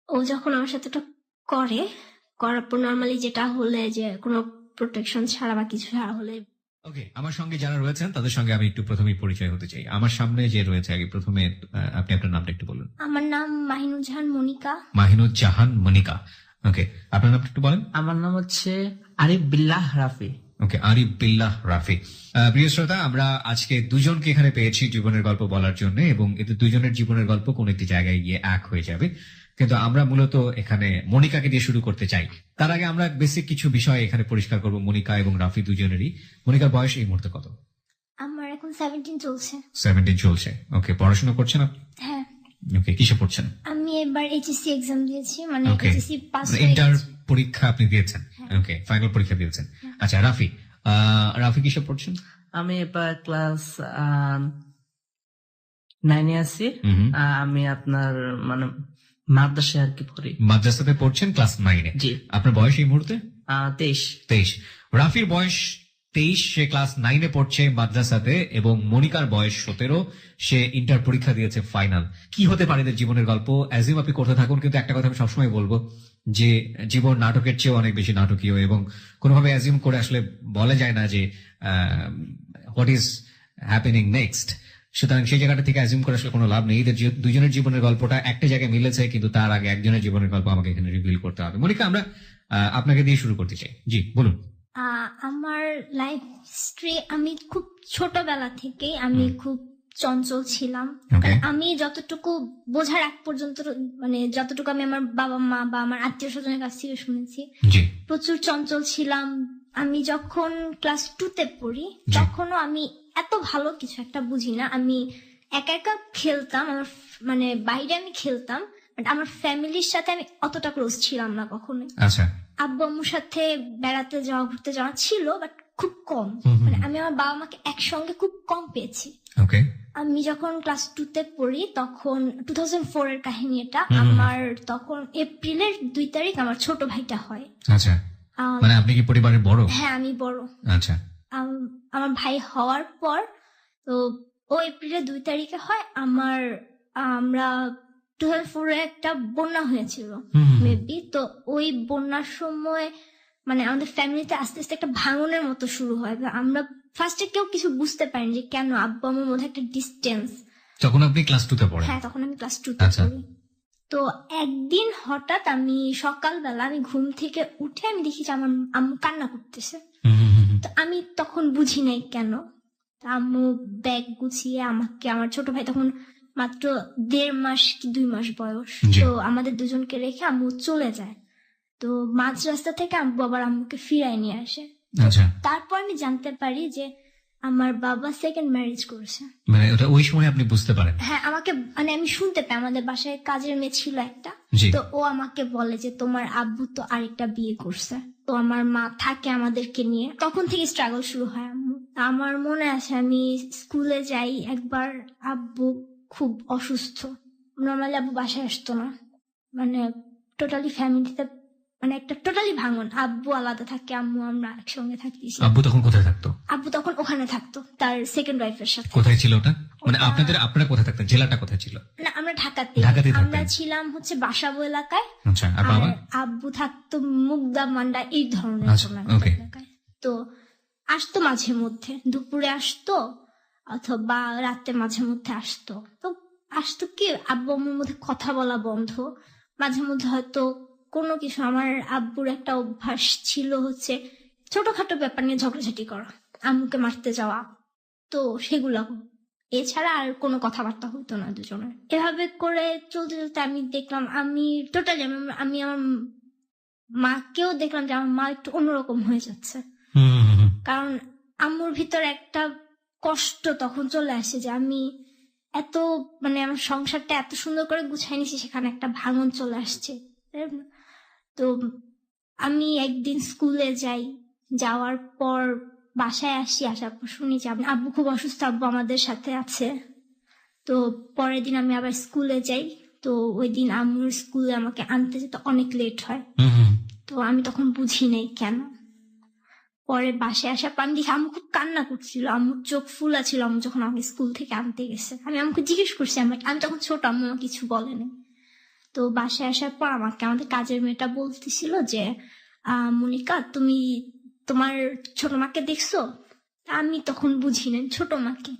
ও যখন আমার সাথে ওটা করে, করার পর নর্মালি যেটা হলে যে কোনো প্রোটেকশন ছাড়া বা কিছু ছাড়া হলে। ওকে, আমার সঙ্গে যারা রয়েছেন তাদের সঙ্গে আমি একটু প্রথমেই পরিচয় হতে চাই। আমার সামনে যে রয়েছে আগে প্রথমে আপনি আপনার নামটা একটু বলুন। আমার নাম মাহিনুজাহান মনিকা। মাহিনুজ্জাহান মনিকা। ওকে, আপনার নামটা একটু বলেন। আমার নাম হচ্ছে আরিফ বিল্লাহ রাফি। ওকে, আরিফ বিল্লাহ রাফি। প্রিয় শ্রোতা, আমরা আজকে দুজনকে এখানে পেয়েছি জীবনের গল্প বলার জন্য, এবং এদের দুজনের জীবনের গল্প কোন একটি জায়গায় গিয়ে এক হয়ে যাবে। কিন্তু আমরা মূলত এখানে মনিকাকে দিয়ে শুরু করতে চাই। তার আগে আমরা বেসিক কিছু বিষয় এখানে পরিষ্কার করব মনিকা এবং রাফি দুজনেরই। মনিকার বয়স এই মুহূর্তে কত? আমার এখন 17 চলছে। 17 চলছে। ওকে, পড়াশোনা করছেন আপনি? হ্যাঁ। ওকে, কিসে পড়ছেন? আমি এবার এইচএসসি এক্সাম দিয়েছি, মানে ওকে, এইচএসসি পাস ইন্টার পরীক্ষা আপনি দিয়েছেন? ওকে, ফাইনাল পরীক্ষা দিয়েছেন। আচ্ছা রাফি, রাফি কিসে পড়ছেন? আমি এবার ক্লাস 9-এ আছি। আমি আপনার মানে মাদ্রাসায় আর কি পড়ি। মাদ্রাসাতে পড়ছেন ক্লাস 9-এ? জি। আপনার বয়স এই মুহূর্তে? 23। রাফির বয়স 23, সে ক্লাস 9-এ পড়ছে মাদ্রাসাতে, এবং মনিকার বয়স 17, সে ইন্টার পরীক্ষা দিয়েছে ফাইনাল। কি হতে পারে এদের জীবনের গল্প? অ্যাজিউম আপনি করতে থাকুন, কিন্তু একটা কথা আমি সবসময় বলবো যে জীবন নাটকের চেয়েও অনেক বেশি নাটকীয়, এবং কোনোভাবে অ্যাজিউম করে আসলে বলা যায় না যে হোয়াট ইজ হ্যাপেনিং নেক্সট। সুতরাং সেই জায়গাটা থেকে অ্যাজিউম করে আসলে কোনো লাভ নেই। এদের দুজনের জীবনের গল্পটা একটা জায়গায় মিলেছে, কিন্তু তার আগে একজনের জীবনের গল্প আমাকে এখানে রিভিল করতে হবে। মনিকা, আমরা আপনাকে দিয়ে শুরু করতে চাই। জি বলুন। আমার লাইফ হিস্ট্রি, আমি খুব ছোটবেলা থেকেই আমি খুব চঞ্চল ছিলাম। আমি যতটুকু বোঝার আগ পর্যন্ত, মানে যতটুকু আমি আমার বাবা মা বা আমার আত্মীয় স্বজনের কাছ থেকে শুনেছি, প্রচুর চঞ্চল ছিলাম। আমি যখন ক্লাস 2-তে পড়ি তখনও আমি এত ভালো কিছু একটা বুঝি না। আমি একা একা খেলতাম, আমার মানে বাইরে আমি খেলতাম, বাট আমার ফ্যামিলির সাথে আমি অতটা ক্লোজ ছিলাম না কখনোই। আচ্ছা। আব্বু আম্মুর সাথে বেড়াতে যাওয়া, ঘুরতে যাওয়া ছিল, বাট খুব কম। মানে আমি আমার বাবা মাকে একসঙ্গে খুব কম পেয়েছি। ওকে। আমি যখন ক্লাস 2-তে পড়ি তখন 2004-এর কাহিনী এটা। আমার তখন এপ্রিলের 2 তারিখ আমার ছোট ভাইটা হয়। আচ্ছা, মানে আপনি কি পরিবারের বড়? হ্যাঁ, আমি বড়। আচ্ছা। আমার ভাই হওয়ার পর তো ও এপ্রিলের 2 তারিখে হয়। আমরা 2004-এ একটা বন্যা হয়েছিল মেবি। তো ওই বন্যার সময় মানে আমাদের ফ্যামিলিতে আস্তে আস্তে একটা ভাঙনের মতো শুরু হয়। আমরা ফার্স্টে কেউ কিছু বুঝতে পারিনি যে কেন আব্বু আম্মুর মধ্যে একটা ডিস্টেন্স। তখন আপনি ক্লাস 2-তে পড়েন? হ্যাঁ, তখন আমি ক্লাস 2-তে পড়ি। তো একদিন হঠাৎ আমি সকালবেলা আমি ঘুম থেকে উঠে আমি দেখি যে আমার আম্মু কান্না করতেছে। তো আমি তখন বুঝি নাই কেন। আম্মু ব্যাগ গুছিয়ে আমাকে, আমার ছোট ভাই তখন মাত্র 1.5 মাস কি 2 মাস বয়স, তো আমাদের দুজনকে রেখে আম্মু চলে যায়। তো মাঝ রাস্তা থেকে আব্বু আবার আম্মুকে ফিরায় নিয়ে আসে। তারপর আমি জানতে পারি যে আমার বাবা সেকেন্ড ম্যারেজ করেছে। মানে ওটা ওই সময় আপনি বুঝতে পারেন? হ্যাঁ, আমাকে মানে আমি শুনতে পাই, আমাদের বাসায় কাজের মেয়ে ছিল একটা, তো ও আমাকে বলে যে তোমার আব্বু তো আরেকটা বিয়ে করছে। তো আমার মা থাকে আমাদেরকে নিয়ে, তখন থেকে স্ট্রাগল শুরু হয় আম্মু। আমার মনে আছে আমি স্কুলে যাই একবার, আব্বু খুব অসুস্থ। নর্মালি আব্বু বাসায় আসতো না, মানে টোটালি ফ্যামিলিতে মানে একটা টোটালি ভাঙন। আব্বু আলাদা থাকে, আম্মু আমরা একসঙ্গে থাকি। আব্বু তখন কোথায় থাকতো? আব্বু তখন ওখানে থাকতো তার সেকেন্ড ওয়াইফের সাথে। কোথায় ছিল ওটা? মানে আপনারা কোথায় থাকতেন? জেলাটা কোথায় ছিল? না, আমরা ঢাকাতে। আমরা ছিলাম হচ্ছে বাসাবো এলাকায়। আচ্ছা, আর বাবা? আব্বু থাকতো মুগদা মান্ডা এই ধরনের এলাকায়। তো আসতো মাঝে মধ্যে, দুপুরে আসতো অথবা রাতে মাঝে মধ্যে আসতো। তো আসতো কি, আব্বু আম্মুর মধ্যে কথা বলা বন্ধ। মাঝে মধ্যে হয়তো কোনো কিছু, আমার আব্বুর একটা অভ্যাস ছিল হচ্ছে ছোটখাটো ব্যাপার নিয়ে ঝগড়াঝাটি করা, আম্মুকে মারতে যাওয়া, তো সেগুলো। এছাড়া আর কোনো কথাবার্তা হতো না দুজনের। এভাবে করে চলতে চলতে আমি দেখলাম আমি টোটালি আমি আমার মাকেও দেখলাম যে আমার মা একটু অন্যরকম হয়ে যাচ্ছে। কারণ আম্মুর ভিতর একটা কষ্ট তখন চলে আসে যে আমি এত মানে আমার সংসারটা এত সুন্দর করে গুছাই নিছি, সেখানে একটা ভাঙন চলে আসছে। তো আমি একদিন স্কুলে যাই, যাওয়ার পর বাসায় আসি, আসার পর শুনি যে আব্বু খুব অসুস্থ, আব্বু আমাদের সাথে আছে। তো পরের দিন আমি আবার স্কুলে যাই। তো ওই দিন আম্মুর স্কুলে আমাকে আনতে যেতে অনেক লেট হয়। তো আমি তখন বুঝি নাই কেন। পরে বাসায় আসার পর আমি দেখি আম্মু খুব কান্না করছিল, আম্মুর চোখ ফুলা ছিল। আম্মু যখন আমাকে স্কুল থেকে আনতে গেছে, আমি আম্মুকে জিজ্ঞেস করছি, আমি তখন ছোট, আম্মু কিছু বলেনি। তো তো বাসায় আসার পর আমাদের কাজের মেয়েটা বলতেছিল যে মনিকা, তুমি তোমার ছোট মাকে দেখছো? আমি তখন বুঝি না ছোট মাকে।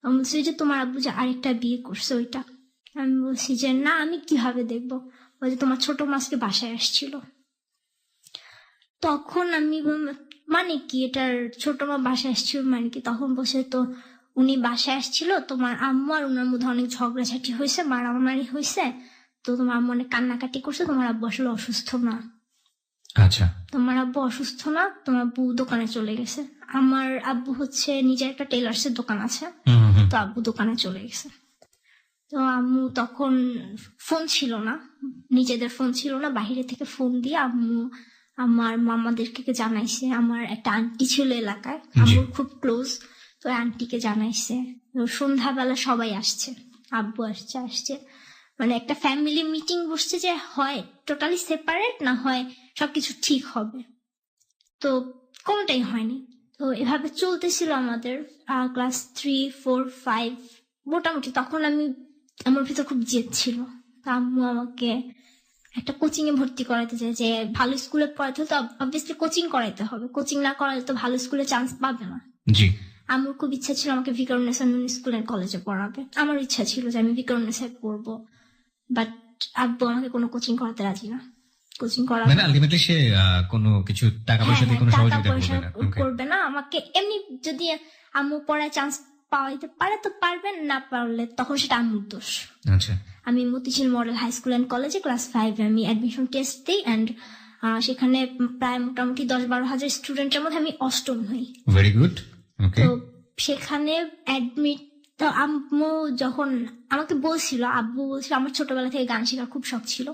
আমি বলছি যে তোমার আব্বু যে আরেকটা বিয়ে করছে ওইটা। আমি বলছি যে না, আমি কিভাবে দেখবো? বলছে তোমার ছোট মাসকে বাসায় আসছিল। তখন আমি মানে কি এটার ছোট মা বাসায় আসছিল মানে কি? তখন বসে তো উনি বাসায় আসছিল, তোমার আম্মু আর উনার মধ্যে অনেক ঝগড়াঝাটি হয়েছে, মারামারি হয়েছে, তো তোমার আম্মু অনেক কান্নাকাটি করছে, তোমার আব্বু আসলে অসুস্থ না। আচ্ছা, তোমার আব্বু অসুস্থ না, তোমার আব্বু দোকানে চলে গেছে। আমার আব্বু হচ্ছে নিজের একটা টেলার্সের দোকান আছে, তো আব্বু দোকানে চলে গেছে। তো আম্মু তখন ফোন ছিল না, নিজেদের ফোন ছিল না, বাইরে থেকে ফোন দিয়ে আম্মু আমার মামাদেরকে জানাইছে। আমার একটা আন্টি ছিল এলাকায়, আম্মুর খুব ক্লোজ, তো আন্টিকে জানাইছে। সন্ধ্যাবেলা সবাই আসছে, আব্বু আসছে, মানে একটা ফ্যামিলি মিটিং বসছে যে হয় টোটালি সেপারেট না হয় সবকিছু ঠিক হবে। তো কোনটাই হয়নি। তো এভাবে চলতেছিল আমাদের ক্লাস 3, 4, 5 মোটামুটি। তখন আমার ভিতর খুব জেদ ছিল। তা আম্মু আমাকে একটা কোচিং এ ভর্তি করাইতে চাই, যে ভালো স্কুলে পড়াতে হলে তো অবভিয়াসলি কোচিং করাইতে হবে, কোচিং না করালে তো ভালো স্কুলে চান্স পাবে না। জি। আমার খুব ইচ্ছা ছিল আমাকে ভিকারুন্নেসা নূন স্কুল এন্ড কলেজে পড়াবে। আমার ইচ্ছা ছিল যে আমি ভিকারুন্নেসায় পড়বো, বাট আব্বু আমাকে কোনো কোচিং করাতে রাজি না। কোচিং করা মানে আলটিমেটলি সে কোনো কিছু টাকা পয়সা দিয়ে কোনো সহযোগিতা করবে না। করবে না আমাকে। এমনি যদি আম্মু পড়ায় চান্স পাওয়াইতে পারে তো পারবেন, না পারলে তখন সেটা আম্মুর দোষ। আচ্ছা। আমি Motijheel model high school and কলেজে ক্লাস 5 আমি অ্যাডমিশন টেস্ট দিই, এন্ড সেখানে প্রায় মোটামুটি 10-12 হাজার স্টুডেন্টের মধ্যে আমি 8ম হই। Very good. ওকে। তো সেখানে অ্যাডমিট, তো আম্মু যখন আমাকে বলছিল, আব্বু বলছিল, আমার ছোটবেলা থেকে গান শেখার খুব শখ ছিল,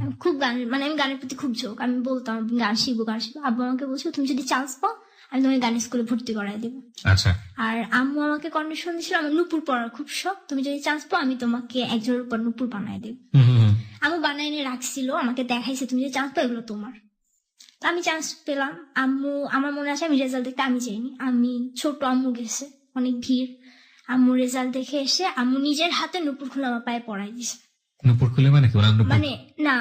আমি খুব গান, মানে আমি গানের প্রতি খুব ঝোঁক, আমি বলতাম আমি গান শিখবো। আব্বু আমাকে বলছিল তুমি যদি চান্স পাও আমি তোমাকে গানের স্কুলে ভর্তি করাই দেবো। আচ্ছা। আর আম্মু আমাকে কন্ডিশন দিয়েছিল, আমার নুপুর পড়ার খুব শখ, তুমি যদি চান্স পাও আমি তোমাকে একজনের উপর নুপুর বানাই দেবো। আম্মু বানাই এনে রাখছিল, আমাকে দেখাইছে তুমি যদি চান্স পাও এগুলো তোমার। আমি চান্স পেলাম। আম্মু, আমার মনে আছে আমি রেজাল্ট দেখতে আমি যাইনি, আমি ছোট, আম্মু গেছে, অনেক ভিড়। আম্মু রেজাল্ট দেখে এসে আম্মু নিজের হাতে নুপুর খুলে আমার পায়ে পড়াই দিছে। নুপুর খুলে মানে কি? মানে না,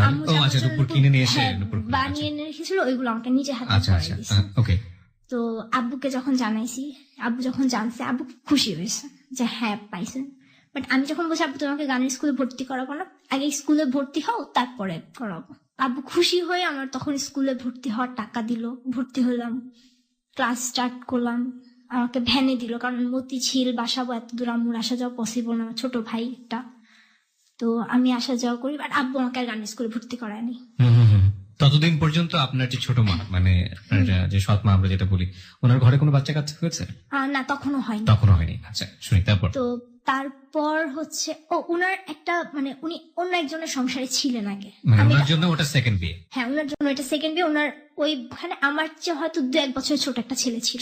আম্মু নুপুর কিনে নিয়ে এসে নুপুর বানিয়ে এনে রেখেছিল, ওইগুলো আমাকে নিজের হাতে আচ্ছা পড়াই আচ্ছা দিছে। ওকে। তো আব্বুকে যখন জানাইছি, আব্বু যখন জানছে, আব্বু খুশি হয়েছে যে হ্যাঁ পাইছেন। বাট আমি যখন বলছি আব্বু তোমাকে গানের স্কুলে ভর্তি করাবো না, আগে স্কুলে ভর্তি হও তারপরে করাবো। আব্বু খুশি হয়ে আমার তখন স্কুলে ভর্তি হওয়ার টাকা দিল, ভর্তি হলাম, ক্লাস স্টার্ট করলাম। আমাকে ভ্যানে দিল, কারণ মতিঝিল বাসাবো এত দূর আম্মুর আসা যাওয়া পসিবল না, আমার ছোট ভাই একটা, তো আমি আসা যাওয়া করি। বাট আব্বু আমাকে আর গানের স্কুলে ভর্তি করায়নি। ততদিন পর্যন্ত আপনার যে ছোট মা, মানে আপনার যে সৎ মা আমরা যেটা বলি, ওনার ঘরে কোনো বাচ্চা কাচ্চা হয়েছে? না, তখনও হয়নি। তখনও হয়নি। আচ্ছা, শুনি তারপর। তো তারপর হচ্ছে উনার একটা, মানে উনি অন্য একজনের সংসারে ছিলেন আগে, ওনার জন্য ওটা সেকেন্ড বিয়ে? হ্যাঁ, ওনার জন্য এটা সেকেন্ড বিয়ে। ওনার ওইখানে আমার চেয়ে হয়তো 2-1 বছর ছোট একটা ছেলে ছিল।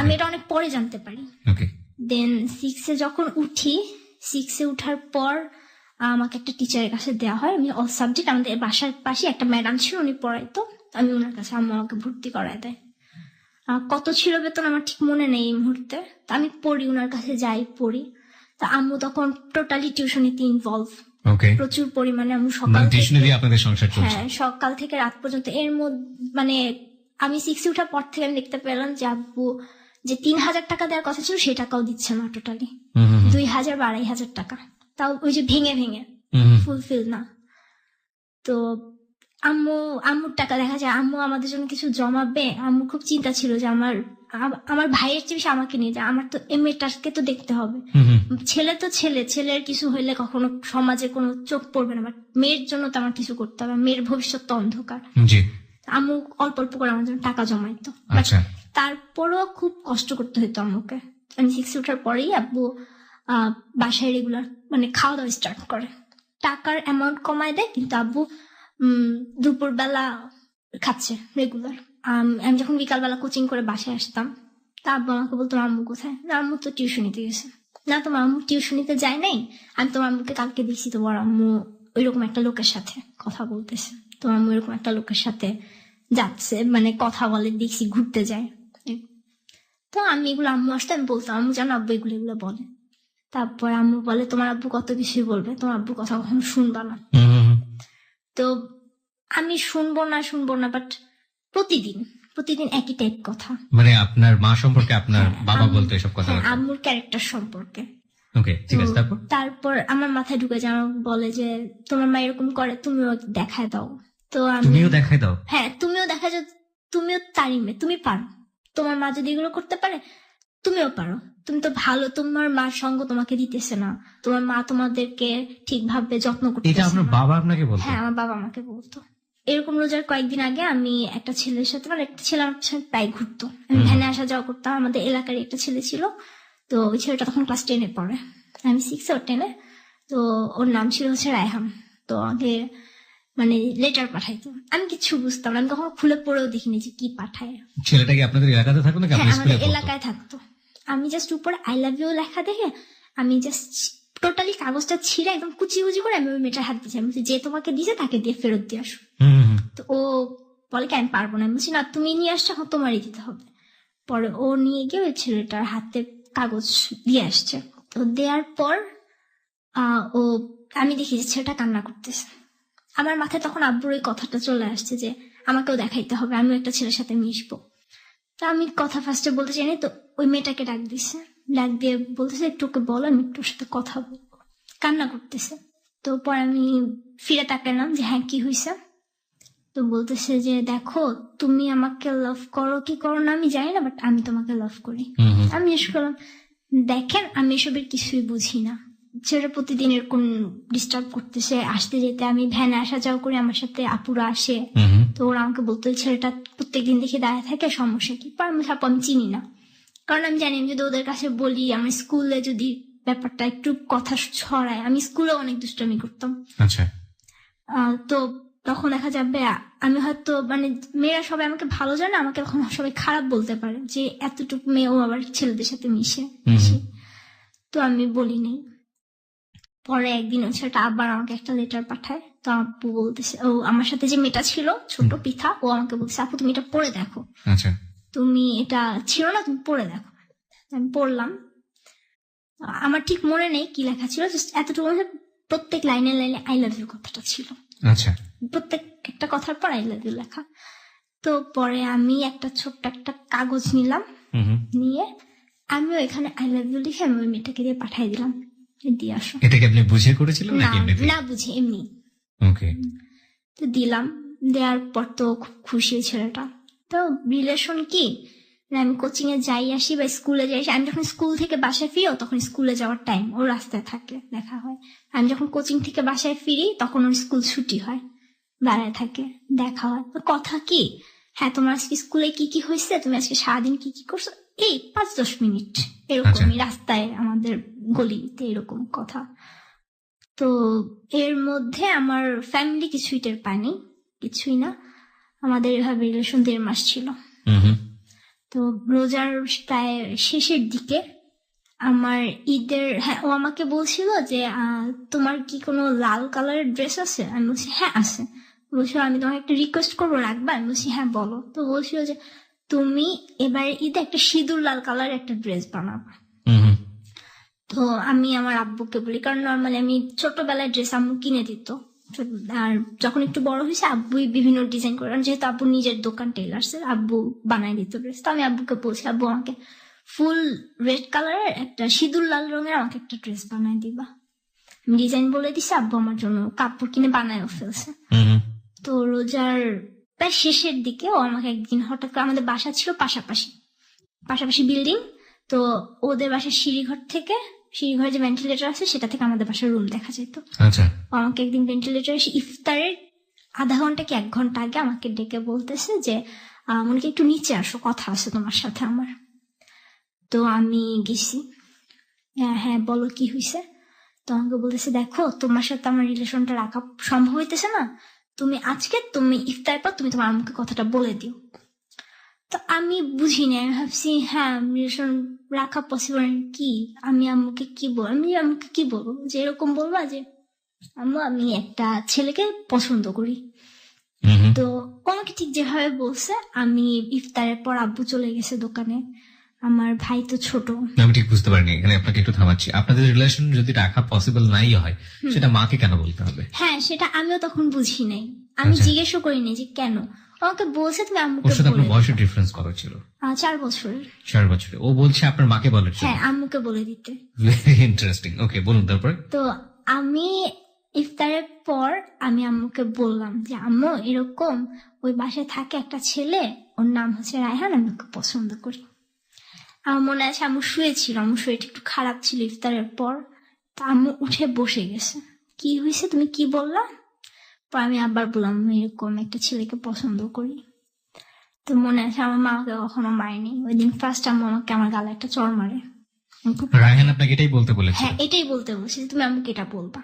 আমি এটা অনেক পরে জানতে পারি। দেন 6-এ যখন উঠি, 6-এ উঠার পর আমাকে একটা টিচারের কাছে দেওয়া হয়। আমি অল সাবজেক্ট, আমাদের বাসার পাশে একটা ম্যাডাম ছিল, উনি পড়াইতো, আমি ওনার কাছে, আম্মু আমাকে ভর্তি করায় দেয়। কত ছিল বেতন আমার ঠিক মনে নেই এই মুহূর্তে। আমি পড়ি, ওনার কাছে যাই, পড়ি। তা আম্মু তখন টোটালি টিউশনিতে ইনভলভ, প্রচুর পরিমাণে। আম্মু সকাল থেকে রাত পর্যন্ত। এর মধ্যে মানে আমি 6-এ ওঠার পর থেকে আমি দেখতে পেলাম যে আব্বু যে 3,000 টাকা দেওয়ার কথা ছিল সেই টাকাও দিচ্ছে না, টোটালি 2,000 বা 2,500 টাকা, তাও ওই যে ভেঙে ভেঙে, ফুলফিল না। তো আম্মুর টাকা দেখা যায় আম্মু আমাদের জন্য কিছু জমাবে। আম্মু খুব চিন্তা ছিল যে আমার ভাইয়ের চেয়ে বেশি আমাকে নিয়ে যায়, আমার তো মেয়েটাকে তো দেখতে হবে। ছেলে তো ছেলের কিছু হইলে কখনো সমাজে কোনো চোখ পড়বে না, বাট মেয়ের জন্য তো আমার কিছু করতে হবে, মেয়ের ভবিষ্যৎ তো অন্ধকার। আম্মু অল্প অল্প করে আমার জন্য টাকা জমাইতো। তারপরও খুব কষ্ট করতে হইতো আম্মুকে। আমি 6-এ ওঠার পরেই আব্বু বাসায় রেগুলার মানে খাওয়া দাওয়া স্টার্ট করে, টাকার অ্যামাউন্ট কমায় দেয়, কিন্তু আব্বু দুপুর বেলা খাচ্ছে রেগুলার। আমি যখন বিকালবেলা কোচিং করে বাসায় আসতাম, তা আব্বু আমাকে বলতো আম্মু কোথায়? আম্মু তো টিউশনিতে গেছে। না, তোমার আম্মু টিউশনিতে যায় নাই, আমি তোমার আম্মুকে কালকে দেখছি তোমার আম্মু ওইরকম একটা লোকের সাথে কথা বলতেছে, তোমার আম্মু এরকম একটা লোকের সাথে যাচ্ছে, মানে কথা বলে দেখছি, ঘুরতে যায়। তো আমি এগুলো আম্মু আসতে আমি বলতাম, আম্মু জানো আব্বু এগুলো বলে। তারপর আম্মু বলে তোমার আব্বু কত কিছুই বলবে, তোমার আব্বু কথা কখনো শুনবা না। তো আমি শুনবো না বাট প্রতিদিন একই টাইপ কথা। মানে আপনার মা সম্পর্কে আপনার বাবা বলতো এসব কথা? আম্মুর ক্যারেক্টার সম্পর্কে। ওকে, ঠিক আছে। তারপর আমার মাথায় ঢুকে যায়, আমার বলে যে তোমার মা এরকম করে, তুমিও দেখায় দাও। তো তুমিও দেখায় দাও? হ্যাঁ, তুমিও দেখা যাও, তুমিও তারই মেয়ে, তুমি পারো। তোমার মা যদি এগুলো করতে পারে তুমিও পারো, তুমি তো ভালো, তোমার মার সঙ্গ তোমাকে দিতেছে না, তোমার মা তোমাদেরকে ঠিকভাবে যত্ন করতেছে। এটা আপনার বাবা আপনাকে বলতো? হ্যাঁ, আমার বাবা আমাকে বলতো। এরকম রোজার কয়েকদিন আগে আমি একটা ছেলের সাথে, মানে একটা ছেলে আমার সাথে প্রায় ঘুরতো, আমি ভ্যানে আসা যাওয়া করতাম, আমাদের এলাকার একটা ছেলে ছিল। তো ওই ছেলেটা তখন ক্লাস 10-এ পড়ে, আমি 6 or 10-এ। তো ওর নাম ছিল হচ্ছে রায়হান। তো আগে মানে লেটার পাঠাইতো, আমি কিছু বুঝতাম না, আমি কখনো খুলে পড়েও দেখিনি যে কি পাঠায়। ছেলেটা কি আপনাদের এলাকাতে থাকতো নাকি আপনার স্কুলে আমাদের এলাকায় থাকতো। আমি জাস্ট উপরে আই লাভ ইউ লেখা দেখে আমি জাস্ট টোটালি কাগজটা ছিঁড়ে একদম কুচি করে আমি ওই মেয়েটার হাত দিয়েছি, আমি বলছি যে তোমাকে দিয়েছে তাকে দিয়ে ফেরত দিয়ে আসো। তো ও বলে কি আমি পারবো না, আমি বলছি না তুমি নিয়ে আসছো, এখন তোমারই দিতে হবে। পরে ও নিয়ে গিয়ে ওই ছেলেটার হাতে কাগজ দিয়ে আসছে। তো দেওয়ার পর ও আমি দেখি যে ছেলেটা কান্না করতেছে। আমার মাথায় তখন আব্বুর ওই কথাটা চলে আসছে যে আমাকেও দেখাইতে হবে, আমিও একটা ছেলের সাথে মিশবো। তো আমি কথা ফার্স্টে বলতে চাইনি, তো ওই মেয়েটাকে ডাক দিছে, ডাক দিয়ে বলতেছে একটু ওকে বলো, আমি একটু ওর সাথে কথা বলবো। কান্না করতেছে। তো পরে আমি ফিরে তাকালাম যে হ্যাঁ কি হয়েছে। তো বলতেছে যে দেখো তুমি আমাকে লাভ করো কি করো না আমি জানি না, বাট আমি তোমাকে লাভ করি। আমি জিজ্ঞেস করলাম দেখেন আমি এসবের কিছুই বুঝি না, ছেলেটা প্রতিদিন এরকম ডিস্টার্ব করতেছে, আসতে যেতে আমি ভ্যানে আসা যাওয়া করি, আমার সাথে আপুরা আসে। তো ওরা আমাকে বলতো ছেলেটা প্রত্যেকদিন দেখে দাঁড়িয়ে থাকে, সমস্যা কি? আমি চিনি না, কারণ আমি জানি যদি ওদের কাছে বলি, আমার স্কুলে যদি ব্যাপারটা একটু কথা ছড়ায়, আমি স্কুলে অনেক দুষ্টামি করতাম। আচ্ছা। তো তখন দেখা যাবে আমি হয়তো মানে মেয়েরা সবাই আমাকে ভালো জানে, আমাকে তখন সবাই খারাপ বলতে পারে যে এতটুকু মেয়েও আবার ছেলেদের সাথে মিশে। তো আমি বলি নেই। পরে একদিন ওই ছেলেটা আবার আমাকে একটা লেটার পাঠায়। তো আপু বলতেছে, ও আমার সাথে যে মেয়েটা ছিল ছোট পিঠা, ও আমাকে বলছে আপু তুমি এটা পড়ে দেখো। আচ্ছা। তুমি এটা ছিল না, তুমি পড়ে দেখো। আমি পড়লাম, আমার ঠিক মনে নেই কি লেখা ছিল, জাস্ট এতটুকু প্রত্যেক লাইনে আই লাভ ইউ কথাটা ছিল। আচ্ছা। প্রত্যেক একটা কথার পর আই লাভ ইউ লেখা। তো পরে আমি একটা ছোট্ট একটা কাগজ নিলাম, নিয়ে আমিও এখানে আই লাভ ইউ লিখে আমি ওই মেয়েটাকে দিয়ে পাঠিয়ে দিলাম, দিয়ে আসো। এটা কি আপনি বুঝে করেছিলেন নাকি এমনিতে? না বুঝে, এমনি। ওকে। তো দিলাম, দেওয়ার পর তো খুব খুশি ছেলেটা। তো রিলেশন কি, আমি কোচিং এ যাই আসি বা স্কুলে যাই আসি, আমি যখন স্কুল থেকে বাসায় ফিরিও তখন স্কুলে যাওয়ার টাইম ওর রাস্তায় থাকে, দেখা হয়। আমি যখন কোচিং থেকে বাসায় ফিরি তখন ওর স্কুল ছুটি হয়, দাঁড়ায় থাকে, দেখা হয়। কথা কি, হ্যাঁ তোমার আজকে স্কুলে কি কি হয়েছে, তুমি আজকে সারাদিন কি কি করছো, এই 5-10 মিনিট এরকমই রাস্তায় আমাদের গলিতে এরকম কথা। তো এর মধ্যে আমার ফ্যামিলি কিছুই টের পায়নি, কিছুই না। আমাদের এভাবে রিলেশন 1.5 মাস ছিল। তো রোজার প্রায় শেষের দিকে আমার ঈদের, হ্যাঁ ও আমাকে বলছিল যে তোমার কি কোনো লাল কালারের ড্রেস আছে? আমি বলছি হ্যাঁ আছে। বলছিল আমি তোমাকে একটা রিকোয়েস্ট করবো, রাখবা? আমি বলছি হ্যাঁ বলো। তো বলছিল যে তুমি এবার ঈদে একটা সিঁদুর লাল কালারের একটা ড্রেস বানাবা। তো আমি আমার আব্বুকে বলি, কারণ নর্মালি আমি ছোটবেলায় ড্রেস আম্মু কিনে দিত, আর যখন একটু বড় হয়েছে আব্বুই বিভিন্ন ডিজাইন করে, যেহেতু আব্বু নিজের দোকান টেলার্সের, আব্বু বানাই দিত ড্রেস। তো আমি আব্বুকে বলছি আব্বু আমাকে ফুল রেড কালারের একটা সিঁদুর লাল রঙের আমাকে একটা ড্রেস বানাই দিবা। আমি ডিজাইন বলে দিছি, আব্বু আমার জন্য কাপড় কিনে বানায়ও ফেলছে। তো রোজার প্রায় শেষের দিকে ও আমাকে একদিন হঠাৎ করে, আমাদের বাসা ছিল পাশাপাশি বিল্ডিং, তো ওদের বাসার সিঁড়িঘরে যে ভেন্টিলেটর আছে সেটা থেকে আমাদের বাসার রুম দেখা যেত। আচ্ছা। আমাকে একদিন ভেন্টিলেটর এসে ইফতারের আধা ঘন্টা কি 1 ঘন্টা আগে আমাকে ডেকে বলতেছে যে মনে একটু নিচে আসো, কথা আছে তোমার সাথে আমার। তো আমি গেছি, হ্যাঁ বলো কি হয়েছে। তো আমাকে বলতেছে দেখো তোমার সাথে আমার রিলেশনটা রাখা সম্ভব হইতেছে না, তুমি ইফতার পর তুমি তোমার আম্মুকে কথাটা বলে দিও। তো আমি বুঝি না, আমি ভাবছি হ্যাঁ রিলেশন রাখা পসিবল কি, আমি আম্মুকে কি বলবো, যে এরকম বলবা যে আম্মু আমি একটা ছেলেকে পছন্দ করি। তো আমাকে ঠিক যেভাবে বলছে, আমি ইফতারের পর আব্বু চলে গেছে দোকানে, আমার ভাই তো ছোট। আমি ঠিক বুঝতে পারিনি, এখানে আপনাকে একটু থামাচ্ছি। আপনাদের রিলেশন যদি রাখা পসিবল নাই হয়, সেটা মাকে কেন বলতে হবে? হ্যাঁ, সেটা আমিও তখন বুঝি নাই, আমি আচ্ছা। জিজ্ঞেসও করিনি যে কেন। ও আমাকে বলছে তুমি ওর আম্মুকে সাথে আপনার বলে বয়সের দিতে। ডিফারেন্স কত ছিল? 4 বছরের। 4 বছরে। ও বলছে আপনার মাকে বলার জন্য। হ্যাঁ, আম্মুকে বলে দিতে। Very interesting. ওকে, বলুন তারপর। তো আমি ইফতারের পর আমি আম্মুকে বললাম যে আম্মু এরকম ওই বাসায় থাকে একটা ছেলে, ওর নাম হচ্ছে রায়হান, আমি ওকে পছন্দ করি। আমার মনে আছে আম্মু শুয়েছিল, আম্মু শরীরটা একটু খারাপ ছিল ইফতারের পর। তা আম্মু উঠে বসে গেছে, কি হয়েছে তুমি কি বললা? পর আমি আবার বললাম আমি এরকম একটা ছেলেকে পছন্দ করি। তো মনে আছে আমার মা আমাকে কখনো মারেনি, ওই দিন ফার্স্ট আম্মু আমাকে আমার গালে একটা চড় মারে। আমি খুব- রায়হান আপনাকে এটাই বলতে বলেছে? হ্যাঁ, এটাই বলতে বলছি যে তুমি আমাকে এটা বলবা।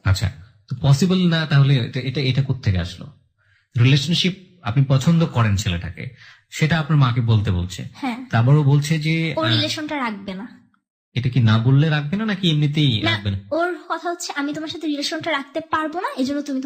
আচ্ছা, তো পসিবল না তাহলে এটা এটা কোত্থেকে আসলো? রিলেশনশিপ আপনি পছন্দ করেন ছেলেটাকে, সেটা আপনার মাকে বলতে বলছে, হ্যাঁ, তারপরও বলছে যে ওর রিলেশনটা রাখবে না। এটা কি না বললে রাখবে না নাকি এমনিতেই না, রাখবে না? ওর কথা হচ্ছে আমি তোমার সাথে রিলেশনটা রাখতে পারবো না, এজন্য তুমি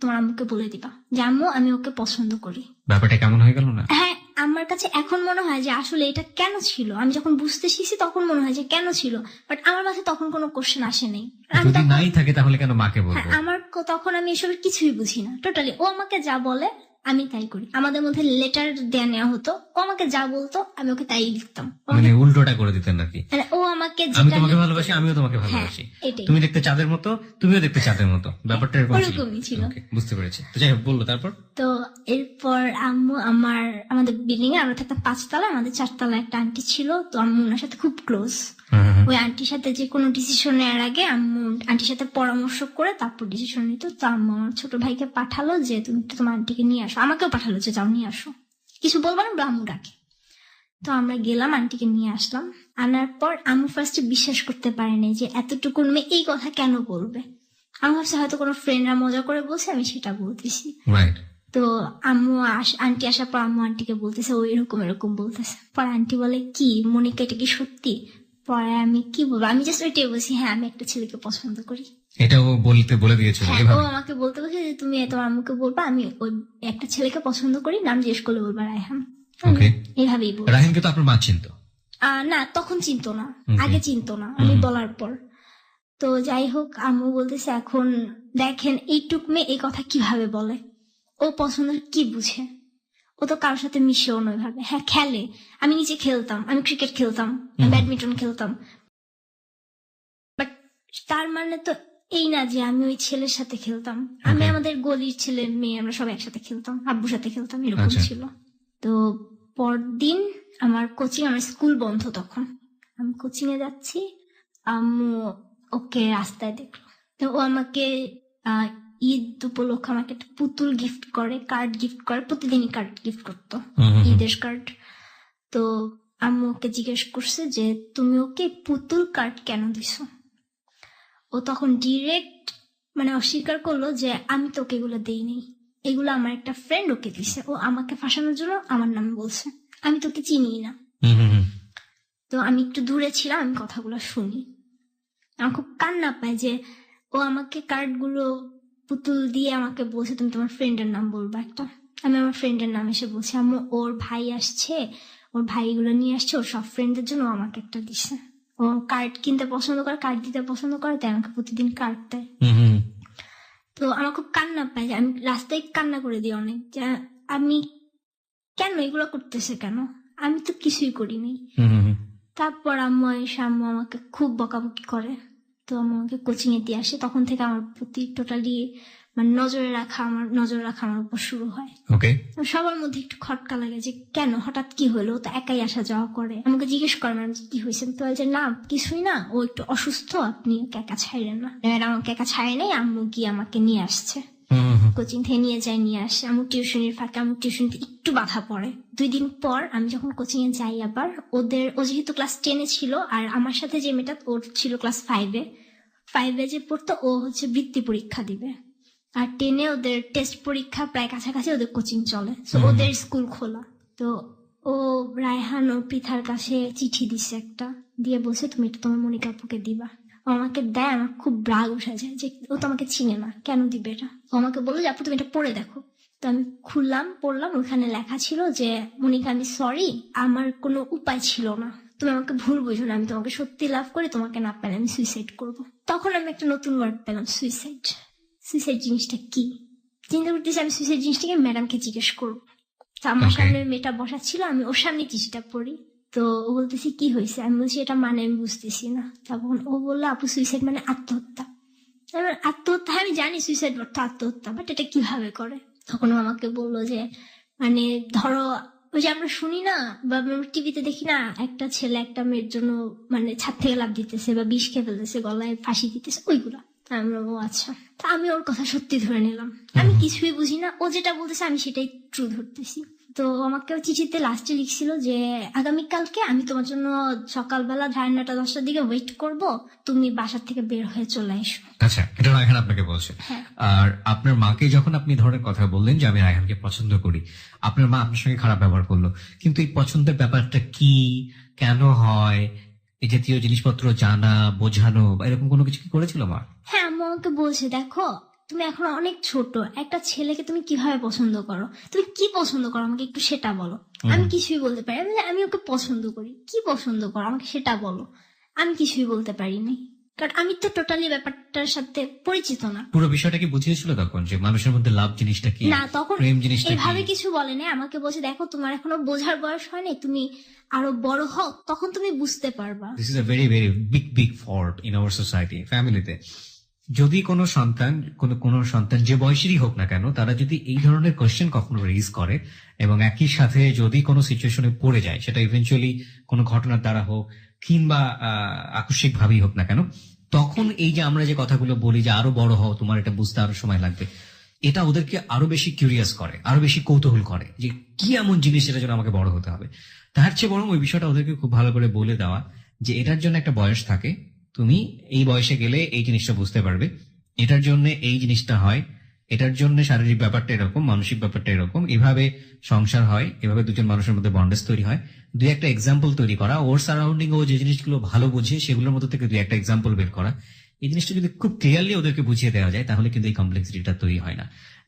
তোমার আম্মুকে বলে দিবা যে আম্মু আমি ওকে পছন্দ করি। ব্যাপারটা কেমন হয়ে গেল না? হ্যাঁ, আমার কাছে এখন মনে হয় যে আসলে এটা কেন ছিল, আমি যখন বুঝতে শিখছি তখন মনে হয় যে কেন ছিল, বাট আমার মাথায় তখন কোনো কোশ্চেন আসে নাই। আমি যদি তখন- নাই থাকে তাহলে কেন মাকে হ্যাঁ, বলবো? তখন আমি এসবের কিছুই বুঝি না টোটালি। ও আমাকে যা বলে আমি তাই করি, আমাদের মধ্যে লেটার দেয়া নেওয়া হতো, ও আমাকে যা বলতো আমি ওকে তাই লিখতাম। মানে উল্টোটা করে দিতেন নাকি? মানে ও আমাকে আমি যেটা তোমাকে লিখতো- ভালোবাসি, আমিও তোমাকে হ্যাঁ, ভালোবাসি। এটাই। তুমি দেখতে চাঁদের মতো, তুমিও দেখতে চাঁদের মতো, ব্যাপারটা এরকম ছিল। ওরকমই ছিল। Okay, বুঝতে পেরেছি। তো যাই হোক, বললো তারপর। তো এরপর আম্মু আমাদের বিল্ডিং এ আমরা থাকতাম 5 তলা, আমাদের 4 তলা একটা আন্টি ছিল, তো আম্মু ওনার সাথে খুব ক্লোজ। ওই আন্টির সাথে যে কোনো ডিসিশন নেওয়ার আগে আম্মু আন্টির সাথে পরামর্শ করে তারপর ডিসিশন নিত। তো আম্মু আমার ছোট ভাইকে পাঠালো যে তুমি একটু তোমার আন্টিকে নিয়ে আসো, আমাকেও পাঠালো যে যাও নিয়ে আসো, কিছু বলবো না, আম্মু ডাকে। তো আমরা গেলাম, আন্টিকে নিয়ে আসলাম। আনার পর আম্মু ফার্স্টে বিশ্বাস করতে পারেনি যে এতটুকুন মেয়ে এই কথা কেন বলবে। আমি ভাবছি হয়তো কোনো ফ্রেন্ডরা মজা করে বলছে, আমি সেটা বলতেছি। রাইট। তো আন্টি আসার পর আম্মু আন্টিকে বলতেছে ও এরকম এরকম বলতেছে। পরে আন্টি বলে কি মনিকা এটা কি সত্যি? পরে আমি কি বলবো, আমি জাস্ট ওইটাই বলছি হ্যাঁ আমি একটা ছেলেকে পছন্দ করি। এটাও বলে দিয়েছিল হ্যাঁ, ও এভাবে? আমাকে বলতে বলছে যে তুমি তোমার আম্মুকে বলবা আমি ওই একটা ছেলেকে পছন্দ করি, নাম জিজ্ঞেস করলে বলবা রায়হান। ওকে। এইভাবেই বল। রাহিনকে তো আপনার মা চিনতো? না, তখন চিনতো না, Okay. আগে চিনতো না, আমি বলার পর। তো যাই হোক, আম্মু বলতেছে এখন দেখেন এইটুক মেয়ে এই কথা কিভাবে বলে, ও পছন্দের কি বুঝে, ও তো কারোর সাথে মিশেও নয় ভাবে। হ্যাঁ খেলে, আমি নিজে খেলতাম, আমি ক্রিকেট খেলতাম, ব্যাডমিন্টন খেলতাম, বাট তার মানে তো এই না যে আমি ওই ছেলের সাথে খেলতাম। আমি Okay. আমাদের গলির ছেলে মেয়ে আমরা সব একসাথে খেলতাম, আব্বুর সাথে খেলতাম, এরকম আচ্ছা। ছিল। তো পরদিন আমার কোচিং, আমার স্কুল বন্ধ তখন, আমি কোচিং এ যাচ্ছি, আম্মু ওকে রাস্তায় দেখলো। তো ও আমাকে ঈদ উপলক্ষে আমাকে একটা পুতুল গিফট করে, কার্ড গিফট করে, প্রতিদিনই কার্ড গিফট করতো, ঈদের কার্ড। তো আম্মু ওকে জিজ্ঞেস করছে যে তুমি ওকে পুতুল কার্ড কেন দিছো? ও তখন ডিরেক্ট মানে অস্বীকার করলো যে আমি তো ওকে এগুলো দেইনি, এগুলো আমার একটা ফ্রেন্ড ওকে দিছে, ও আমাকে ফাঁসানোর জন্য আমার নাম বলছে, আমি তোকে চিনি না। তো আমি একটু দূরে ছিলাম, আমি কথাগুলো শুনি, আমার খুব কান্না পায় যে ও আমাকে কার্ডগুলো পুতুল দিয়ে আমাকে বলছে তুমি তোমার ফ্রেন্ডের নাম বলবা একটা। আমি আমার ফ্রেন্ডের নাম এসে বলছি আম্মু ওর ভাই আসছে, ওর ভাইগুলো নিয়ে আসছে, ওর সব ফ্রেন্ডদের জন্য ও আমাকে একটা দিছে, ও কার্ড কিনতে পছন্দ করে, কার্ড দিতে পছন্দ করে, তাই আমাকে প্রতিদিন কার্ড দেয়। তো আমার খুব কান্না পায় যে আমি রাস্তায় কান্না করে দিই অনেক, যে আমি কেন এগুলো করতেছে কেন, আমি তো কিছুই করিনি। তারপর আম্মু এসে আম্মু আমাকে খুব বকাবকি করে, তো আমাকে কোচিং এ দিয়ে আসে, তখন থেকে আমার প্রতি টোটালি মানে নজর রাখা আমার উপর শুরু হয়। ওকে। সবার মধ্যে একটু খটকা লাগে যে কেন হঠাৎ কি হলো, তো একাই আসা যাওয়া করে, আমাকে জিজ্ঞেস করে ম্যাম কি হয়েছে, তো বলছে না কিছুই না, ও একটু অসুস্থ, আপনি ওকে একা ছাড়েন না। আমাকে একা ছাড়ে নেই, আম্মু গিয়ে আমাকে নিয়ে আসছে, কোচিং থেকে নিয়ে আসে। আমার টিউশনের ফাঁকে আমার টিউশনিতে একটু বাধা পড়ে। 2 দিন পর আমি যখন কোচিং এ যাই আবার, ও যেহেতু ক্লাস 10-এ ছিল, আর আমার সাথে যে মেয়েটা ওর ছিল ক্লাস 5-এ যে পড়তো, ও হচ্ছে বৃত্তি পরীক্ষা দিবে, আর 10-এ ওদের টেস্ট পরীক্ষা প্রায় কাছাকাছি, ওদের কোচিং চলে, তো ওদের স্কুল খোলা। তো ও রায়হান ও পৃথার কাছে চিঠি দিছে একটা, দিয়ে বলছে তুমি এটা তোমার মনিকা আপুকে দিবা। ও আমাকে দেয়, আমার খুব রাগ উঠে যায় যে ও তো আমাকে চিনে না, কেন দিবে এটা। ও আমাকে বললো যে আপু তুমি এটা পড়ে দেখো। তো আমি খুললাম, পড়লাম, ওখানে লেখা ছিল যে মনিকা আমি সরি, আমার কোনো উপায় ছিল না, তুমি আমাকে ভুল বুঝো না, আমি তোমাকে সত্যি লাভ করি, তোমাকে না পেলে আমি সুইসাইড করব। তখন আমি একটা নতুন ওয়ার্ড পেলাম, সুইসাইড। সুইসাইড জিনিসটা কি চিন্তা করতেছি, আমি সুইসাইড জিনিসটাকে ম্যাডামকে জিজ্ঞেস করবো। তো আমার সামনে মেয়েটা বসা ছিল, আমি ওর সামনে চিঠিটা পড়ি। তো ও বলতেছি কি হয়েছে, আমি বলছি এটা মানে আমি বুঝতেছি না। তখন ও বললো আপু সুইসাইড মানে আত্মহত্যা। আত্মহত্যা, হ্যাঁ আমি জানি সুইসাইড অর্থ আত্মহত্যা, বাট এটা কিভাবে করে। তখন ও আমাকে বললো যে মানে ধরো ওই যে আমরা শুনি না বা টিভিতে দেখি না, একটা ছেলে একটা মেয়ের জন্য মানে ছাদ থেকে লাফ দিতেছে বা বিষ খেয়ে ফেলতেছে, গলায় ফাঁসি দিতেছে, ওইগুলা। আমরা ও আচ্ছা, তা আমি ওর কথা সত্যি ধরে নিলাম। আমি কিছুই বুঝি না, ও যেটা বলতেছে আমি সেটাই ট্রু ধরতেছি। তো আমাকে চিঠিতে লাস্টে লিখছিল যে আগামীকালকে আমি তোমার জন্য সকালবেলা 9:30 10টার দিকে ওয়েট করব, তুমি বাসার থেকে বের হয়ে চলে এসো। আচ্ছা, এটা রায়হান আপনাকে বলছে। হ্যাঁ। আর আপনার মাকে যখন আপনি ধরনের কথা বললেন যে আমি রায়হানকে পছন্দ করি, আপনার মা আপনার সঙ্গে খারাপ ব্যবহার করলো, কিন্তু এই পছন্দের ব্যাপারটা কি, কেন হয়, এই জাতীয় জিনিসপত্র জানা বোঝানো বা এরকম কোনো কিছু কি করেছিল মা? হ্যাঁ, আম্মু আমাকে বলছে দেখো তুমি এখন অনেক ছোট, একটা ছেলেকে তুমি কিভাবে পছন্দ করো, তুমি কি পছন্দ করো আমাকে একটু সেটা বলো। আমি কিছুই বলতে পারি না, আমি ওকে পছন্দ করি, কি পছন্দ করো আমাকে সেটা বলো। আমি কিছুই বলতে পারিনি, কারণ আমি তো টোটালি ব্যাপারটার সাথে পরিচিত না। পুরো বিষয়টা কি বুঝিয়েছিল তখন যে মানুষের মধ্যে লাভ জিনিসটা কি, না তখন প্রেম জিনিসটা এভাবে কি? কিছু বলেনি, আমাকে বলছে দেখো তোমার এখনো বোঝার বয়স হয়নি, তুমি আরো বড় হও তখন তুমি বুঝতে পারবা। This is a very very big fault in our society, ফ্যামিলিতে। যদি কোনো সন্তান কোনো সন্তান যে বয়সেরই হোক না কেন, তারা যদি এই ধরনের কোয়েশ্চেন কখনো রেজ করে এবং একই সাথে যদি কোনো সিচুয়েশনে পড়ে যায়, সেটা ইভেন্চুয়ালি কোনো ঘটনার দ্বারা হোক কিংবা আকস্মিক ভাবেই হোক না কেন, তখন এই যে আমরা যে কথাগুলো বলি যে আরো বড় হও, তোমার এটা বুঝতে আরো সময় লাগবে, এটা ওদেরকে আরো বেশি কিউরিয়াস করে, আরো বেশি কৌতূহল করে যে কি এমন জিনিস এটার জন্য আমাকে বড় হতে হবে। তার চেয়ে বরং ওই বিষয়টা ওদেরকে খুব ভালো করে বলে দেওয়া যে এটার জন্য একটা বয়স থাকে, তুমি এই বয়সে গেলে এই জিনিসটা বুঝতে পারবে, এটার জন্য এই জিনিসটা হয়, এটার জন্য শারীরিক ব্যাপারটা এরকম, মানসিক ব্যাপারটা এরকম, এভাবে সংসার হয়, এভাবে দুজন মানুষের মধ্যে বন্ডেজ তৈরি হয়। দুই একটা এক্সাম্পল তৈরি করা, ওর সারাউন্ডিং ও যে জিনিসগুলো ভালো বুঝে সেগুলোর মধ্যে থেকে দুই একটা এক্সাম্পল বের করা। এই জিনিসটা যদি খুব ক্লিয়ারলি ওদেরকে বুঝিয়ে দেওয়া যায় তাহলে কিন্তু এই কমপ্লেক্সিটিটা তৈরি হয় না।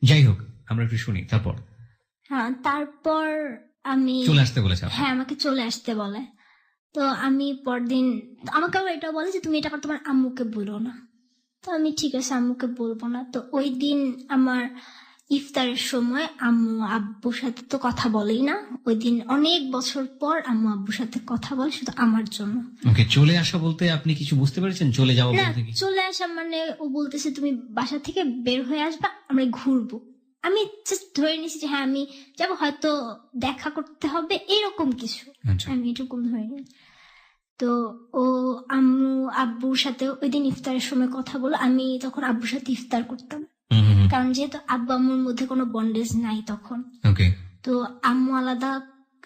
যাই হোক, আমরা একটু শুনি তারপর। হ্যাঁ, তারপর আমি চলে আসতে বলেছে আপনাকে? হ্যাঁ আমাকে চলে আসতে বলে। তো আমি পরদিন আমাকে আবার এটা বলে যে তুমি এটা তোমার আম্মুকে বলো না। তো আমি ঠিক আছে আম্মুকে বলবো না। তো ওই দিন আমার ইফতারের সময় আম্মু আব্বুর সাথে তো কথা বলেই না, ওই দিন অনেক বছর পর আম্মু আব্বুর সাথে কথা বলে শুধু আমার জন্য। ওকে, চলে আসা বলতে আপনি কিছু বুঝতে পেরেছেন? চলে যাওয়া না, বলতে কি? চলে আসা মানে ও বলতেছে তুমি বাসা থেকে বের হয়ে আসবা, আমরা ঘুরবো। আমি জাস্ট ধরে নিছি যে হ্যাঁ আমি যাবো, হয়তো দেখা করতে হবে এরকম কিছু, আচ্ছা। আমি এরকম ধরে নিই। তো ও আম্মু আব্বুর সাথে ওই দিন ইফতারের সময় কথা বলো, আমি তখন আব্বুর সাথে ইফতার করতাম, কারণ যেহেতু আব্বু আম্মুর মধ্যে কোনো বন্ডেজ নাই তখন। ওকে। তো আম্মু আলাদা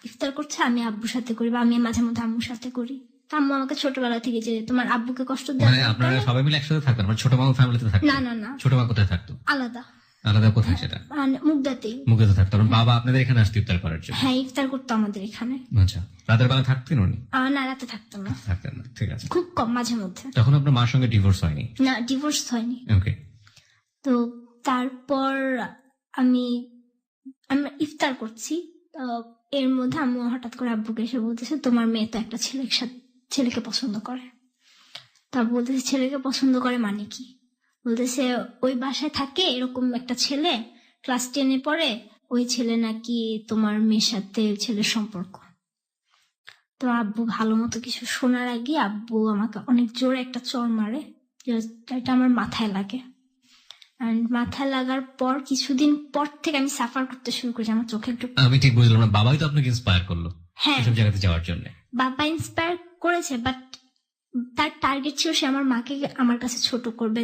ইফতার করছে, আমি আব্বুর সাথে করি বা আমি মাঝে মধ্যে আম্মুর সাথে করি। তো আম্মু আমাকে ছোটবেলা থেকে যে তোমার আব্বুকে কষ্ট দেয়, মানে আপনারা সবাই মিলে একসাথে থাকতেন? মানে ছোট মামা ফ্যামিলিতে থাকতেন? না না না, ছোট মা কোথায় থাকতো? আলাদা। আলাদা কোথায় সেটা? মানে মুগদাতেই। মুগদাতে থাকতো। আর বাবা আপনাদের এখানে আসতে ইফতার করার জন্য? হ্যাঁ, ইফতার করতো আমাদের এখানে। আচ্ছা, রাতের বেলা থাকতেন উনি? না, রাতে থাকতাম না, থাকতেন না, ঠিক আছে। খুব কম, মাঝে মধ্যে। তখন আপনার মার সঙ্গে ডিভোর্স হয়নি? না, ডিভোর্স হয়নি। ওকে। তো তারপর আমি আমরা ইফতার করছি, এর মধ্যে আম্মু হঠাৎ করে আব্বুকে এসে বলতেছে তোমার মেয়ে তো একটা ছেলেকে পছন্দ করে। তা বলতেছে ছেলেকে পছন্দ করে মানে কি? বলতেছে ওই বাসায় থাকে এরকম একটা ছেলে, ক্লাস 10-এ পড়ে, ওই ছেলে নাকি তোমার মেয়ের সাথে ছেলের সম্পর্ক। তো আব্বু ভালো মতো কিছু শোনার আগে আব্বু আমাকে অনেক জোরে একটা চড় মারে, এটা আমার মাথায় লাগে। মাথায় লাগার পর কিছুদিন পর থেকে আমি সাফার করতে শুরু করেছি, আমার চোখে একটু। আমি ঠিক বুঝলাম না, বাবাই তো আপনাকে ইন্সপায়ার করলো হ্যাঁ, এসব জায়গাতে যাওয়ার জন্য? বাবা ইন্সপায়ার করেছে, বাট তার টার্গেট ছিল সে আমার মাকে আমার কাছে ছোট করবে,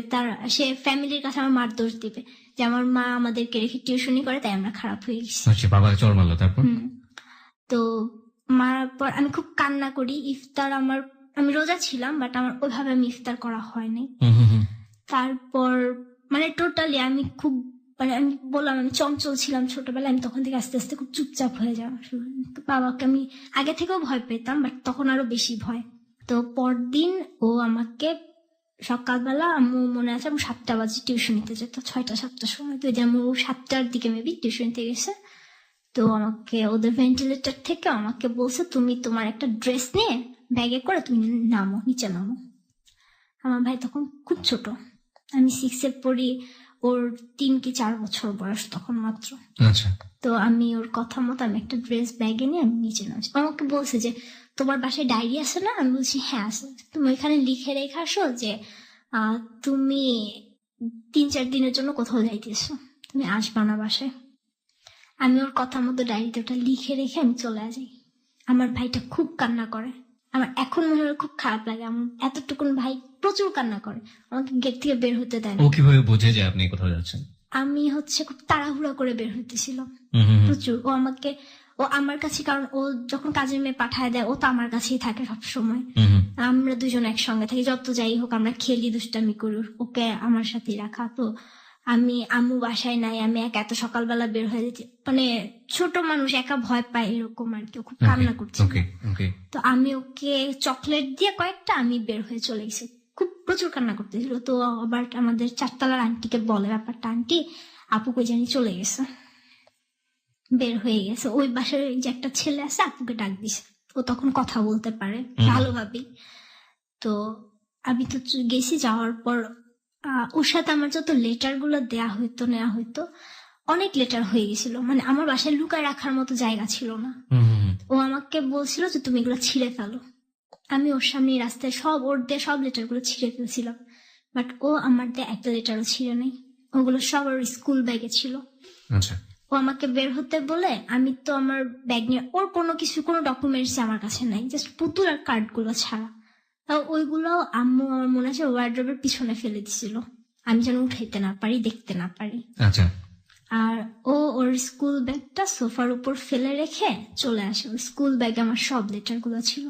সে ফ্যামিলির কাছে আমার মার দোষ দিবে যে আমার মা আমাদেরকে রেখে টিউশনি করে তাই আমরা খারাপ হয়ে গেছি। আচ্ছা, বাবা চড় মারলো, তারপর? তো মারার পর আমি খুব কান্না করি। ইফতার আমি রোজা ছিলাম, বাট আমার ওইভাবে আমি ইফতার করা হয়নি। তারপর মানে টোটালি আমি খুব আমি বললাম আমি চঞ্চল ছিলাম ছোটবেলায়, আমি তখন থেকে আস্তে আস্তে খুব চুপচাপ হয়ে যাওয়া। বাবাকে আমি আগে থেকেও ভয় পেতাম, বাট তখন আরো বেশি ভয়। তো পরদিন ও আমাকে সকালবেলা আম্মু মনে আছে আমি 7টা বাজে টিউশনিতে যেত, 6টা-7টার সময়। তো আম্মু 7টার দিকে মেবি টিউশনিতে গেছে। তো আমাকে ওদের ভেন্টিলেটর থেকে আমাকে বলছে তুমি তোমার একটা ড্রেস নিয়ে ব্যাগে করে তুমি নামো, নিচে নামো। আমার ভাই তখন খুব ছোট, আমি 6-এ পড়ি, ওর 3 কি 4 বছর বয়স তখন মাত্র। আচ্ছা, তো আমি ওর কথা মতো আমি একটা ড্রেস ব্যাগে নিয়ে আমি নিচে নামছি। আমাকে বলছে যে তোমার বাসায় ডায়েরি আছে না? আমি বলছি হ্যাঁ আছে। তুমি ওইখানে লিখে রেখে আসো যে তুমি 3-4 দিনের জন্য কোথাও যাইতেছো, তুমি আসবা না বাসায়। আমি ওর কথা মতো ডায়েরিতে ওটা লিখে রেখে আমি চলে যাই। আমার ভাইটা খুব কান্না করে, আমার এখন মনে হয় খুব খারাপ লাগে। আমার এতটুকুন ভাই প্রচুর কান্না করে, আমাকে গেট থেকে বের হতে দেয় না। ও কিভাবে বোঝে যে আপনি কোথাও যাচ্ছেন? আমি খুব তাড়াহুড়া করে বের হইতেছিলাম প্রচুর। ও আমার কাছে, কারণ ও যখন কাজের মেয়ে পাঠায় দেয় ও তো আমার কাছেই থাকে সবসময়। আমরা দুজন একসঙ্গে থাকি, যত যাই হোক আমরা খেলি দুষ্টামি করি, ওকে আমার সাথেই রাখা। তো আমি আম্মু বাসায় নাই, আমি এত সকালবেলা বের হয়ে যেতে, মানে ছোট মানুষ একা ভয় পায় এরকম আর কি। ও খুব কান্না করছে, তো আমি ওকে চকলেট দিয়ে কয়েকটা আমি বের হয়ে চলে গেছি। খুব প্রচুর কান্না করতেছিল। তো আবার আমাদের 4তলার আন্টিকে বলে ব্যাপারটা, আন্টি আপু কই জানি চলে গেছে, বের হয়ে গেছে। ওই বাসার যে একটা ছেলে আছে আপুকে ডাক দিছে, ও তখন কথা বলতে পারে ভালোভাবেই। তো আমি তো গেছি, যাওয়ার পর ওর সাথে আমার যত লেটার গুলো নেওয়া হইতো অনেক লেটার হয়ে গেছিল, মানে আমার বাসায় লুকায় রাখার মতো জায়গা ছিল না। ও আমাকে বলছিল যে তুমি এগুলো ছিঁড়ে ফেলো। আমি ওর সামনে রাস্তায় ওর দিয়ে সব লেটার গুলো ছিঁড়ে ফেলছিলাম, বাট ও আমার দিয়ে একটা লেটারও ছিঁড়ে নেই। ওগুলো সব ওর স্কুল ব্যাগে ছিল। ও আমাকে বের হতে বলে, আমি তো আমার ব্যাগ নিয়ে, ওর কোনো ডকুমেন্টস আমার কাছে নাই, জাস্ট পুতুল আর কার্ড গুলো ছাড়া। ওইগুলো আম্মু আমার মনে আছে ওয়ার্ড্রোবের পিছনে ফেলে দিছিল, আমি যেন উঠাইতে না পারি, দেখতে না পারি। আর ওর স্কুল ব্যাগটা সোফার উপর ফেলে রেখে চলে আসে। ওর স্কুল ব্যাগে আমার সব লেটার গুলো ছিল।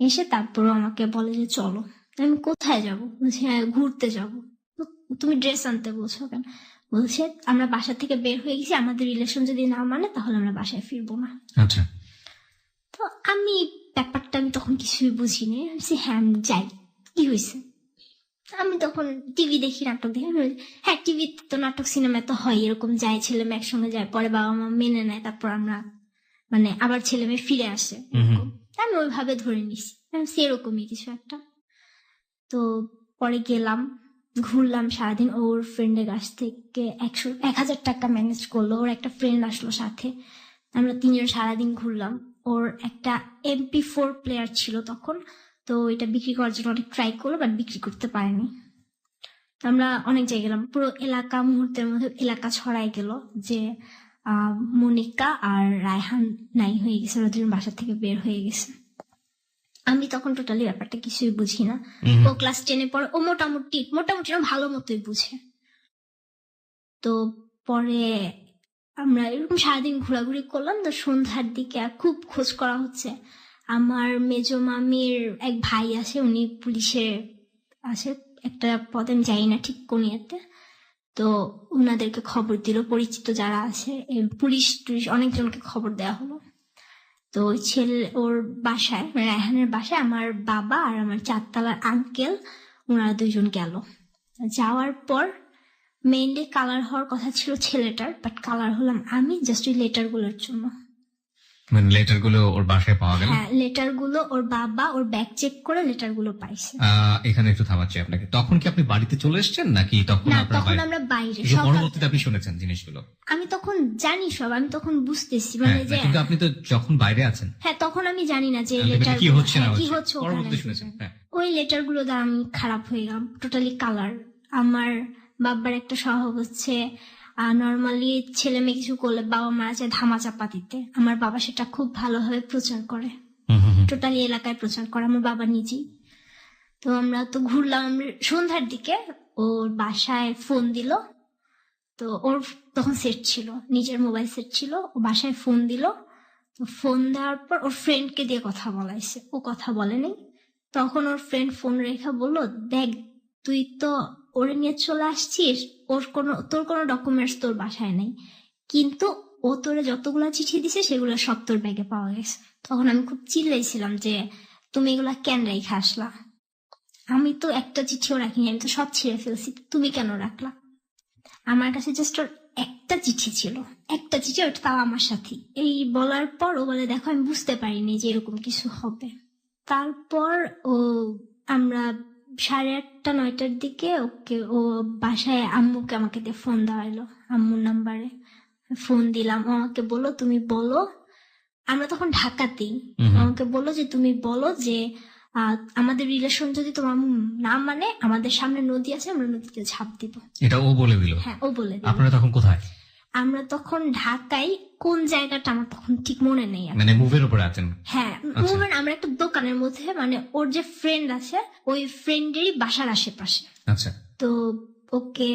এসে তারপর আমাকে বলে যে চলো। আমি কোথায় যাবো? বলছি হ্যাঁ ঘুরতে যাবো। তুমি ড্রেস আনতে বলছো কেন? বলছে আমরা বাসা থেকে বের হয়ে গেছি, আমাদের রিলেশন যদি না মানে তাহলে আমরা বাসায় ফিরবো না। তো আমি ব্যাপারটা আমি তখন কিছুই বুঝিনি। হ্যাঁ আমি যাই, কি হয়েছে? আমি তখন টিভি দেখি, নাটক দেখি। হ্যাঁ টিভিতে তো নাটক সিনেমা তো হয়, এরকম যায় ছেলে মেয়ে একসঙ্গে যায়, পরে বাবা মা মেনে নেয়, তারপর আমরা মানে আবার ছেলে মেয়ে ফিরে আসে, আমি ওইভাবে ধরে নিছি সেরকমই কিছু একটা। তো পরে গেলাম, ঘুরলাম সারাদিন। ওর ফ্রেন্ডের কাছ থেকে 1,000 টাকা ম্যানেজ করলো, ওর একটা ফ্রেন্ড আসলো সাথে, আমরা 3 জন সারাদিন ঘুরলাম। ওর একটা MP4 প্লেয়ার ছিল তখন, তো এটা বিক্রি করার জন্য অনেক ট্রাই করলো, বাট বিক্রি করতে পারেনি। আমরা অনেক জায়গায় গেলাম, পুরো এলাকা মুহূর্তের মধ্যে এলাকা ছড়াই গেল যে মনিকা আর রায়হান নাই হয়ে গেছে, ওরা দুজন বাসা থেকে বের হয়ে গেছে। আমি তখন টোটালি ব্যাপারটা কিছুই বুঝি না। ও ক্লাস 10-এ পড়ে, ও মোটামুটি ভালো মতোই বুঝে। তো পরে আমরা এরকম সারাদিন ঘোরাঘুরি করলাম। তো সন্ধ্যার দিকে খুব খোঁজ করা হচ্ছে। আমার মেজো মামির এক ভাই আছে, উনি পুলিশে আছে একটা পদে, আমি যাই না ঠিক কোন ইয়েতে। তো ওনাদেরকে খবর দিল, পরিচিত যারা আছে পুলিশ অনেকজনকে খবর দেওয়া হলো। তো ওর বাসায়, রায়হানের বাসায় আমার বাবা আর আমার 4তলার আঙ্কেল, ওনারা 2 জন গেল। যাওয়ার পর মেইনলি কালার হওয়ার কথা ছিল ছেলেটার, বাট কালার হলাম আমি, জাস্ট ওই লেটার গুলোর জন্য। মানে লেটার গুলো ওর বাসায় পাওয়া গেল? হ্যাঁ লেটার গুলো ওর বাবা ওর ব্যাগ চেক করে লেটার গুলো পাইছে। এখানে একটু থামাচ্ছি আপনাকে, তখন কি আপনি বাড়িতে চলে এসেছেন নাকি তখন? তখন আমরা বাইরে, পরবর্তীতে আপনি শুনেছেন জিনিসগুলো? আমি তখন জানি সব, আমি তখন বুঝতেছি মানে যে কিন্তু আপনি তো যখন বাইরে আছেন, হ্যাঁ তখন আমি জানি না যে লেটার কি হচ্ছে না কি হচ্ছে। পরবর্তীতে শুনেছেন? ওই লেটার গুলো দ্বারা আমি খারাপ হয়ে গেলাম টোটালি। কালার, আমার বাবার একটা স্বভাব হচ্ছে নর্মালি ছেলে মেয়ে কিছু করলে বাবা মারা যায় ধামা চাপা দিতে, আমার বাবা সেটা খুব ভালোভাবে প্রচার করে, টোটালি এলাকায় প্রচার করে আমার বাবা নিজেই। তো আমরা তো ঘুরলাম, সন্ধ্যার দিকে ওর বাসায় ফোন দিল। তো ওর তখন সেট ছিল, নিজের মোবাইল সেট ছিল, ও বাসায় ফোন দিল। তো ফোন দেওয়ার পর ওর ফ্রেন্ডকে দিয়ে কথা বলাইছে, ও কথা বলেনি। তখন ওর ফ্রেন্ড ফোন রেখে বললো, দেখ তুই তো ওরে নিয়ে চলে আসছিস, তোর কোনো ডকুমেন্টস তোর বাসায় নেই, কিন্তু ও তোরে যতগুলা চিঠি দিছে সেগুলো সব তোর ব্যাগে পাওয়া গেছে। তখন আমি খুব চিল্লাইছিলাম যে তুমি এগুলা কেন রেখে আসলা? আমি তো একটা চিঠিও রাখিনি, আমি তো সব ছিঁড়ে ফেলছি, তুমি কেন রাখলা? আমার কাছে জাস্ট ওর একটা চিঠি ছিল, একটা চিঠি, ওটা তাও আমার সাথে। এই বলার পর ও বলে, দেখো আমি বুঝতে পারিনি যে এরকম কিছু হবে। তারপর আমরা 8:30 9টার দিকে ও বাসায় আম্মুকে আমাকে দিয়ে ফোন দেওয়া হলো, আম্মুর নাম্বারে ফোন দিলাম। ও আমাকে বললো তুমি বলো, আমরা তখন ঢাকাতেই, আমাকে বললো যে তুমি বলো যে আমাদের রিলেশন যদি তোমার না মানে, আমাদের সামনে নদী আছে, আমরা নদীতে ঝাঁপ দিব। এটা ও বলে দিল? হ্যাঁ, ও বলে দিল। আপনারা তখন কোথায়? আমরা তখন ঢাকায়, কোন জায়গাটা আমার তখন ঠিক মনে নেই। মানে মুভের উপরে আছেন? হ্যাঁ, মুভের আমরা একটা দোকানের মধ্যে, মানে ওর যে ফ্রেন্ড আছে ওই ফ্রেন্ডেরই বাসার আশেপাশে। আচ্ছা। তো ওকে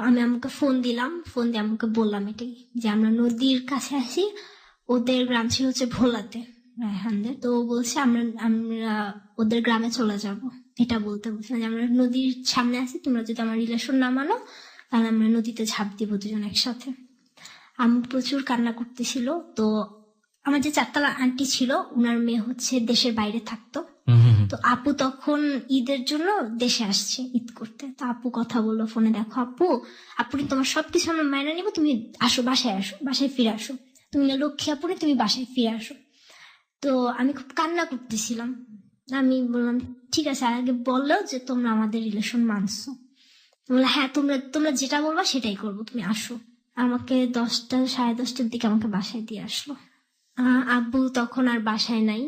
আমি আমাকে ফোন দিলাম, ফোন দিয়ে আমাকে বললাম এটাই যে আমরা নদীর কাছে আসি। ওদের গ্রাম ছিল হচ্ছে ভোলাতে, রায়হানদের। তো ও বলছে আমরা ওদের গ্রামে চলে যাব, এটা বলতে বলছে যে আমরা নদীর সামনে আছি, তোমরা যদি আমার রিলেশন না মানো তাহলে আমরা নদীতে ঝাঁপ দিব দুজন একসাথে। আমি প্রচুর কান্না করতেছিল। তো আমার যে 4তলা আন্টি ছিল, ওনার মেয়ে হচ্ছে দেশের বাইরে থাকতো। তো আপু তখন ঈদের জন্য দেশে আসছে ঈদ করতে। তো আপু কথা বললো ফোনে, দেখো আপু, আপনি তোমার সবকিছু আমরা মাইনা নিবো, তুমি আসো, বাসায় আসো, বাসায় ফিরে আসো, তুমি না লক্ষ্মী আপনি, তুমি বাসায় ফিরে আসো। তো আমি খুব কান্না করতেছিলাম। আমি বললাম ঠিক আছে, আগে বললো যে তোমরা আমাদের রিলেশন মানছো। বললো হ্যাঁ, তোমরা যেটা বলবা সেটাই করবো, তুমি আসো। আমাকে 10টা 10:30টার দিকে আমাকে বাসায় দিয়ে আসলো। আব্বু তখন আর বাসায় নাই।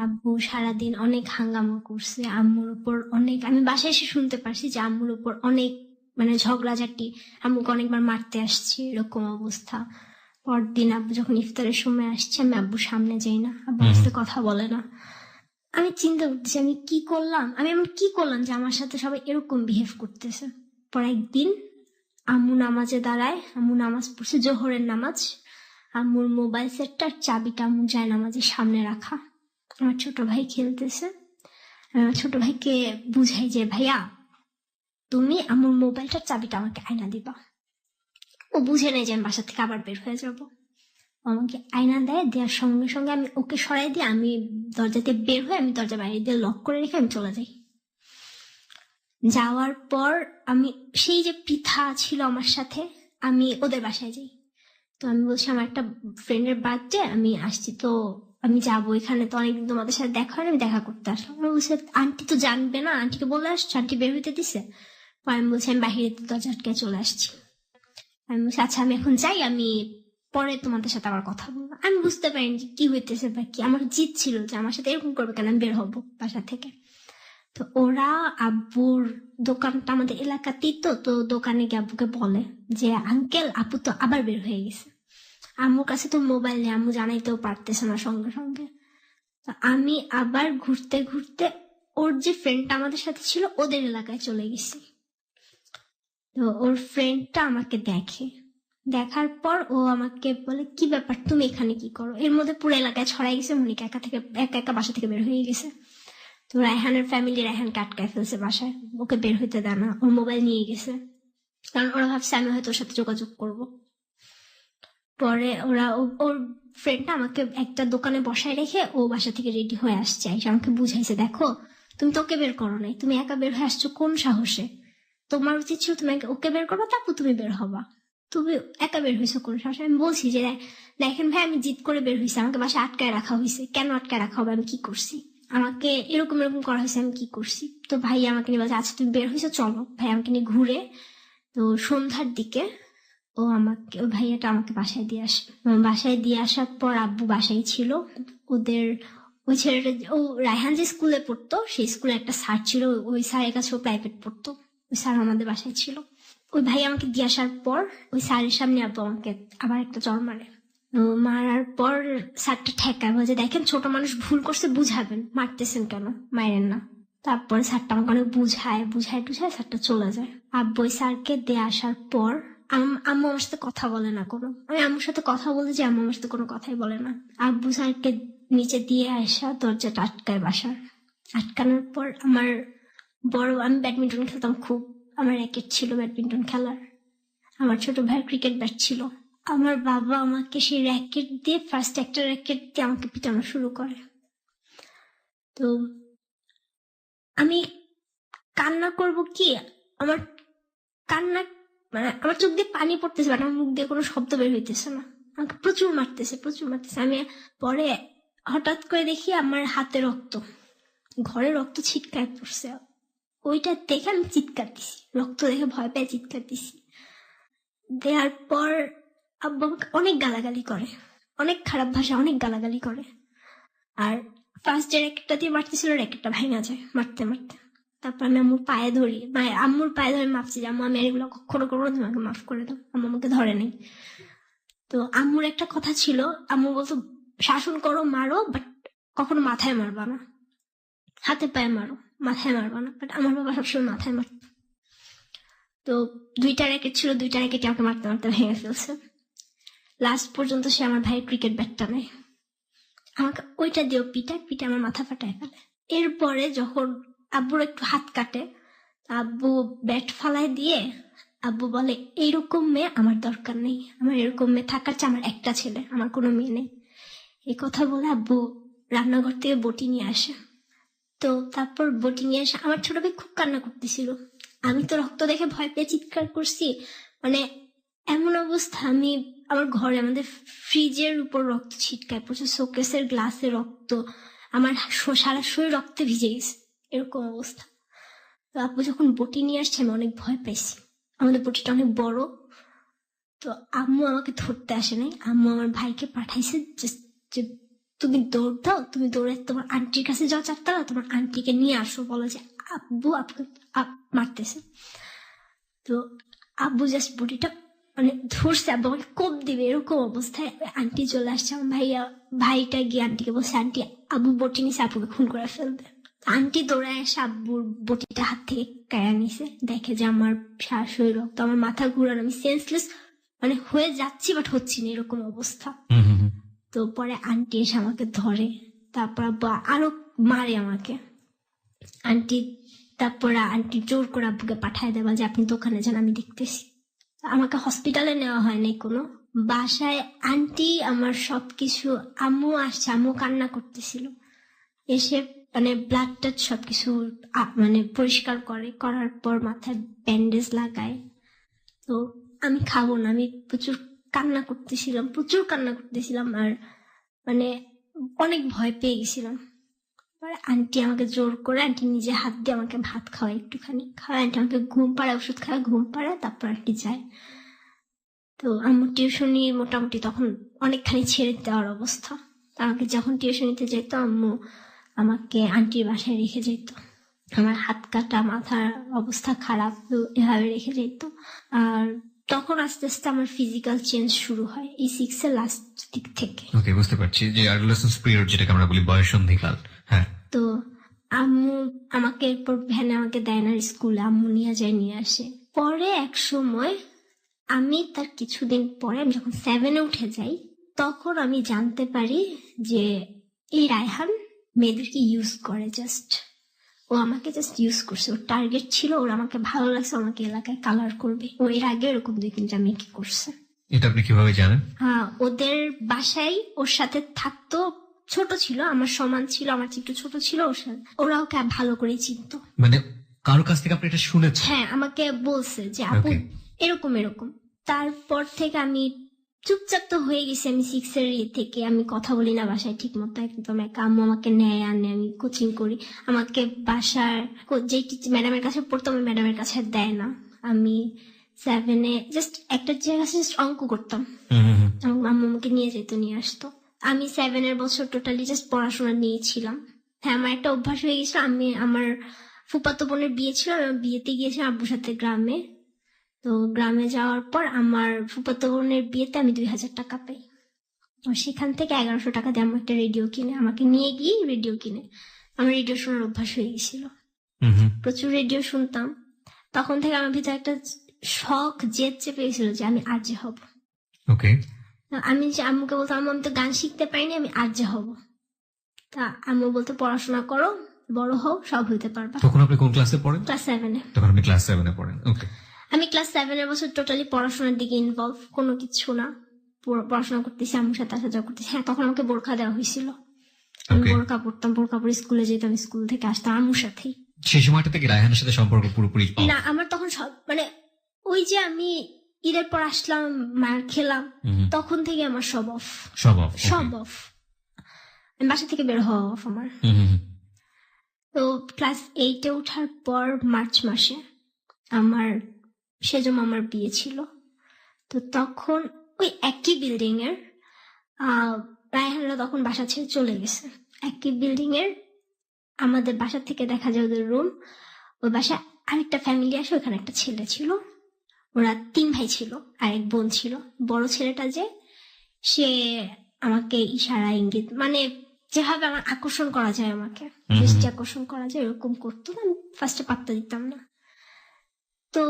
আব্বু সারাদিন অনেক হাঙ্গামা করছে আম্মুর উপর, অনেক, আমি বাসায় এসে শুনতে পারছি যে আম্মুর উপর অনেক মানে ঝগড়াঝাটি, আম্মুকে অনেকবার মারতে আসছে, এরকম অবস্থা। পরদিন আব্বু যখন ইফতারের সময় আসছে, আমি আব্বুর সামনে যাই না, আব্বু সাথে কথা বলে না। আমি চিন্তা করতেছি আমি কি করলাম, আমি এমন কি করলাম যে আমার সাথে সবাই এরকম বিহেভ করতেছে। পর একদিন আম্মু নামাজে দাঁড়ায়, আম্মু নামাজ পড়ছে, জোহরের নামাজ। আম্মুর মোবাইল সেটটার চাবিটা আম্মু যায় নামাজের সামনে রাখা। আমার ছোট ভাই খেলতেছে, ছোট ভাইকে বুঝাই যে ভাইয়া তুমি আম্মুর মোবাইলটার চাবিটা আমাকে আয়না দিবা। ও বুঝে নেই যে আমি বাসা থেকে আবার বের হয়ে যাব। আমাকে আয়না দেয়, দেওয়ার সঙ্গে সঙ্গে আমি ওকে সরাই দিয়ে আমি দরজাতে বের হয়ে, আমি দরজা বাইরে দিয়ে লক করে রেখে আমি চলে যাই। যাওয়ার পর আমি সেই যে পৃথা ছিল আমার সাথে, আমি ওদের বাসায় যাই। তো আমি বলছি আমার একটা ফ্রেন্ডের বার্থডে, আমি আসছি, তো আমি যাবো, এখানে তো অনেকদিন তোমাদের সাথে দেখা হয়, আমি দেখা করতে আসলাম। আমি বলছি আন্টি তো জানবে না, আন্টিকে বলে আসছো, আন্টি বের হইতে দিছে। আমি বলছি আমি বাহিরে দরজা আটকে চলে আসছি। আমি বলছি আচ্ছা আমি এখন যাই, আমি পরে তোমাদের সাথে আবার কথা বলবো। আমি বুঝতে পারিনি যে কি হইতেছে বা কি, আমার জিদ ছিল যে আমার সাথে এরকম করবে কেন, আমি বের হবো বাসা থেকে। তো ওরা আব্বুর দোকানটা আমাদের এলাকাতেই, তো দোকানে গিয়ে আব্বুকে বলে যে আঙ্কেল আপু তো আবার বের হয়ে গেছে। আম্মুর কাছে তো মোবাইল নেই, আম্মু জানাইতেও পারতেছে না সঙ্গে সঙ্গে। তো আমি আবার ঘুরতে ঘুরতে ওর যে ফ্রেন্ডটা আমাদের সাথে ছিল ওদের এলাকায় চলে গেছি। তো ওর ফ্রেন্ডটা আমাকে দেখে, দেখার পর ও আমাকে বলে কি ব্যাপার, তুমি এখানে কি করো? এর মধ্যে পুরো এলাকায় ছড়াই গেছে মনিকা একা একা বাসা থেকে বের হয়ে গেছে। তো রায়হানের ফ্যামিলি রায়হানকে আটকায় ফেলছে বাসায়, ওকে বের হইতে দেয় না, ওর মোবাইল নিয়ে গেছে, কারণ ওরা ভাবছে আমি হয়তো ওর সাথে যোগাযোগ করব। পরে ওরা ওর ফ্রেন্ডটা আমাকে একটা দোকানে বসায় রেখে ও বাসা থেকে রেডি হয়ে আসছে, এসে আমাকে বুঝাইছে দেখো তুমি তো ওকে বের করো নাই, তুমি একা বের হয়ে আসছো কোন সাহসে? তোমার উচিত ছিল তুমি ওকে বের করবো, তারপর তুমি বের হবা, তুমি একা বের হয়েছো কোন সাহসে? আমি বলছি যে দেখেন ভাই আমি জিদ করে বের হয়েছি, আমাকে বাসায় আটকায় রাখা হয়েছে, কেন আটকায় রাখা হবে, আমি কি করছি, আমাকে এরকম করা হয়েছে, আমি কি করছি? তো ভাই আমাকে নিয়ে বলছে আচ্ছা তুমি বের হয়েছো চলো। ভাই আমাকে নিয়ে ঘুরে, তো সন্ধ্যার দিকে ওই ভাইয়াটা আমাকে বাসায় দিয়ে আসে। বাসায় দিয়ে আসার পর আব্বু বাসায় ছিল, ওদের ওই ছেলেটা, ও রায়হান যে স্কুলে পড়তো সেই স্কুলে একটা স্যার ছিল, ওই স্যারের কাছে ও প্রাইভেট পড়তো, ওই স্যার আমাদের বাসায় ছিল। ওই ভাই আমাকে দিয়ে আসার পর ওই স্যারের সামনে আব্বু আমাকে আবার একটা চড় মারে। মারার পর স্যারটা ঠেকায়, বলছে দেখেন ছোট মানুষ ভুল করছে, বুঝাবেন, মারতেছেন কেন, মারেন না। তারপরে স্যারটা আমাকে অনেক বুঝায় স্যারটা চলে যায়। আব্বু ওই স্যারকে দিয়ে আসার পর আম্মু আমার সাথে কথা বলে না কোনো, আমি আম্মুর সাথে কথা বলতে যে আম্মু আমার সাথে কোনো কথাই বলে না। আব্বু স্যারকে নিচে দিয়ে আসা দরজাটা আটকায় বাসার। আটকানোর পর আমার আমি ব্যাডমিন্টন খেলতাম খুব, আমার র্যাকেট ছিল ব্যাডমিন্টন খেলার, আমার ছোট ভাইয়ের ক্রিকেট ব্যাট ছিল। আমার বাবা আমাকে সেই র্যাকেট দিয়ে ফার্স্ট একটা র্যাকেট দিয়ে আমাকে পিটানো শুরু করে। তো আমি কান্না করব কি, আমার কান্না মানে আমার চোখ দিয়ে পানি পড়তেছে, বাট আমার মুখ দিয়ে কোনো শব্দ বের হইতেছে না, আমাকে প্রচুর মারতেছে। আমি পরে হঠাৎ করে দেখি আমার হাতে রক্ত, ঘরে রক্ত ছিটকায় পড়ছে, ওইটা দেখে আমি চিৎকার দিছি, রক্ত দেখে ভয় পেয়ে চিৎকার দিছি। দেওয়ার পর আব্বু আমাকে অনেক গালাগালি করে, অনেক খারাপ ভাষা, অনেক গালাগালি করে। আর ফার্স্ট যে র্যাকেটটা দিয়ে মারতেছিল র্যাকেটটা ভাঙা যায় মারতে মারতে। তারপর আমি আম্মুর পায়ে ধরি, আম্মুর পায়ে ধরে মাপছি যে আম্মু আমি এগুলো কখনো করবো না, তোমাকে মাফ করে দাও। আম্মু আমাকে ধরে নেই। তো আম্মুর একটা কথা ছিল, আম্মু বলতো শাসন করো, মারো, বাট কখনো মাথায় মারবা না, হাতে পায়ে মারো, মাথায় মারবা না। বাট আমার বাবা সবসময় মাথায় মারত। তো 2টা র্যাকেট ছিল, 2টা র্যাকেটই আমাকে মারতে মারতে ভেঙে ফেলছে। লাস্ট পর্যন্ত সে আমার ভাইয়ের ক্রিকেট ব্যাটটা নেয়, আমাকে ওইটা দিয়েও পিঠে আমার মাথা ফাটায় ফেলে। এরপরে যখন আব্বুর একটু হাত কাটে, আব্বু ব্যাট ফালায় দিয়ে আব্বু বলে এইরকম মেয়ে আমার দরকার নেই, আমার এরকম মেয়ে থাকার চেয়ে আমার একটা ছেলে, আমার কোনো মেয়ে নেই। এই কথা বলে আব্বু রান্নাঘর থেকে বটি নিয়ে আসে। তো তারপর বটি নিয়ে এসে আমার ছোট ভাই খুব কান্না করতেছিল। আমি তো রক্ত দেখে ভয় পেয়ে চিৎকার করছি, মানে এমন অবস্থা, আমি আমার ঘরে আমাদের ফ্রিজের উপর রক্ত ছিটকায় পড়ছে, শোকেসের গ্লাসে রক্ত, আমার সারা শরীর রক্তে ভিজে গেছে, এরকম অবস্থা। তো আপু যখন বটি নিয়ে আসছে আমি অনেক ভয় পাইছি, আমাদের বটিটা অনেক বড়। তো আম্মু আমাকে ধরতে আসে নাই, আম্মু আমার ভাইকে পাঠাইছে যে তুমি দৌড় দাও, তুমি দৌড়ে তোমার আন্টির কাছে যাও চারতলা, তোমার আন্টিকে নিয়ে আসো, বলো যে আব্বু আপনাকে মারতেছে। তো আব্বু জাস্ট বটিটা মানে ধরছে, আব্বু আমাকে কোপ দিবে এরকম অবস্থায় আন্টি চলে আসছে। আমার ভাইটা গিয়ে আন্টিকে বলছে আন্টি আব্বু বটি নিছে, আব্বুকে খুন করে ফেলবে। আন্টি দৌড়ায় এসে আব্বুর বটিটা হাত থেকে কেড়ে নিছে, দেখে যে আমার শরীর রক্ত, আমার মাথা ঘুরানো, আমি সেন্সলেস মানে হয়ে যাচ্ছি বাট হচ্ছি না, এরকম অবস্থা। তো পরে আন্টি এসে আমাকে ধরে, তারপর আব্বু আরো মারে আমাকে। তারপরে আন্টি জোর করে আব্বুকে পাঠায় দেবা যে আপনি দোকানে যান, আমি দেখতেছি। আমাকে হসপিটালে নেওয়া হয়নি কোনো, বাসায় আন্টি আমার সবকিছু, আম্মু আসছে, আম্মু কান্না করতেছিল, এসে মানে ব্লাড টাচ সবকিছু মানে পরিষ্কার করার পর মাথায় ব্যান্ডেজ লাগায়। তো আমি খাবো না, আমি প্রচুর কান্না করতেছিলাম আর মানে অনেক ভয় পেয়ে গেছিলাম। আন্টি আমাকে জোর করে, আন্টি নিজে হাত দিয়ে আমাকে ভাত খাওয়ায়, একটুখানি খাওয়ায়, আন্টি আমাকে ঘুম পাড়ায়, ওষুধ খাওয়ায়, ঘুম পাড়ায়, তারপর আন্টি যায়। তো আমার টিউশনি মোটামুটি তখন অনেকখানি ছেড়ে দেওয়ার অবস্থা। আমাকে যখন টিউশনিতে যেত আম্মু আমাকে আন্টির বাসায় রেখে যেত, আমার হাত কাটা, মাথার অবস্থা খারাপ, এভাবে রেখে যেত। আর তখন আস্তে আস্তে আমার ফিজিক্যাল চেঞ্জ শুরু হয় এই 6 এর লাস্ট দিক থেকে। ওকে, বুঝতে পারছি, যে অ্যাডোলেসেন্স পিরিয়ড যেটাকে আমরা বলি বয়ঃসন্ধিকাল। হ্যাঁ। তো আম্মু আমাকে এরপর ভ্যানে আমাকে দেয় না স্কুলে, আম্মু নিয়ে আসে। পরে এক সময় আমি তার কিছুদিন পরে আমি যখন 7-এ উঠে যাই, তখন আমি জানতে পারি যে এই রায়হান মেয়েদেরকে ইউজ করে, ও আমাকে জাস্ট ইউজ করছে। ওর টার্গেট ছিল, ওর আমাকে ভালো লাগছে, আমাকে এলাকায় কালার করবে। ও এর আগে এরকম 2-3টা মেয়েকে করছে। এটা আপনি কিভাবে জানেন? ওদের বাসায় ওর সাথে থাকতো, ছোট ছিল, আমার সমান ছিল, আমার চেয়ে একটু ছোট ছিল, ওরা ওকে ভালো করে চিনতো। মানে কারোর কাছ থেকে আপনি এটা শুনেছেন? হ্যাঁ, আমাকে বলছে যে আপু এরকম। তারপর থেকে আমি চুপচাপ তো হয়ে গেছি। আমি 6 এর থেকে আমি কথা বলি না বাসায় ঠিক মতো, একদম একা। আম্মু আমাকে নেয় আনে, আমি কোচিং করি, আমাকে বাসার যে ম্যাডামের কাছে পড়তাম ওই ম্যাডামের কাছে দেয় না। আমি 7-এ জাস্ট একটা জায়গায় অঙ্ক করতাম, আম্মু আমাকে নিয়ে যেত, নিয়ে আসতো। আমি 7-এর বছর টোটালি জাস্ট পড়াশোনা নিয়েছিলাম। হ্যাঁ, আমার একটা অভ্যাস হয়ে গেছিল, আমি আমার ফুফাতো বোনের বিয়ে ছিল, আমি বিয়েতে গিয়েছিলাম আব্বুর সাথে গ্রামে। তো গ্রামে যাওয়ার পর আমার ফুফাতো বোনের বিয়েতে আমি 2000 টাকা পাই। সেখান থেকে 1100 টাকা দিয়ে আমার একটা রেডিও কিনে, আমাকে নিয়ে গিয়ে রেডিও কিনে, আমার রেডিও শোনার অভ্যাস হয়ে গেছিল, প্রচুর রেডিও শুনতাম। তখন থেকে আমার ভিতরে একটা শখ জেদ চেপে গেছিল যে আমি আরজে হব। আমি যে আম্মুকে বলতাম আম্মু আমি তো গান শিখতে পারিনি, আমি আরজে হব। তা আম্মু বলতো পড়াশোনা করো, বড় হও, সব হইতে পারবা। তখন আপনি কোন ক্লাসে পড়েন? ক্লাস 7-এ। তখন আপনি ক্লাস 7-এ পড়েন। ওকে। আমি ক্লাস 7-এর বছর টোটালি পড়াশোনার দিকে ইনভলভ, কোনো কিছু না, পড়াশোনা করতেছি, আম্মুর সাথে আসা যাওয়া করতেছি। হ্যাঁ, তখন আমাকে বোরখা দেওয়া হয়েছিল, আমি বোরখা পড়তাম, বোরখা পরে স্কুলে যেতাম, স্কুল থেকে আসতাম আম্মুর সাথেই। সেই সময়টা থেকে রায়হানের সাথে সম্পর্ক পুরোপুরি না, আমার তখন সব মানে ওই যে আমি ঈদের পর আসলাম, মার খেলাম, তখন থেকে আমার সব অফ। আমি বাসা থেকে বের হওয়া অফ আমার। তো ক্লাস 8-এ ওঠার পর মার্চ মাসে আমার সেজন্য আমার বিয়ে ছিল। তো তখন ওই একই বিল্ডিং এর রায়হানরা তখন বাসা ছেড়ে চলে গেছে। একই বিল্ডিং এর আমাদের বাসা থেকে দেখা যায় ওদের রুম, ওই বাসায় আরেকটা ফ্যামিলি আসে, ওখানে একটা ছেলে ছিল, ওরা 3 ভাই ছিল আর এক বোন ছিল। বড় ছেলেটা যে সে আমাকে ইশারা ইঙ্গিত মানে যেভাবে আমার আকর্ষণ করা যায়, আমাকে দৃষ্টি আকর্ষণ করা যায় এরকম করতো। আমি ফার্স্টে পাত্তা দিতাম না। তো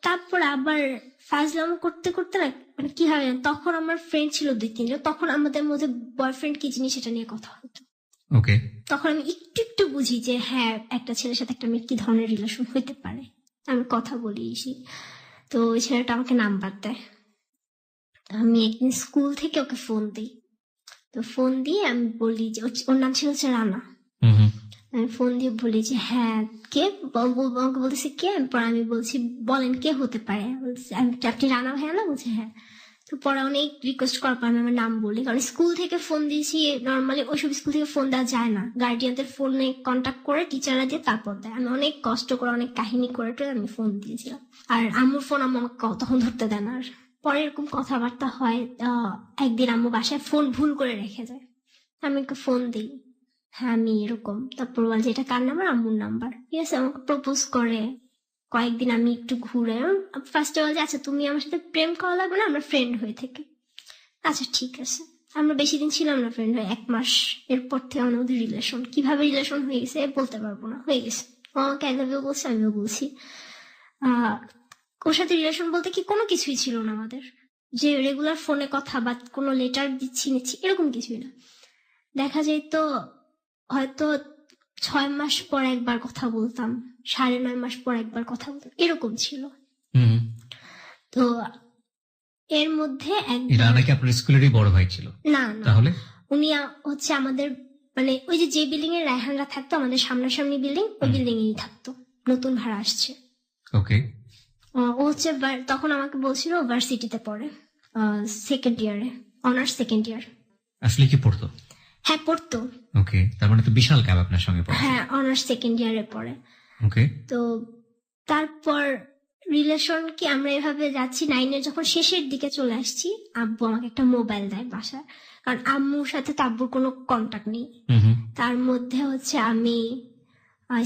তারপর আবার ফাজলাম করতে করতে না মানে কি হয়, তখন আমার ফ্রেন্ড ছিল 2-3জন, তখন আমাদের মধ্যে বয়ফ্রেন্ড কি জিনিস সেটা নিয়ে কথা হতো। ওকে, তখন আমি একটু একটু বুঝি যে হ্যাঁ একটা ছেলের সাথে একটা মেয়ের কি ধরনের রিলেশন হইতে পারে। আমি কথা বলি এসি। তো ওই ছেলেটা আমাকে নাম্বার দেয়। আমি একদিন স্কুল থেকে ওকে ফোন দিই। তো ফোন দিয়ে আমি বলি যে ওর নাম ছিল হচ্ছে রানা। আমি ফোন দিয়ে বলি যে হ্যাঁ কে, আমাকে বলতেছে কে, পরে আমি বলছি বলেন কে হতে পারে। আপনি রানা ভাইয়া না? বলছে হ্যাঁ। তো পরে অনেক রিকোয়েস্ট করার পর আমি আমার নাম বলি, কারণ স্কুল থেকে ফোন দিয়েছি, নর্মালি ওইসব স্কুল থেকে ফোন দেওয়া যায় না, গার্ডিয়ানদের ফোনে কন্ট্যাক্ট করে টিচাররা দিয়ে তারপর দেয়। আমি অনেক কষ্ট করে অনেক কাহিনী করে আমি ফোন দিয়েছিলাম। আর আম্মুর ফোন আমাকে তখন ধরতে দেয় না। আর পরে এরকম কথাবার্তা হয়। একদিন আম্মু বাসায় ফোন ভুল করে রেখে যায়। আমি ওকে ফোন দিই, হ্যাঁ আমি এরকম। তারপর বল যে এটা কার নাম্বার? আম্মুর নাম্বার। ঠিক আছে, আমাকে প্রপোজ করে। কয়েকদিন আমি একটু ঘুরে ফার্স্টে বল যে আচ্ছা তুমি আমার সাথে প্রেম করা লাগবে না, আমরা ফ্রেন্ড হয়ে থাকি। আচ্ছা ঠিক আছে। আমরা বেশি দিন ছিলাম না ফ্রেন্ড হয়ে, 1 মাস। এরপর থেকে আমাদের রিলেশন, কিভাবে রিলেশন হয়ে গেছে বলতে পারবো না, হয়ে গেছে। ও আমাকে আই লাভ ইউ বলছে, আমিও বলছি। ওর সাথে রিলেশন বলতে কি কোনো কিছুই ছিল না আমাদের, যে রেগুলার ফোনে কথা বা কোনো লেটার দিচ্ছি নিচ্ছি এরকম কিছুই না। দেখা যায় তো হয়তো 6 মাস পর একবার কথা বলতাম, 9.5 মাস পর একবার কথা বলতাম, এরকম ছিল। তো এর মধ্যে নাকি আপনার স্কুলেরই বড় ভাই ছিল? না, তাহলে উনি হচ্ছে আমাদের মানে ওই যে বিল্ডিং এর রায়হানরা থাকতো, আমাদের সামনাসামনি বিল্ডিং, ওই বিল্ডিং এরই থাকতো, নতুন ভাড়া আসছে। ওকে। ও হচ্ছে তখন আমাকে বলছিল ভার্সিটিতে পড়ে, 2nd ইয়ারে, অনার্স 2nd ইয়ার। আসলে কি পড়তো? হ্যাঁ পড়তো। ওকে, তার মানে তো বিশাল গ্যাপ আপনার সঙ্গে পড়ে। হ্যাঁ অনার্স 2nd ইয়ারে পড়ে। ওকে। তো তারপর রিলেশন কি আমরা এভাবে যাচ্ছি, 9-এর যখন শেষের দিকে চলে আসছি, আব্বু আমাকে একটা মোবাইল দেয় বাসায়, কারণ আম্মুর সাথে তো আব্বুর কোনো কন্টাক্ট নেই। তার মধ্যে হচ্ছে আমি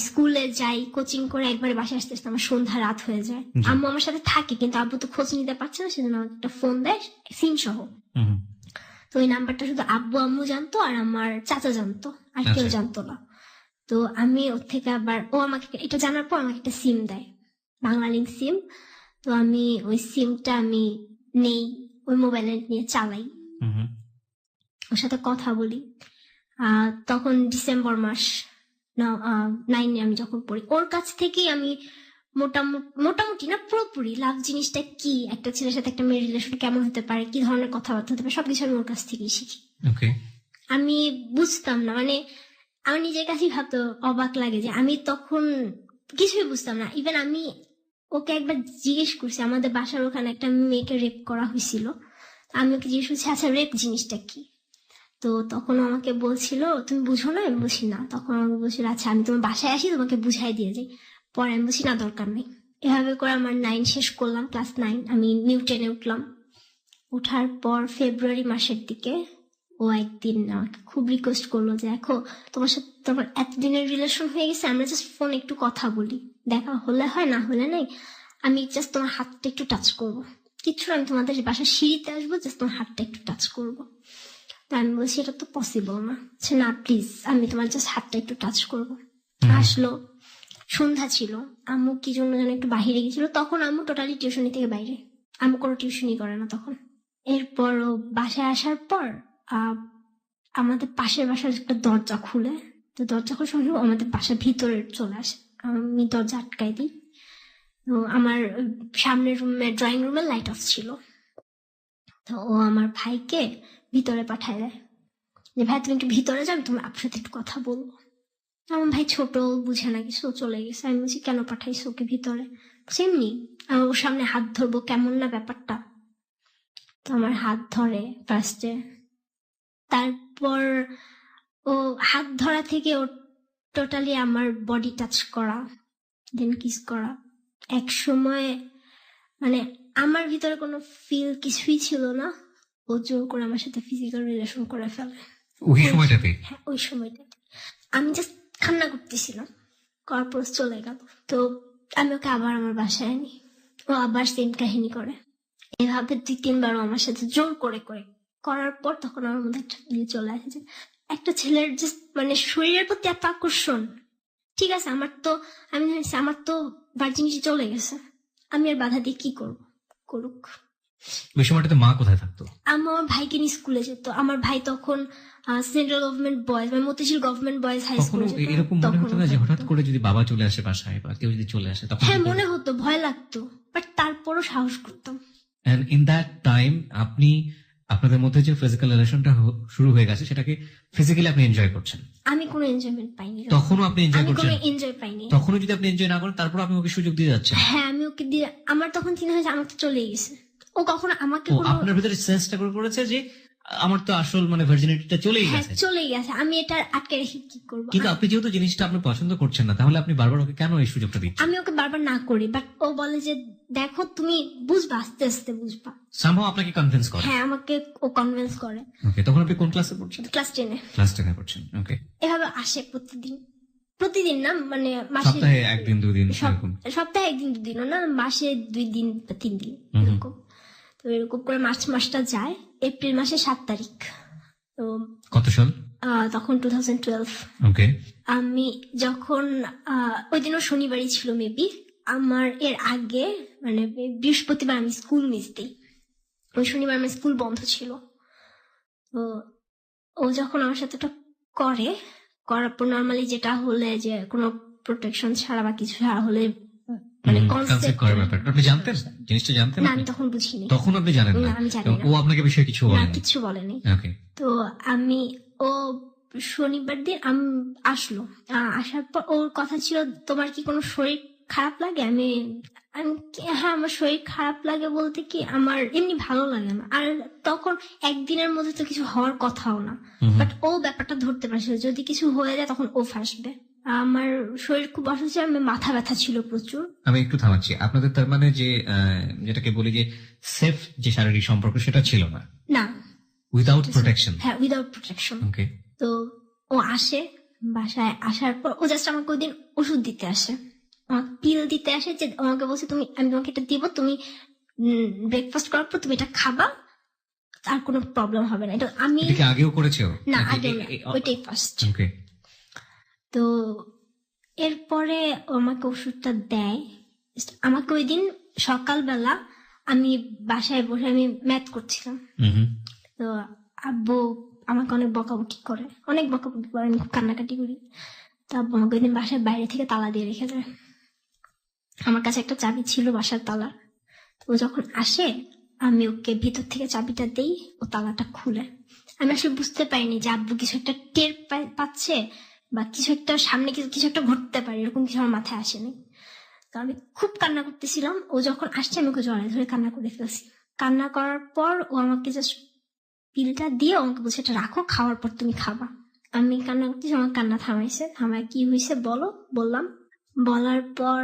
স্কুলে যাই, কোচিং করে একবারে বাসায় আসতে আসতে আমার সন্ধ্যা রাত হয়ে যায়। আম্মু আমার সাথে থাকে কিন্তু আব্বু তো খোঁজ নিতে পারছে না, সেজন্য আমাকে একটা ফোন দেয় সিম সহ। তো ওই নাম্বারটা শুধু আব্বু আম্মু জানতো আর আমার চাচা জানতো, আর কেউ জানতো না। তো আমি ওর থেকে আবার ও আমাকে এটা জানার পর আমাকে একটা সিম দেয়, বাংলালিংক সিম। তো আমি ওই সিমটা আমি নেই, ওই মোবাইলে নিয়ে চালাই, ওর সাথে কথা বলি। তখন ডিসেম্বর মাস 9-এ আমি যখন পড়ি, ওর কাছ থেকেই আমি মোটামুটি না পুরোপুরি লাভ জিনিসটা কি, একটা ছেলের সাথে একটা মেয়ের রিলেশন কেমন হতে পারে, কি ধরনের কথাবার্তা হতে পারে, সবকিছু আমি ওর কাছ থেকেই শিখি। আমি বুঝতাম না, মানে আমার নিজের কাছেই ভাবতে অবাক লাগে যে আমি তখন কিছুই বুঝতাম না। ইভেন আমি ওকে একবার জিজ্ঞেস করছি, আমাদের বাসার ওখানে একটা মেয়েকে রেপ করা হয়েছিল, আমি ওকে জিজ্ঞেস করছি আচ্ছা রেপ জিনিসটা কি। তো তখন আমাকে বলছিল তুমি বুঝো না? আমি বলছি না। তখন আমাকে বলছিল আচ্ছা আমি তোমার বাসায় আসি তোমাকে বুঝাই দিয়ে যাই। পরে আমি বলছি না দরকার নেই। এভাবে করে আমার 9 শেষ করলাম, ক্লাস 9 আমি নিউ 10-এ উঠলাম। উঠার পর ফেব্রুয়ারি মাসের দিকে ও একদিন আমাকে খুব রিকোয়েস্ট করলো যে দেখো তোমার সাথে তোমার এতদিনের রিলেশন হয়ে গেছে, আমরা জাস্ট ফোন একটু কথা বলি, দেখা হলে হয় না হলে নাই, আমি জাস্ট তোমার হাতটা একটু টাচ করবো, কিচ্ছু আমি তোমাদের বাসার সিঁড়িতে আসবো, জাস্ট তোমার হাতটা একটু টাচ করবো। তা আমি বলছি এটা তো পসিবল না। না প্লিজ, আমি তোমার জাস্ট হাতটা একটু টাচ করবো। আসলো, সন্ধ্যা ছিল, আম্মু কি জন্য যেন একটু বাহিরে গেছিল, তখন আম্মু টোটালি টিউশনি থেকে বাইরে, আম্মু কোনো টিউশনই করে না তখন। এরপর ও বাসায় আসার পর আমাদের পাশের বাসার একটা দরজা খুলে, তো দরজা খুলে সঙ্গে আমাদের বাসার ভিতরে চলে আসে, আমি দরজা আটকাই দিই। তো আমার সামনের রুমে ড্রয়িং রুমের লাইট অফ ছিল, তো ও আমার ভাইকে ভিতরে পাঠায় দেয় যে ভাই তুমি একটু ভিতরে যাও, তুমি আপনার সাথে একটু কথা বলবো। আমার ভাই ছোট, বুঝে না কিছু, চলে গেছে। আমি বলছি কেন পাঠাইছো ওকে ভিতরে? সেমনি আমি ওর সামনে হাত ধরবো, কেমন না ব্যাপারটা। তো আমার হাত ধরে ফার্স্টে, তারপর ও হাত ধরা থেকে ওর টোটালি আমার বডি টাচ করা, দেন কিস করা। এক সময় মানে আমার ভিতরে কোনো ফিল কিছুই ছিল না, ও জোর করে আমার সাথে ফিজিক্যাল রিলেশন করে ফেলে। ওই সময়টাতে? হ্যাঁ, ওই সময়টাতে আমি জাস্ট কান্না করতেছিলাম, করার পর চলে গেল। তো আমি ওকে আবার আমার বাসায় আনি, ও আবার সেম কাহিনী করে। এভাবে 2-3বার আমার সাথে জোর করে করে করার পর তখন আমার মধ্যে একটা ফিল চলে আসে যে একটা ছেলের জাস্ট মানে শরীরের প্রতি এত আকর্ষণ। ঠিক আছে, আমি ভাবছি আমার তো ভার্জিনিটি চলে গেছে, আমি আর বাধা দিয়ে কি করবো, করুক। ওই সময়টাতে মা কোথায় থাকতো? আমার ভাইকে নিয়ে স্কুলে যেত। আমার ভাই তখন সেন্ট্রাল গভর্নমেন্ট বয়েজ মানে মতিঝিল গভর্নমেন্ট বয়েজ হাই কখনো স্কুলে যেত। এরকম মনে তখন হতো না যে হঠাৎ করে যদি বাবা চলে আসে বাসায় বা কেউ যদি চলে আসে তখন? হ্যাঁ, মনে হতো, ভয় লাগতো, বাট তারপরও সাহস করতাম। এন্ড ইন দ্যাট টাইম আপনি আপনাদের মধ্যে যে ফিজিক্যাল রিলেশনটা শুরু হয়ে গেছে সেটাকে ফিজিক্যালি আপনি এনজয় করছেন? আমি কোনো এনজয়মেন্ট পাইনি, তখনও আপনি এনজয় আমি করছেন? কোনো এনজয় পাইনি। তখনও যদি আপনি এনজয় না করেন তারপর আপনি ওকে সুযোগ দিয়ে যাচ্ছেন? হ্যাঁ, আমি ওকে দিয়ে, আমার তখন চিন্তা হয়েছে আমার তো চলেই গেছে, ও কখনো আমাকে কোনো, আপনার ভিতরে সেন্সটা করেছে যে আমার তো আসল মানে ভার্জিনিটিটা চলেই হ্যাঁ গেছে। চলেই গেছে, আমি এটা আটকে রেখে কি করবো। কিন্তু আপনি যেহেতু জিনিসটা আপনি পছন্দ করছেন না, তাহলে আপনি বারবার ওকে কেন এই সুযোগটা দিচ্ছেন? আমি ওকে বারবার না করি, বাট ও বলে যে দেখো তুমি বুঝবা, আস্তে আস্তে বুঝবা। সামহাউ আপনাকে কনভিন্স করে? হ্যাঁ, আমাকে ও কনভিন্স করে। ওকে, তখন আপনি কোন ক্লাসে পড়ছেন? ক্লাস 10-এ। ক্লাস 10 এ পড়ছেন। ওকে। এভাবে আসে প্রতিদিন না, মানে মাসে সপ্তাহে 1-2 দিন এরকম? সপ্তাহে 1-2 দিনও না, মাসে 2 দিন বা 3 দিন এরকম। তো এরকম করে মার্চ মাসটা যায়। এপ্রিল মাসে 7 তারিখ, তো কত সাল তখন 2012। ওকে। আমি যখন ওই দিনও শনিবারই ছিল মেবি, আমার এর আগে মানে বৃহস্পতিবার আমি স্কুল মিস দিই, ওই শনিবার আমার স্কুল বন্ধ ছিল। তো ও যখন আমার সাথে ওটা করার পর নর্মালি যেটা হলে যে কোনো প্রোটেকশন ছাড়া বা কিছু ছাড়া হলে মানে কনসেপ্ট করার ব্যাপারটা আপনি জানতেন? জিনিসটা জানতেন না, আপনি? আমি তখন বুঝিনি। তখন আপনি জানেন না, না? আমি জানি এবং না। ও আপনাকে বিষয়ে কিছু না, বলেনি? কিছু বলেনি। ওকে। তো ও শনিবার দিন আসলো, আসার পর ওর কথা ছিল তোমার কি কোনো শরীর খারাপ লাগে? আমি হ্যাঁ, আমার শরীর খারাপ লাগে বলতে কি আমার এমনি ভালো লাগে না। আর তখন একদিনের মধ্যে তো কিছু হওয়ার কথাও না, বাট ও ব্যাপারটা ধরতে পারছিল যদি কিছু হয়ে যায় তখন ও ফাঁসবে। আমার শরীর খুব অসুস্থ ছিল, আমার মাথা ব্যথা ছিল প্রচুর। আমি একটু থামাচ্ছি, আপনাদের তার মানে যে যেটাকে বলি যে সেফ যে শারীরিক সম্পর্ক সেটা ছিল না? না, উইদাউট প্রোটেকশন? হ্যাঁ, উইদাউট প্রোটেকশন। ওকে। তো ও আসে, বাসায় আসার পর ও জাস্ট আমাকে ওই দিন ওষুধ দিতে আসে, আমাকে পিল দিতে আসে, যে আমাকে বলছে আমি তোমাকে এটা দিব, তুমি ব্রেকফাস্ট করার পর তুমি এটা খাবা, আর কোনো প্রবলেম হবে না। এটা আমি আগেও করেছে? না, আগে না, ওইটাই ফার্স্ট। ওকে। তো এরপরে ও আমাকে ওষুধটা দেয়। আমাকে ওই দিন সকালবেলা আমি বাসায় বসে আমি ম্যাথ করছিলাম, তো আব্বু আমাকে অনেক বকাবকি করে, আমি খুব কান্নাকাটি করি। তো আব্বু আমাকে ওই দিন বাসার বাইরে থেকে তালা দিয়ে রেখে যায়। আমার কাছে একটা চাবি ছিল বাসার তালা। ও যখন আসে আমি ওকে ভিতর থেকে চাবিটা দেই, ও তালাটা খুলে। আমি আসলে বুঝতে পারিনি যে আব্বু কিছু একটা টের পাচ্ছে বা কিছু একটা সামনে কিছু একটা ঘটতে পারে, এরকম কিছু আমার মাথায় আসেনি। তো আমি খুব কান্না করতেছিলাম, ও যখন আসছে আমি ওকে জড়ায় ধরে কান্না করে ফেলছি। কান্না করার পর ও আমাকে জাস্ট পিলটা দিয়ে আমাকে বলছে এটা রাখো, খাওয়ার পর তুমি খাবা। আমি কান্না করতেছি, আমার কান্না থামায় কি হয়েছে বললাম। বলার পর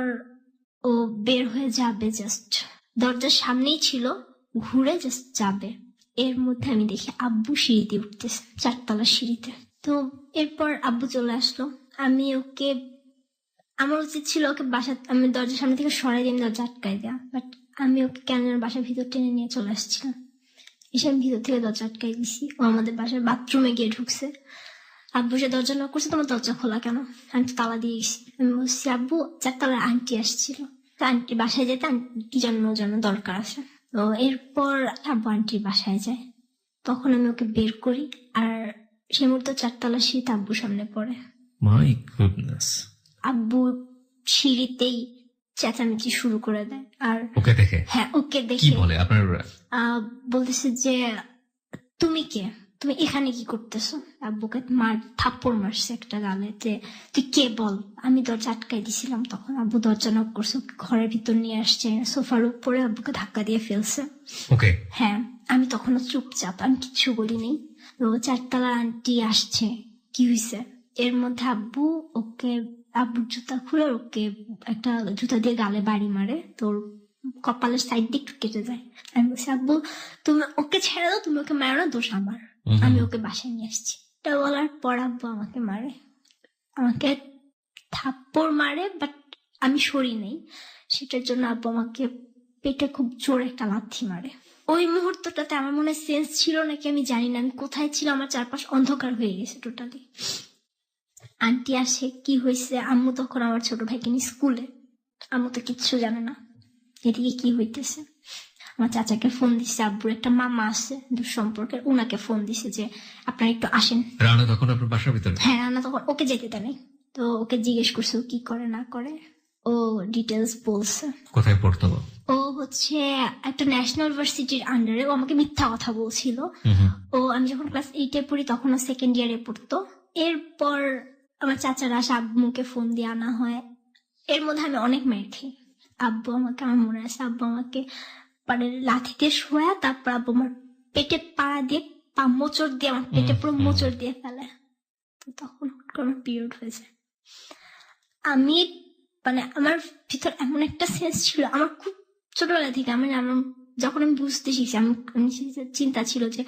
ও বের হয়ে যাবে, জাস্ট দরজার সামনেই ছিল, ঘুরে জাস্ট যাবে। এর মধ্যে আমি দেখি আব্বু সিঁড়িতে উঠতেছে, 4তলা সিঁড়িতে। তো এরপর আব্বু চলে আসলো। আমার উচিত ছিল ওকে আমি দরজার সামনে থেকে সরাই দিয়ে দরজা আটকাই দেওয়া, বাট আমি ওকে কেন বাসার ভিতর টেনে নিয়ে চলে আসছিলাম। এসে আমি ভিতর থেকে দরজা আটকাই দিছি। ও আমাদের বাসার বাথরুমে গিয়ে ঢুকছে। আব্বু সে দরজা নক করছে, তোমার দরজা খোলা কেন? আমি তো তালা দিয়ে গেছি। আমি বলছি আব্বু 4তলার আন্টি আসছিল, তো আন্টি বাসায় যেতে কি জন্য দরকার আছে। তো এরপর আব্বু আন্টির বাসায় যায়, তখন আমি ওকে বের করি, আর সে মুহূর্তে 4তলা সিঁড়িতে আব্বু সামনে পড়ে। My goodness. আব্বু সিঁড়িতেই চেঁচামেচি শুরু করে দেয়। আর ওকে দেখে? হ্যাঁ, ওকে দেখে। কি বলে? আপনার বলতেছে যে তুমি এখানে কি করতেছো? আব্বুকে থাপ্পড় মারছে একটা গালে, যে তুই কে বল। আমি দরজা আটকাই দিছিলাম, তখন আব্বু দরজা নক করছে, ঘরের ভিতর নিয়ে আসছে, সোফার উপরে আব্বুকে ধাক্কা দিয়ে ফেলছে। ওকে। হ্যাঁ, আমি তখনও চুপচাপ, আমি কিচ্ছু বলিনি। 4তলা আন্টি আসছে, কি হয়েছে? এর মধ্যে আব্বুর জুতা খুলে ওকে একটা জুতা দিয়ে গালে বাড়ি মারে, তোর কপালের সাইড দিয়ে একটু কেটে যায়। আমি বলছি আব্বু তুমি ওকে ছেড়ে দাও, তুমি ওকে মারো না, দোষ আমার, আমি ওকে বাসায় নিয়ে আসছি। এটা বলার পর আব্বু আমাকে মারে, আমাকে থাপ্পড় মারে, বাট আমি সরি নেই। সেটার জন্য আব্বু আমাকে পেটে খুব জোরে একটা লাথি মারে। ওই মুহূর্তটাতে আমার মনে সেন্স ছিল নাকি আমি জানি না, আমি কোথায় ছিল, আমার চারপাশ অন্ধকার হয়ে গেছে টোটালি। আন্টি আসে, কি হয়েছে, আম্মু তখন আমার ছোট ভাইকে নিয়ে স্কুলে, আম্মু তো কিচ্ছু জানে না এদিকে কি হইতেছে। আমার চাচাকে ফোন দিছে, আব্বুর একটা মামা আছে দূর সম্পর্কের, উনাকে ফোন দিছে যে আপনারা একটু আসেন। রানা তখন আপনার বাসার ভিতরে? হ্যাঁ, রানা তখন ওকে যেতে দেয় নাই। তো ওকে জিজ্ঞেস করছে ও কি করে না করে, ও ডিটেলস বলছে। কোথায় পড়তো? ও হচ্ছে একটা ন্যাশনাল ইউনিভার্সিটির আন্ডারে। ও আমাকে মিথ্যা কথা বলছিল। ও আমি যখন ক্লাস 8-এ পড়ি তখন ও সেকেন্ড ইয়ারে পড়তো। এরপর আমার চাচারা আসে, আব্বুকে ফোন দিয়ে আনা হয়। এর মধ্যে আমি অনেক মেরে খাই। আব্বু আমাকে, আমার মনে আছে আব্বু আমাকে মানে লাথি দিয়ে শোয়া, তারপর আব্বু আমার পেটে পাড়া দিয়ে মোচড় দিয়ে আমার পেটে পুরো মোচড় দিয়ে ফেলে। তো তখন আমার পিরিয়ড হয়েছে। আমি মানে আমার ভিতর এমন একটা সেন্স ছিল, আমার খুব ছোটবেলা থেকে যখন আমি বুঝতে শিখছি, আমি চিন্তা ছিল যে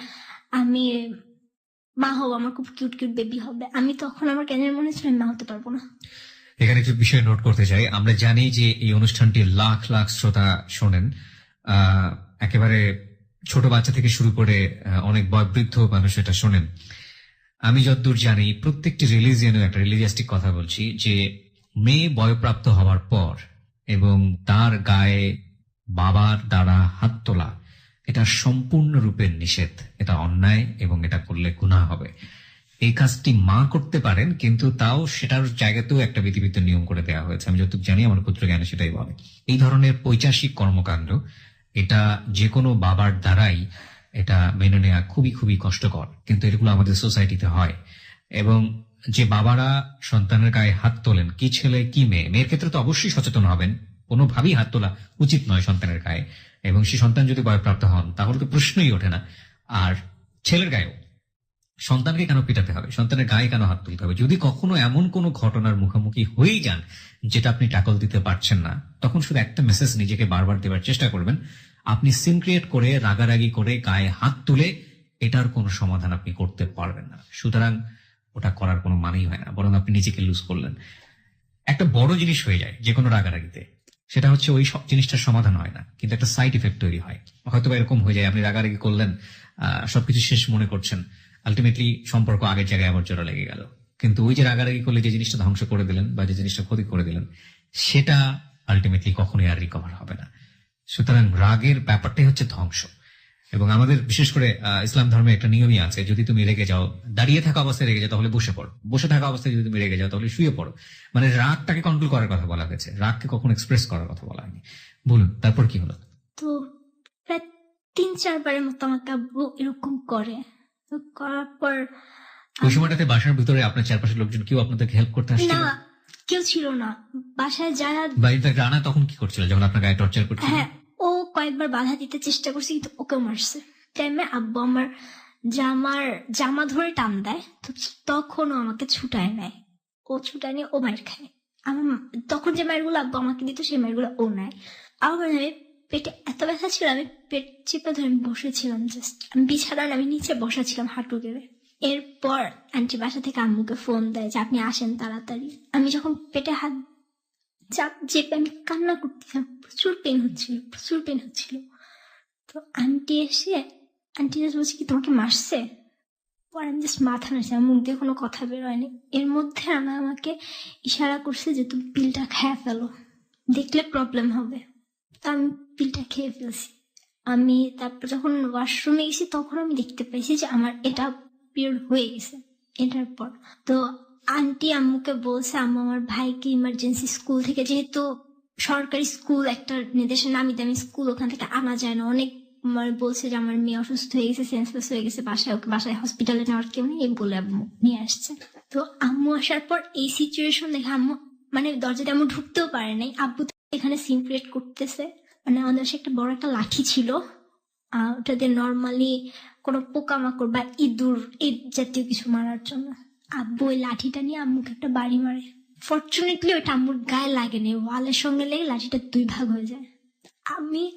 আমি মা হবো, আমার খুব কিউট কিউট বেবি হবে। আমি তখন আমার কেন মনে ছিল আমি মা হতে পারবো না। এখানে একটু বিষয় নোট করতে চাই। আমরা জানি যে এই অনুষ্ঠানটি লাখ লাখ শ্রোতা শোনেন, একেবারে ছোট বাচ্চা থেকে শুরু করে অনেক বয়োবৃদ্ধ মানুষ এটা শোনেন। আমি যতদূর জানি প্রত্যেকটি রিলিজিয়নে একটা রিলিজিয়াস্টিক কথা বলছি যে মেয়ে বয়প্রাপ্ত হওয়ার পর এবং তার গায়ে বাবার দ্বারা হাত তোলা এটা সম্পূর্ণরূপে নিষেধ, এটা অন্যায় এবং এটা করলে গুনাহ হবে। এই কাজটি মা করতে পারেন, কিন্তু তাও সেটার জায়গাতেও একটা বিধিবিধ নিয়ম করে দেওয়া হয়েছে। আমি যতটুকু জানি, আমার পুত্র জ্ঞানে সেটাই বলে। এই ধরনের পৈশাসিক কর্মকাণ্ড এটা যে কোনো বাবার দ্বারাই এটা মেনে নেওয়া খুবই খুবই কষ্টকর, কিন্তু এগুলো আমাদের সোসাইটিতে হয়। এবং যে বাবারা সন্তানের গায়ে হাত তোলেন, কি ছেলে কি মেয়ে, মেয়ের ক্ষেত্রে তো অবশ্যই সচেতন হবেন, কোনোভাবেই হাত তোলা উচিত নয় সন্তানের গায়ে। এবং সেই সন্তান যদি বয়প্রাপ্ত হন তাহলে তো প্রশ্নই ওঠে না। আর ছেলের গায়েও সন্তানকে কেন পিটাতে হবে, সন্তানের গায়ে কেন হাত তুলতে হবে? যদি কখনো এমন কোনো ঘটনার মুখোমুখি হয়েই যান যেটা আপনি ট্যাকল দিতে পারছেন না, তখন শুধু একটা মেসেজ নিজেকে বারবার দেওয়ার চেষ্টা করবেন, আপনি সিন ক্রিয়েট করে রাগারাগি করে গায়ে হাত তুলে এটার কোনো সমাধান আপনি করতে পারবেন না। সুতরাং ওটা করার কোনো মানেই হয় না, বরং আপনি নিজেকে লুজ করলেন। একটা বড় জিনিস হয়ে যায় যে কোনো রাগারাগিতে, সেটা হচ্ছে ওই সব জিনিসটার সমাধান হয় না, কিন্তু একটা সাইড ইফেক্ট তৈরি হয়। হয়তো এরকম হয়ে যায়, আপনি রাগারাগি করলেন, সবকিছু শেষ মনে করছেন, আলটিমেটলি সম্পর্ক আগের জায়গায় আবার জোড়া লেগে গেল। কিন্তু ওই যে রাগারাগি করলে যে জিনিসটা ধ্বংস করে দিলেন বা যে জিনিসটা ক্ষতি করে দিলেন, সেটা আলটিমেটলি কখনোই আর রিকভার হবে না। সুতরাং রাগের ব্যাপারটাই হচ্ছে ধ্বংস। এবং আমাদের বিশেষ করে ইসলাম ধর্মে একটা নিয়মই আছে, যদি তুমি রেগে যাও, দাঁড়িয়ে থাকা অবস্থায় রেগে যাও তাহলে বসে পড়ো, বসে থাকা অবস্থায় যদি তুমি রেগে যাও তাহলে শুয়ে পড়ো। মানে রাগটাকে কন্ট্রোল করার কথা বলা হয়েছে, রাগকে কখনো এক্সপ্রেস করার কথা বলা হয়নি। বলুন, তারপর কি হলো? তো প্রায় 3-4 বারের মতো আমাকে আব্বু এরকম করে। তো করার পর ওই সময়টাতে বাসার ভিতরে আপনার চারপাশের লোকজন কেউ আপনাদেরকে হেল্প করতে আসছিল না, কেউ ছিল না বাসায়। যারা রানা তখন কি করছিল যখন আপনার গায়ে টর্চার করছিল? হ্যাঁ, ও কয়েকবার বাধা দিতে চেষ্টা করছে, কিন্তু ওকেও মারছে। টাইমে আব্বু আমার জামা ধরে টান দেয়, তো তখন ও আমাকে ছুটায় নেয়। ও ছুটায় নিয়ে ও মার খায়। আমার তখন যে মায়েরগুলো আব্বু আমাকে দিত সেই মায়েরগুলো ও নেয়। আবার আমি পেটে এত ব্যথা ছিল, আমি পেট চেপে ধরে আমি বসেছিলাম, জাস্ট আমি বিছানায় আমি নিচে বসা ছিলাম হাঁটু গেড়ে। এরপর আন্টি বাসা থেকে আম্মুকে ফোন দেয় যে আপনি আসেন তাড়াতাড়ি। আমি যখন পেটে হাত চাপ চেপে আমি কান্না করতেছিলাম, প্রচুর পেন হচ্ছিল। তো আন্টি জাস্ট বলছে কি তোমাকে মারছে? পর আমি জাস্ট মাথা নাড়ছি, আমার মুখ দিয়ে কোনো কথা বের হয়নি। এর মধ্যে আমাকে ইশারা করছে যে তুমি পিলটা খেয়ে ফেলো, দেখলে প্রবলেম হবে। তো আমি পিলটা খেয়ে ফেলছি। আমি তারপর যখন ওয়াশরুমে গেছি তখন আমি দেখতে পাইছি যে আমার এটা পিরিয়ড হয়ে গেছে। এটার পর তো আন্টি আম্মুকে বলছে, আম্মু আমার ভাইকে ইমার্জেন্সি স্কুল থেকে, যেহেতু সরকারি স্কুল একটা নির্দেশের নামি দামি স্কুল, ওখান থেকে আনা যায় না, অনেক বলছে যে আমার মেয়ে অসুস্থ হয়ে গেছে, সেন্সলেস হয়ে গেছে, বাসায় হসপিটালে নেওয়ার কেউ নেই, বলে আম্মু নিয়ে আসছে। তো আম্মু আসার পর এই সিচুয়েশন দেখে আম্মু মানে দরজাতে আম্মু ঢুকতেও পারে নাই। আব্বু এখানে সিন ক্রিয়েট করতেছে, মানে আমাদের একটা বড় একটা লাঠি ছিল, ওটা দিয়ে নর্মালি কোনো পোকামাকড় বা ইঁদুর এই জাতীয় কিছু মারার জন্য। আব্বু ওই লাঠিটা নিয়ে আম্মুকে একটা বাড়ি মারে। ফরচুনেটলি ওইটা আম্মুর গায়ে লাগেনি, ওয়ালের সঙ্গে লেগে লাঠিটা 2 ভাগ হয়ে যায়।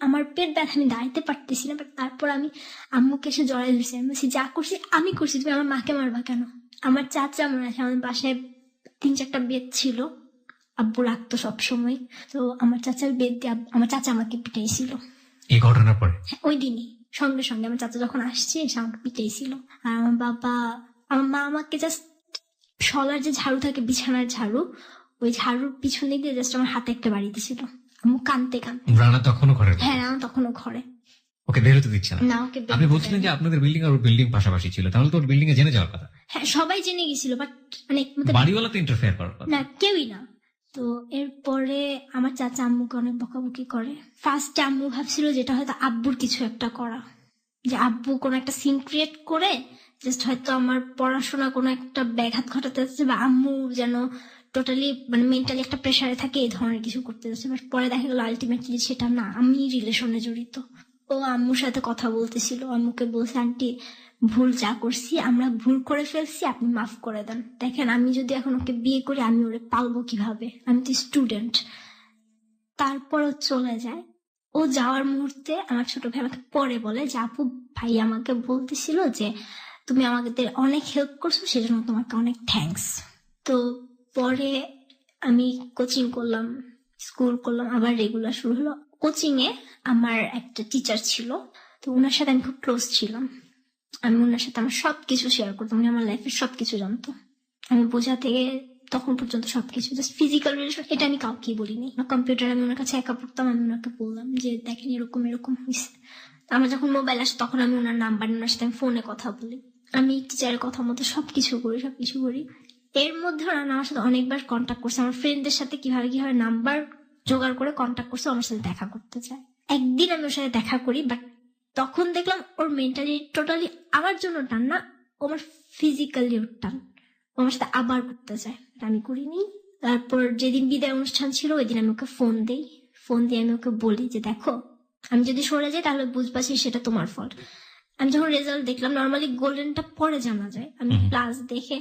আমার পেট ব্যথা, আমি দাঁড়াতে পারতেছি না। তারপর আমি আম্মুকে এসে জড়াই ধরছি, আমি বলছি যা করছি আমি করছি, তুমি আমার মাকে মারবা কেন? আমার চাচা মনে আছে, আমাদের বাসায় 3-4টা বেদ ছিল, আব্বু রাখতো সবসময়। তো আমার চাচার বেদ দিয়ে আমার চাচা আমাকে পিটাইছিল এই ঘটনার পরে। ওই দিনই সঙ্গে সঙ্গে আমার চাচা যখন আসছে এসে আমাকে পিটাইছিল। আর আমার মা আমাকে জাস্ট শলার যে ঝাড়ু থাকে, বিছানার ঝাড়ু, ওই ঝাড়ুর পিছনে দিয়ে জাস্ট আমার হাতে একটা বাড়ি দিয়েছিল। আমি কানতে রানা তখনও ঘরে? হ্যাঁ, রানা তখনও ঘরে। ওকে বেরোতে দিচ্ছে না, ওকে আপনি বলছিলেন যে আপনাদের বিল্ডিং আর বিল্ডিং পাশাপাশি ছিল, তাহলে তো ওর বিল্ডিং এ জেনে যাওয়ার কথা। হ্যাঁ, সবাই জেনে গেছিল, বাট মানে বাড়িওয়ালা তো ইন্টারফেয়ার করার কথা না, কেউই না। তো এরপরে আমার চাচা আম্মুকে অনেক বকাবকি করে। ফার্স্টে আম্মু ভাবছিল যেটা হয়তো আব্বুর কিছু একটা করা, যে আব্বু কোনো একটা সিন ক্রিয়েট করে জাস্ট হয়তো আমার পড়াশোনা কোনো একটা ব্যাঘাত ঘটাতে যাচ্ছে, বা আম্মু যেন টোটালি মানে মেন্টালি একটা প্রেশারে থাকে, এই ধরনের কিছু করতে যাচ্ছে। বাট পরে দেখা গেল আলটিমেটলি সেটা না, আমি রিলেশনে জড়িত। ও আম্মুর সাথে কথা বলতেছিল, আম্মুকে বলছে আন্টি ভুল যা করছি, আমরা ভুল করে ফেলছি, আপনি মাফ করে দেন। দেখেন আমি যদি এখন ওকে বিয়ে করি আমি ওরে পালবো কিভাবে, আমি তো স্টুডেন্ট। তারপর ও চলে যায়। ও যাওয়ার মুহূর্তে আমার ছোট ভাই আমাকে পরে বলে যে আপু ভাই আমাকে বলতেছিল যে তুমি আমাদের অনেক হেল্প করছো, সেজন্য তোমাকে অনেক থ্যাঙ্কস। তো পরে আমি কোচিং করলাম, স্কুল করলাম, আবার রেগুলার শুরু হলো। কোচিং এ আমার একটা টিচার ছিল, তো ওনার সাথে আমি খুব ক্লোজ ছিলাম। আমি ওনার সাথে আমার সবকিছু শেয়ার করতাম, উনি আমার লাইফের সবকিছু জানতো। আমি বোঝা থেকে তখন পর্যন্ত সবকিছু, জাস্ট ফিজিক্যাল রিলেশন এটা আমি কাউকে বলিনি। কম্পিউটার আমি ওনার কাছে একা পড়তাম, আমি ওনাকে বললাম যে দেখেন এরকম এরকম হয়েছে। আমার যখন মোবাইল আসে তখন আমি ওনার নাম্বার, ওনার সাথে আমি ফোনে কথা বলি, আমি টিচারের কথা মতো সবকিছু করি। এর মধ্যে রানা আমার সাথে অনেকবার কন্ট্যাক্ট করছে, আমার ফ্রেন্ডদের সাথে কিভাবে নাম্বার জোগাড় করে কন্ট্যাক্ট করছে, আমার সাথে দেখা করতে চায়। একদিন আমি ওর সাথে দেখা করি, বাট তখন দেখলাম ওর মেন্টালি টোটালি আমার জন্য টান না, ও আমার ফিজিক্যালি ওর টান, আমার সাথে আবার করতে চায়, আমি করিনি। তারপর যেদিন বিদায় অনুষ্ঠান ছিল ওই দিন আমি ওকে ফোন দিয়ে আমি ওকে বলি যে দেখো আমি যদি সরে যাই তাহলে বুঝবা সেটা তোমার ফল্ট। আমি যখন রেজাল্ট দেখলাম, নর্মালি গোল্ডেনটা পরে জানা যায়, আমি প্লাস দেখে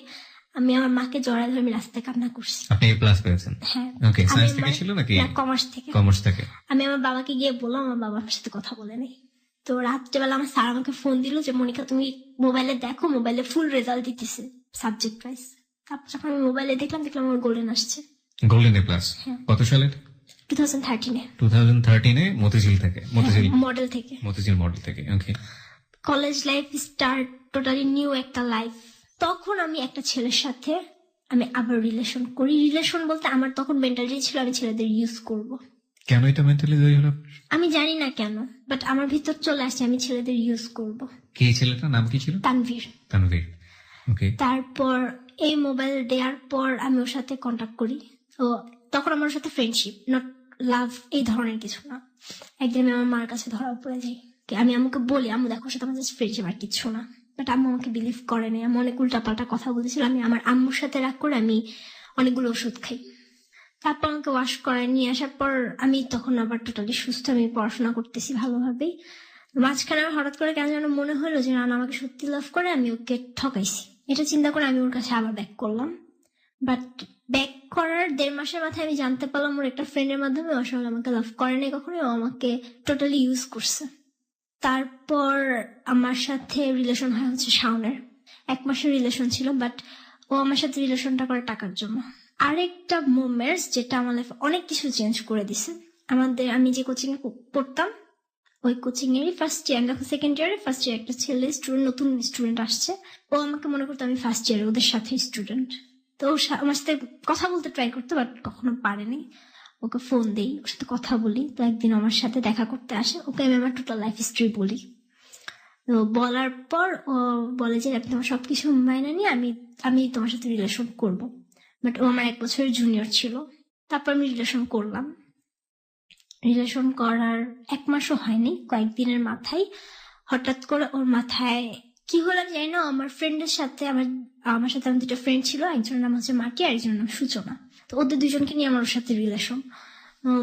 আমি আমার মাকে জড়ায় ধরে আমি রাস্তায় কান্না করছি। আপনি এ প্লাস পেয়েছেন? হ্যাঁ। ওকে, সায়েন্স থেকে ছিল নাকি কমার্স থেকে? কমার্স থেকে। আমি আমার বাবাকে গিয়ে বললাম, আমার বাবা আমার সাথে কথা বলেনি। তো রাত্রেবেলা আমার স্যার আমাকে ফোন দিল যে মনিকা তুমি মোবাইলে দেখো, মোবাইলে ফুল রেজাল্ট দিতেছে সাবজেক্ট ওয়াইজ। তারপর যখন আমি মোবাইলে দেখলাম আমার গোল্ডেন আসছে। Golden A plus? কত সালে? 2013-এ। 2013-এ মতিঝিল থেকে? মডেল থেকে। মতিঝিল মডেল থেকে। Okay. College life start, totally new একটা লাইফ। তখন আমি একটা ছেলের সাথে আমি আবার রিলেশন করি। রিলেশন বলতে আমার তখন মেন্টালিটি ছিল আমি ছেলেদের ইউজ করব। কেন এটা মেন্টালি তৈরি হলো? আমি জানি না কেন, বাট আমার ভিতর চলে আসছে আমি ছেলেদের ইউজ করব। কি ছেলেটার নাম কি ছিল? তানভীর। ওকে। তারপর এই মোবাইল দেওয়ার পর আমি ওর সাথে কন্ট্যাক্ট করি। তো তখন আমার সাথে ফ্রেন্ডশিপ, নট লাভ, এই ধরনের কিছু না। একদিন আমি আমার মার কাছে ধরা পড়ে যাই। আমি আমাকে বলি আম্মু দেখো সাথে আমার জাস্ট ফ্রেন্ডশিপ আর কিছু না, বাট আম্মু আমাকে বিলিভ করে নাই। আমি অনেক উল্টাপাল্টা কথা বলেছিল। আমি আমার আম্মুর সাথে রাগ করে আমি অনেকগুলো ওষুধ খাই। তারপর আমাকে ওয়াশ করে নিয়ে আসার পর আমি তখন আবার টোটালি সুস্থ, আমি পড়াশোনা করতেছি ভালোভাবেই। মাঝখানে আমার হঠাৎ করে কেন যেন মনে হলো যে রানা আমাকে সত্যি লাভ করে, আমি ওকে ঠকাইছি। এটা চিন্তা করে আমি ওর কাছে আবার ব্যাক করলাম। বাট ব্যাক করার 1.5 মাসের মাথায় আমি জানতে পারলাম ওর একটা ফ্রেন্ডের মাধ্যমে আসলে আমাকে লাভ করে নাই কখনো, ও আমাকে টোটালি ইউজ করছে। তারপর আমার সাথে রিলেশন হয় হচ্ছে শাওনের। 1 মাসের রিলেশন ছিল, বাট ও আমার সাথে রিলেশনটা করে টাকার জন্য। আরেকটা মোমেন্টস যেটা আমার লাইফে অনেক কিছু চেঞ্জ করে দিছে, আমি যে কোচিং এ পড়তাম ওই কোচিং এরই ফার্স্ট ইয়ার, দেখো সেকেন্ড ইয়ারে ফার্স্ট ইয়ার একটা ছেলে স্টুডেন্ট, নতুন স্টুডেন্ট আসছে। ও আমাকে মনে করতো আমি ফার্স্ট ইয়ারে ওদের সাথে স্টুডেন্ট। তো আমার সাথে কথা বলতে ট্রাই করতো, বাট কখনো পারেনি। ওকে ফোন দেই, ওর সাথে কথা বলি। তো একদিন আমার সাথে দেখা করতে আসে, ওকে আমি আমার টোটাল লাইফ হিস্ট্রি বলি। তো বলার পর ও বলে যে আমি তোমার সবকিছু মাইনে নিয়ে আমি তোমার সাথে রিলেশন করব। বাট ও আমার 1 বছরের জুনিয়র ছিল। তারপর আমি রিলেশন করলাম। রিলেশন করার 1 মাসও হয়নি, কয়েকদিনের মাথায় হঠাৎ করে ওর মাথায় কি হলো আমি জানি না, আমার ফ্রেন্ডের সাথে আমার সাথে আমার 2টা ফ্রেন্ড ছিল, একজনের নাম হচ্ছে মাটি আর একজনের নাম সূচনা। তো ওদের 2জনকে নিয়ে আমার ওর সাথে রিলেশন।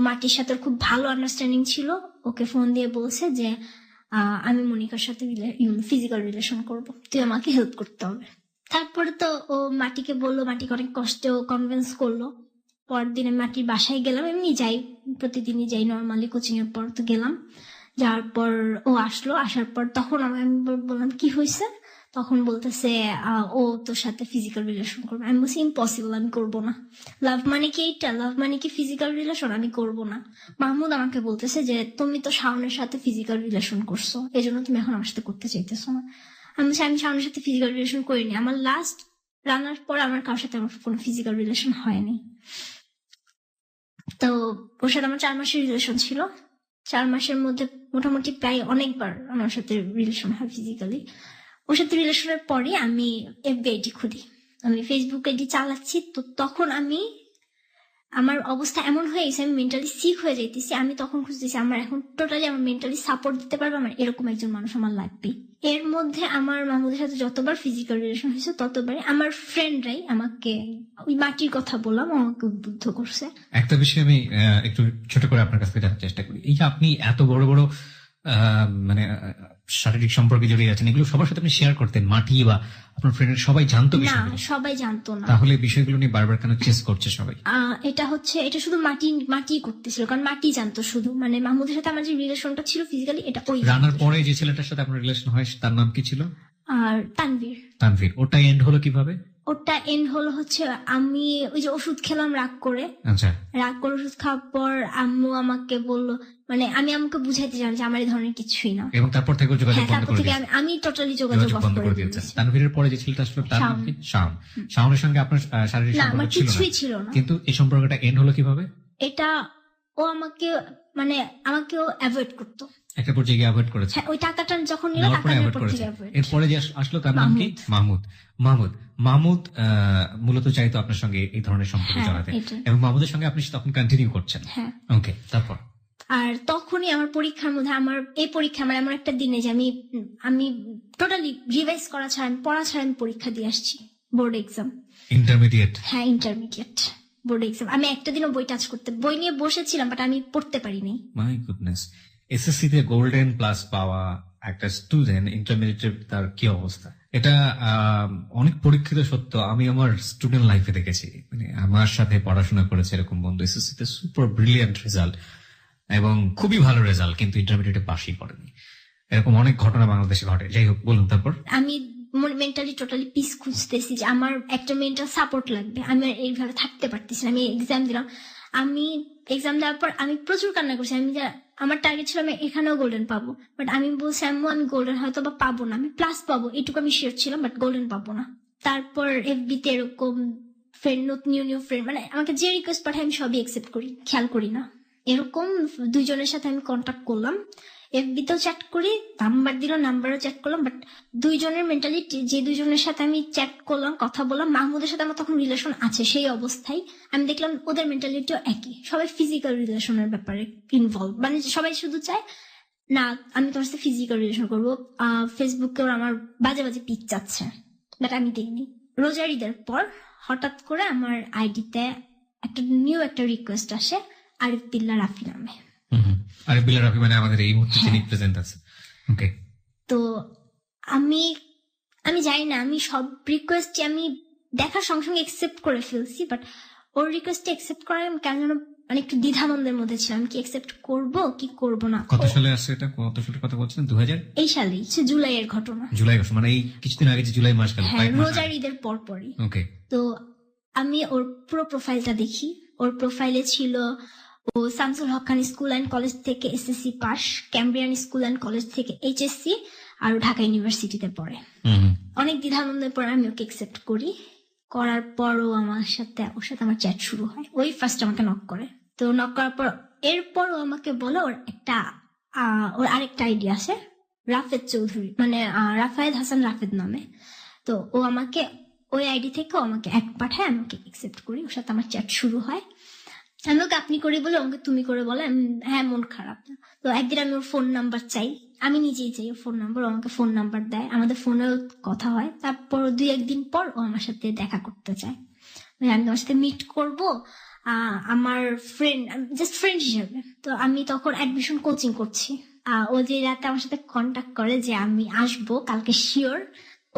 মাটির সাথে খুব ভালো আন্ডারস্ট্যান্ডিং ছিল। ওকে ফোন দিয়ে বলছে যে আমি মনিকার সাথে ফিজিক্যাল রিলেশন করবো, তুই আমাকে হেল্প করতে হবে। তারপরে তো ও মাটিকে বললো, মাটিকে অনেক কষ্টে ও কনভিন্স করলো। পরের দিন আমি মাটির বাসায় গেলাম, এমনি যাই, প্রতিদিনই যাই নর্মালি, কোচিং এর পর তো গেলাম। যাওয়ার পর ও আসলো, আসার পর তখন আমি বললাম কি হয়েছে, তখন বলতেছে ও তোর সাথে ফিজিক্যাল রিলেশন করবে। আমি বলছি ইম্পসিবল, আমি করবো না। লাভ মানে কি এইটা, লাভ মানে কি ফিজিক্যাল রিলেশন, আমি করবো না। মাহমুদ আমাকে বলতেছে যে তুমি তো শাওনের সাথে ফিজিক্যাল রিলেশন করছো, এই জন্য তুমি এখন আমার সাথে করতে চাইতেছো না। আমি বলছি আমি শাওনের সাথে ফিজিক্যাল রিলেশন করিনি, আমার লাস্ট রান্নার পর আমার কারোর সাথে আমার কোনো ফিজিক্যাল রিলেশন হয়নি। তো ওর সাথে আমার 4 মাসের রিলেশন ছিল। 4 মাসের মধ্যে মোটামুটি প্রায় অনেকবার আমার সাথে রিলেশন হয় ফিজিক্যালি। ওর সাথে রিলেশনের পরে আমি এফবি আইডি খুলি, আমি ফেসবুক আইডি চালাচ্ছি। তো তখন আমি আমার অবস্থা এমন হয়ে গেছে, আমি মেন্টালি সিক হয়ে যাইতেছি। আমি তখন খুঁজতেছি আমার এখন টোটালি আমার মেন্টালি সাপোর্ট দিতে পারবে, আমার এরকম একজন মানুষ আমার লাগবে। এর মধ্যে আমার মাহমুদের সাথে যতবার ফিজিক্যাল রিলেশন হয়েছে ততবারই আমার ফ্রেন্ডরাই আমাকে ওই মাটির কথা বললাম, আমাকে উদ্বুদ্ধ করছে। একটা বিষয় আমি একটু ছোট করে আপনার কাছ থেকে জানার চেষ্টা করি। এই যে আপনি এত বড় বড় মানে শারীরিক সম্পর্কে জড়িয়ে আছেন, এগুলো সবার সাথে আপনি শেয়ার করতেন? মাটি বা আপনার ফ্রেন্ডের সবাই জানতো না, বিষয়গুলো? সবাই জানতো না। তাহলে বিষয়গুলো নিয়ে বারবার কেন চেস করছে সবাই? এটা শুধু মাটি করতেছিল, কারণ মাটি জানতো শুধু, মানে মাহমুদের সাথে আমার যে রিলেশনটা ছিল ফিজিক্যালি, এটা ওই রানার পরে যে ছেলেটার সাথে আপনার রিলেশন হয় তার নাম কি ছিল? আর তানভীর। তানভীর। ওটা এন্ড হলো কিভাবে? ওটা এন্ড হলো হচ্ছে আমি ওই যে ওষুধ খেলাম রাগ করে। আচ্ছা, রাগ করে ওষুধ খাওয়ার পর আম্মু আমাকে বললো, মানে আমি আমাকে বুঝাইতে চাই যে আমার এই ধরনের কিছুই না। এবং তারপর থেকে যোগাযোগ হ্যাঁ, বন্ধ তারপর করে থেকে দিয়েছেন? আমি টোটালি যোগাযোগ বন্ধ করে দিয়েছেন। তানভীরের পরে যে ছেলেটা আসলো তার নাম কি? শাওন। শাওনের সঙ্গে আপনার শারীরিক না, আমার সম্পর্ক ছিল কিছুই না, ছিল না। কিন্তু এই সম্পর্কটা এন্ড হলো কিভাবে? এটা ও আমাকে মানে আমাকেও অ্যাভয়েড করতো। একটা পর্যায়ে গিয়ে অ্যাভয়েড করেছে? হ্যাঁ, ওই টাকাটা যখন নিল নেওয়ার টাকা পরে নেওয়ার অ্যাভয়েড পর করেছে। থেকে avoid। এরপরে যে আসলো তার নাম কি? মাহমুদ। মাহমুদ মূলত চাইতো আপনার সঙ্গে এই ধরনের সম্পর্ক হ্যাঁ, চালাতে, এটাই। এবং মাহমুদের সঙ্গে আপনি তখন কন্টিনিউ করছেন? হ্যাঁ। ওকে, তারপর? আর তখনই আমার পরীক্ষার মধ্যে আমার এই পরীক্ষা আমার এমন একটা দিনে যে আমি টোটালি রিভাইজ করা ছাড়া, আমি পড়া ছাড়া আমি পরীক্ষা দিয়ে আসছি, বোর্ড এক্সাম। ইন্টারমিডিয়েট? হ্যাঁ, ইন্টারমিডিয়েট বোর্ড এক্সাম। আমি একটা দিনও বই টাচ করতে, বই নিয়ে বসেছিলাম, বাট আমি পড়তে পারিনি। My goodness. এসএসসি তে গোল্ডেন প্লাস পাওয়া একটা স্টুডেন্ট, ইন্টারমিডিয়েটের তার কি অবস্থা? এটা অনেক পরীক্ষিত সত্য। আমি আমার স্টুডেন্ট লাইফে দেখেছি, মানে আমার সাথে পড়াশোনা করেছে এরকম বন্ধু, এসএসসি তে সুপার ব্রিলিয়ান্ট রেজাল্ট এবং খুবই ভালো রেজাল্ট, কিন্তু ইন্টারমিডিয়েটে পাশই করেনি। এরকম অনেক ঘটনা বাংলাদেশে ঘটে। যাই হোক, বলুন তারপর। আমি মেন্টালি টোটালি পিস খুঁজতেছি যে আমার একটা মেন্টাল সাপোর্ট লাগবে, আমি আর এইভাবে থাকতে পারতেছি না। আমি এক্সাম দিলাম, আমি এক্সাম দেওয়ার পর আমি প্রচুর কান্না করছি। আমি আমার টার্গেট ছিল আমি এখানেও গোল্ডেন পাবো, বাট আমি বলছি আম্মু আমি গোল্ডেন হয়তো বা পাবো না, আমি প্লাস পাবো এটুকু আমি শিওর ছিলাম, বাট গোল্ডেন পাবো না। তারপর এফবি তে এরকম ফ্রেন্ড, নিউ ফ্রেন্ড, মানে আমাকে যে রিকোয়েস্ট পাঠায় আমি সবই অ্যাকসেপ্ট করি, খেয়াল করি না। এরকম 2 জনের সাথে আমি কন্ট্যাক্ট করলাম, এফবিতেও চ্যাট করি, নাম্বার দিল, নাম্বারও চ্যাট করলাম, বাট 2 জনের মেন্টালিটি, যে 2 জনের সাথে আমি চ্যাট করলাম, কথা বললাম, মাহমুদের সাথে আমার তখন রিলেশন আছে, সেই অবস্থায় আমি দেখলাম ওদের মেন্টালিটিও একই, সবাই ফিজিক্যাল রিলেশনের ব্যাপারে ইনভলভ, মানে সবাই শুধু চায় না আমি তোমার সাথে ফিজিক্যাল রিলেশন করবো। ফেসবুকেও আমার বাজে বাজে পিক চাচ্ছে, বাট আমি দেখিনি। রোজার ঈদের পর হঠাৎ করে আমার আইডিতে একটা রিকোয়েস্ট আসে, আরিফ বিল্লাহ রাফি নামে। আরিফ বিল্লাহ রাফি মানে আমাদের এই মুহূর্তে যিনি প্রেজেন্ট আছে। ওকে। তো আমি জানি না, আমি সব রিকোয়েস্ট আমি দেখার সঙ্গে সঙ্গে একসেপ্ট করে ফেলছি, বাট ওর রিকোয়েস্ট একসেপ্ট করার আমি কেন যেন মানে একটু দ্বিধাদ্বন্দ্বের মধ্যে ছিলাম, কি একসেপ্ট করব কি করব না। কত সালে আসছে এটা? কত সালের কথা বলছেন? 2000? এই সালেই, জুলাইয়ের ঘটনা। জুলাই মাস, মানে এই কিছুদিন আগে যে জুলাই মাস গেল, হ্যাঁ, রোজার ঈদের পরপরই। ওকে। তো আমি ওর পুরো প্রোফাইলটা দেখি, ওর প্রোফাইলে ছিল ও শামসুল হক খান স্কুল অ্যান্ড কলেজ থেকে SSC pass, Cambrian school and college থেকে এইচএসসি, আর ঢাকা ইউনিভার্সিটিতে পড়ে। অনেক দ্বিধাদ্বন্দ্বের পর আমি ওকে একসেপ্ট করি, করার পরও ওর সাথে আমার চ্যাট শুরু হয়। ওই ফার্স্ট আমাকে নক করে, তো নক করার পর এরপর ও আমাকে বলে ওর আরেকটা আইডি আছে রাফেদ চৌধুরী, মানে রাফায়েদ হাসান রাফেদ নামে। তো ও আমাকে ওই আইডি থেকে আমাকে অ্যাড পাঠায়, আমাকে একসেপ্ট করি, ওর সাথে আমার চ্যাট শুরু হয়। আমি ওকে আপনি করে বলে আমাকে তুমি করে বলে, হ্যাঁ মন খারাপ। তো একদিন আমি ওর ফোন নাম্বার চাই, আমি নিজেই চাই ওর ফোন নাম্বার, আমাকে ফোন নাম্বার দেয়, আমাদের ফোনেও কথা হয়। তারপর 2-1 দিন পর ও আমার সাথে দেখা করতে চায়, আমি তোমার সাথে মিট করব আমার ফ্রেন্ড, জাস্ট ফ্রেন্ড হিসেবে। তো আমি তখন অ্যাডমিশন কোচিং করছি। ও যে রাতে আমার সাথে কন্ট্যাক্ট করে যে আমি আসবো কালকে শিওর,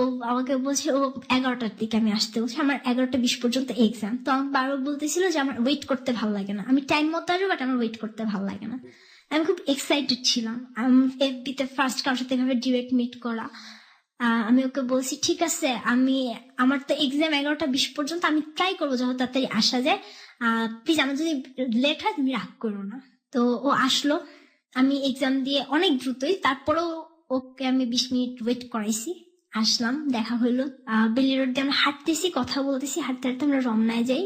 ও আমাকে বলছে ও 11টার দিকে আমি আসতে বলছি, আমার 11:20 পর্যন্ত এক্সাম। তো আমাকে বারবার বলতেছিল যে আমার ওয়েট করতে ভালো লাগে না, আমি টাইম মতো আসবো বাট আমার ওয়েট করতে ভালো লাগে না। আমি খুব এক্সাইটেড ছিলাম এফবিতে ফার্স্ট কারোর সাথে এভাবে ডিরেক্ট মিট করা। আমি ওকে বলছি ঠিক আছে, আমার তো এক্সাম 11:20 পর্যন্ত, আমি ট্রাই করবো যত তাড়াতাড়ি আসা যায়, প্লিজ আমার যদি লেট হয় তুমি রাগ করো না। তো ও আসলো, আমি এক্সাম দিয়ে অনেক দ্রুতই, তারপরেও ওকে আমি 20 মিনিট ওয়েট করাইছি। আসলাম, দেখা হইলো, বেলি রোড দিয়ে আমরা হাঁটতেছি, কথা বলতেছি, হাঁটতে হাঁটতে আমরা রমনায় যাই।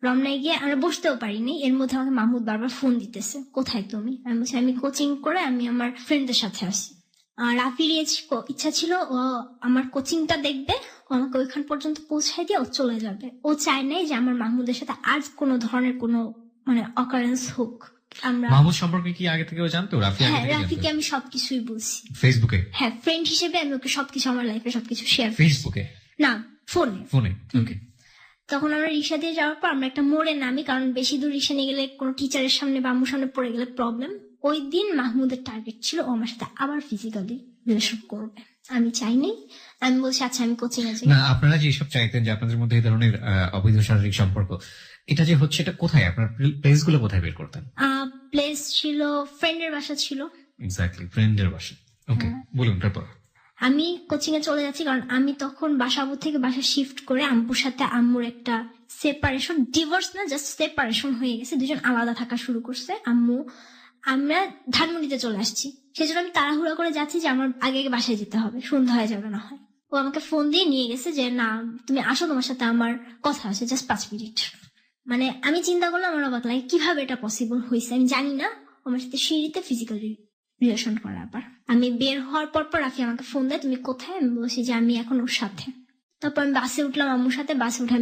রমনায় গিয়ে আমরা বসতেও পারিনি, এর মধ্যে আমাকে মাহমুদ বারবার ফোন দিতেছে, কোথায় তুমি? আমি বলছি আমি কোচিং করে আমি আমার ফ্রেন্ডদের সাথে আসি। রাফির ইচ্ছা ছিল ও আমার কোচিংটা দেখবে, ও আমাকে ওইখান পর্যন্ত পৌঁছায় দিয়ে ও চলে যাবে। ও চায় নাই যে আমার মাহমুদের সাথে আজ কোনো ধরনের কোনো মানে অকারেন্স হোক। আমরা মাহমুদ সম্পর্কে কি আগে থেকে জানতো? রাফি আগে হ্যাঁ, থেকে রাফিকে জানতো? আমি সবকিছুই বলছি ফেসবুকে? হ্যাঁ, ফ্রেন্ড হিসেবে আমি ওকে সবকিছু, আমার লাইফে সবকিছু শেয়ার ফেসবুকে না, ফোনে। ফোনে? ওকে। তখন আমরা রিক্সা দিয়ে যাওয়ার পর আমরা একটা মোড়ে নামি, কারণ বেশি দূর রিক্সা নিয়ে গেলে কোনো টিচারের সামনে বা আম্মুর সামনে পড়ে গেলে প্রবলেম। ওই দিন মাহমুদের টার্গেট ছিল ও আমার সাথে আবার ফিজিক্যালি রিলেশন করবে, আমি চাইনি। আমি বলছি আচ্ছা আমি কোচিং এ যাই। না, আপনারা যে এসব চাইতেন যে আপনাদের মধ্যে এই ধরনের অবৈধ শারীরিক সম্পর্ক, এটা যে হচ্ছে এটা কোথায়, আপনার প্লেস গুলো কোথায় বের করতেন? প্লেস ছিল ফ্রেন্ডের বাসা ছিল। এক্স্যাক্টলি, ফ্রেন্ডের বাসা। ওকে, বলুন তারপর। আমি কোচিং এ চলে যাচ্ছি, কারণ আমি তখন বাসাবু থেকে বাসা শিফট করে আম্মুর সাথে আম্মুর একটা সেপারেশন, ডিভোর্স না জাস্ট সেপারেশন হয়ে গেছে, দুজন আলাদা থাকা শুরু করছে। আমরা ধানমন্ডিতে চলে আসছি, সেজন্য আমি তাড়াহুড়া করে যাচ্ছি যে আমার আগে আগে বাসায় যেতে হবে, সন্ধ্যা হয়ে যাবে না হয়। ও আমাকে ফোন দিয়ে নিয়ে গেছে যে না তুমি আসো, তোমার সাথে আমার কথা আছে জাস্ট 5 মিনিট। মানে আমি চিন্তা করলাম আমার অবাক লাগে কিভাবে এটা পসিবল হয়েছে, আমি জানি না। আমার সাথে সিঁড়িতে ফিজিক্যাল রিলেশন করা। আবার আমি বের হওয়ার পর রাফি আমাকে ফোন দেয় তুমি কোথায়? আমি বলছি যে আমি এখন ওর সাথে। তারপর আমি বাসে উঠলাম আম্মুর সাথে, বাসে উঠে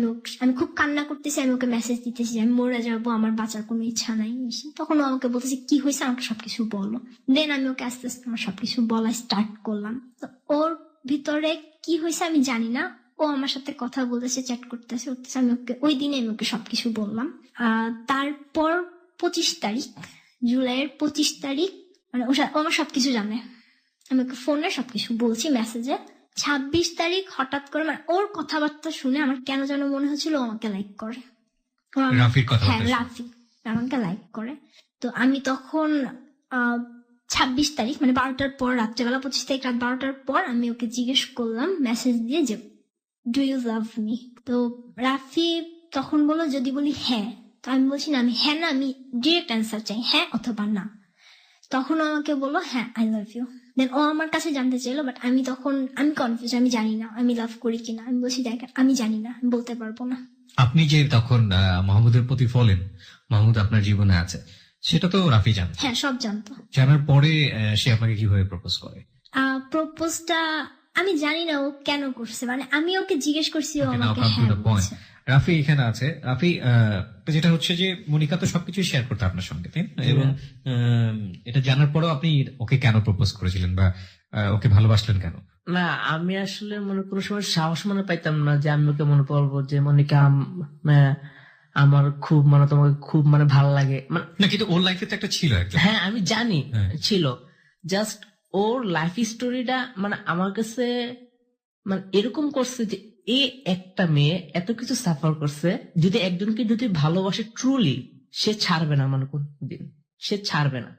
আমি খুব কান্না করতেছি, আমি ওকে মেসেজ দিতেছি যে আমি মরে যাবো, আমার বাঁচার কোনো ইচ্ছা নাই। তখন ও আমাকে বলতেছে কি হয়েছে আমাকে সবকিছু বলো। দেন আমি ওকে আস্তে আস্তে আমার সবকিছু বলা স্টার্ট করলাম। তো ওর ভিতরে কি হয়েছে আমি জানি না, ও আমার সাথে কথা বলতেছে, চ্যাট করতেছে উঠতেছে, আমি ওকে ওই দিনে আমি ওকে সবকিছু বললাম। তারপর 25 তারিখ, জুলাইয়ের 25 তারিখ, মানে ও আমার সবকিছু জানে, আমি ওকে ফোনে সবকিছু বলছি মেসেজে। 26 তারিখ হঠাৎ করে মানে ওর কথাবার্তা শুনে আমার কেন যেন মনে হচ্ছিল ও আমাকে লাইক করে। হ্যাঁ, রাফি আমাকে লাইক করে। তো আমি তখন 26 তারিখ মানে 12টার পর রাত্রেবেলা, 25 তারিখ রাত 12টার পর আমি ওকে জিজ্ঞেস করলাম মেসেজ দিয়ে যে ডু ইউ লাভ মি? তো রাফি তখন বললো যদি বলি হ্যাঁ। তো আমি বলছি না আমি হ্যাঁ না, আমি ডিরেক্ট অ্যান্সার চাই, হ্যাঁ অথবা না। তখন আমাকে বললো হ্যাঁ আই লাভ ইউ। দেন ও আমার কাছে জানতে চাইলো, বাট আমি কনফিউজ, আমি জানি না আমি লাভ করি কিনা। আমি বলছি দেখ আমি জানি না, আমি বলতে পারবো না। আপনি যে তখন মাহমুদের প্রতি ফলেন, মাহমুদ আপনার জীবনে আছে, সেটা তো রাফি জানতো? হ্যাঁ, সব জানতো। জানার পরে সে আপনাকে কিভাবে প্রপোজ করে? প্রপোজটা আমি জানি না ও কেন করছে, মানে আমি ওকে জিজ্ঞেস করছি, ও আমাকে হ্যাঁ বলছে। রাফি এখানে আছে। রাফি, যেটা হচ্ছে যে মনিকা তো সবকিছু শেয়ার করতে আপনার সঙ্গে, তাই না? এবং এটা জানার পরেও আপনি ওকে কেন প্রপোজ করেছিলেন বা ওকে ভালোবাসলেন কেন? না, আমি আসলে মনে কোনো সময় সাহস মনে পাইতাম না যে আমি ওকে মনে করবো যে মনিকা আমার খুব মানে তোমাকে খুব মানে ভালো লাগে মানে না, কিন্তু ওর লাইফে তো একটা ছিল একজন। হ্যাঁ আমি জানি ছিল, জাস্ট ওর লাইফ স্টোরিটা মানে আমার কাছে মানে এরকম করছে যে এ একটা মেয়ে এত কিছু সাফার করছে, যদি একজনকে যদি ভালোবাসে ট্রুলি সে ছাড়বে না, মানে কোনদিন সে ছাড়বে না।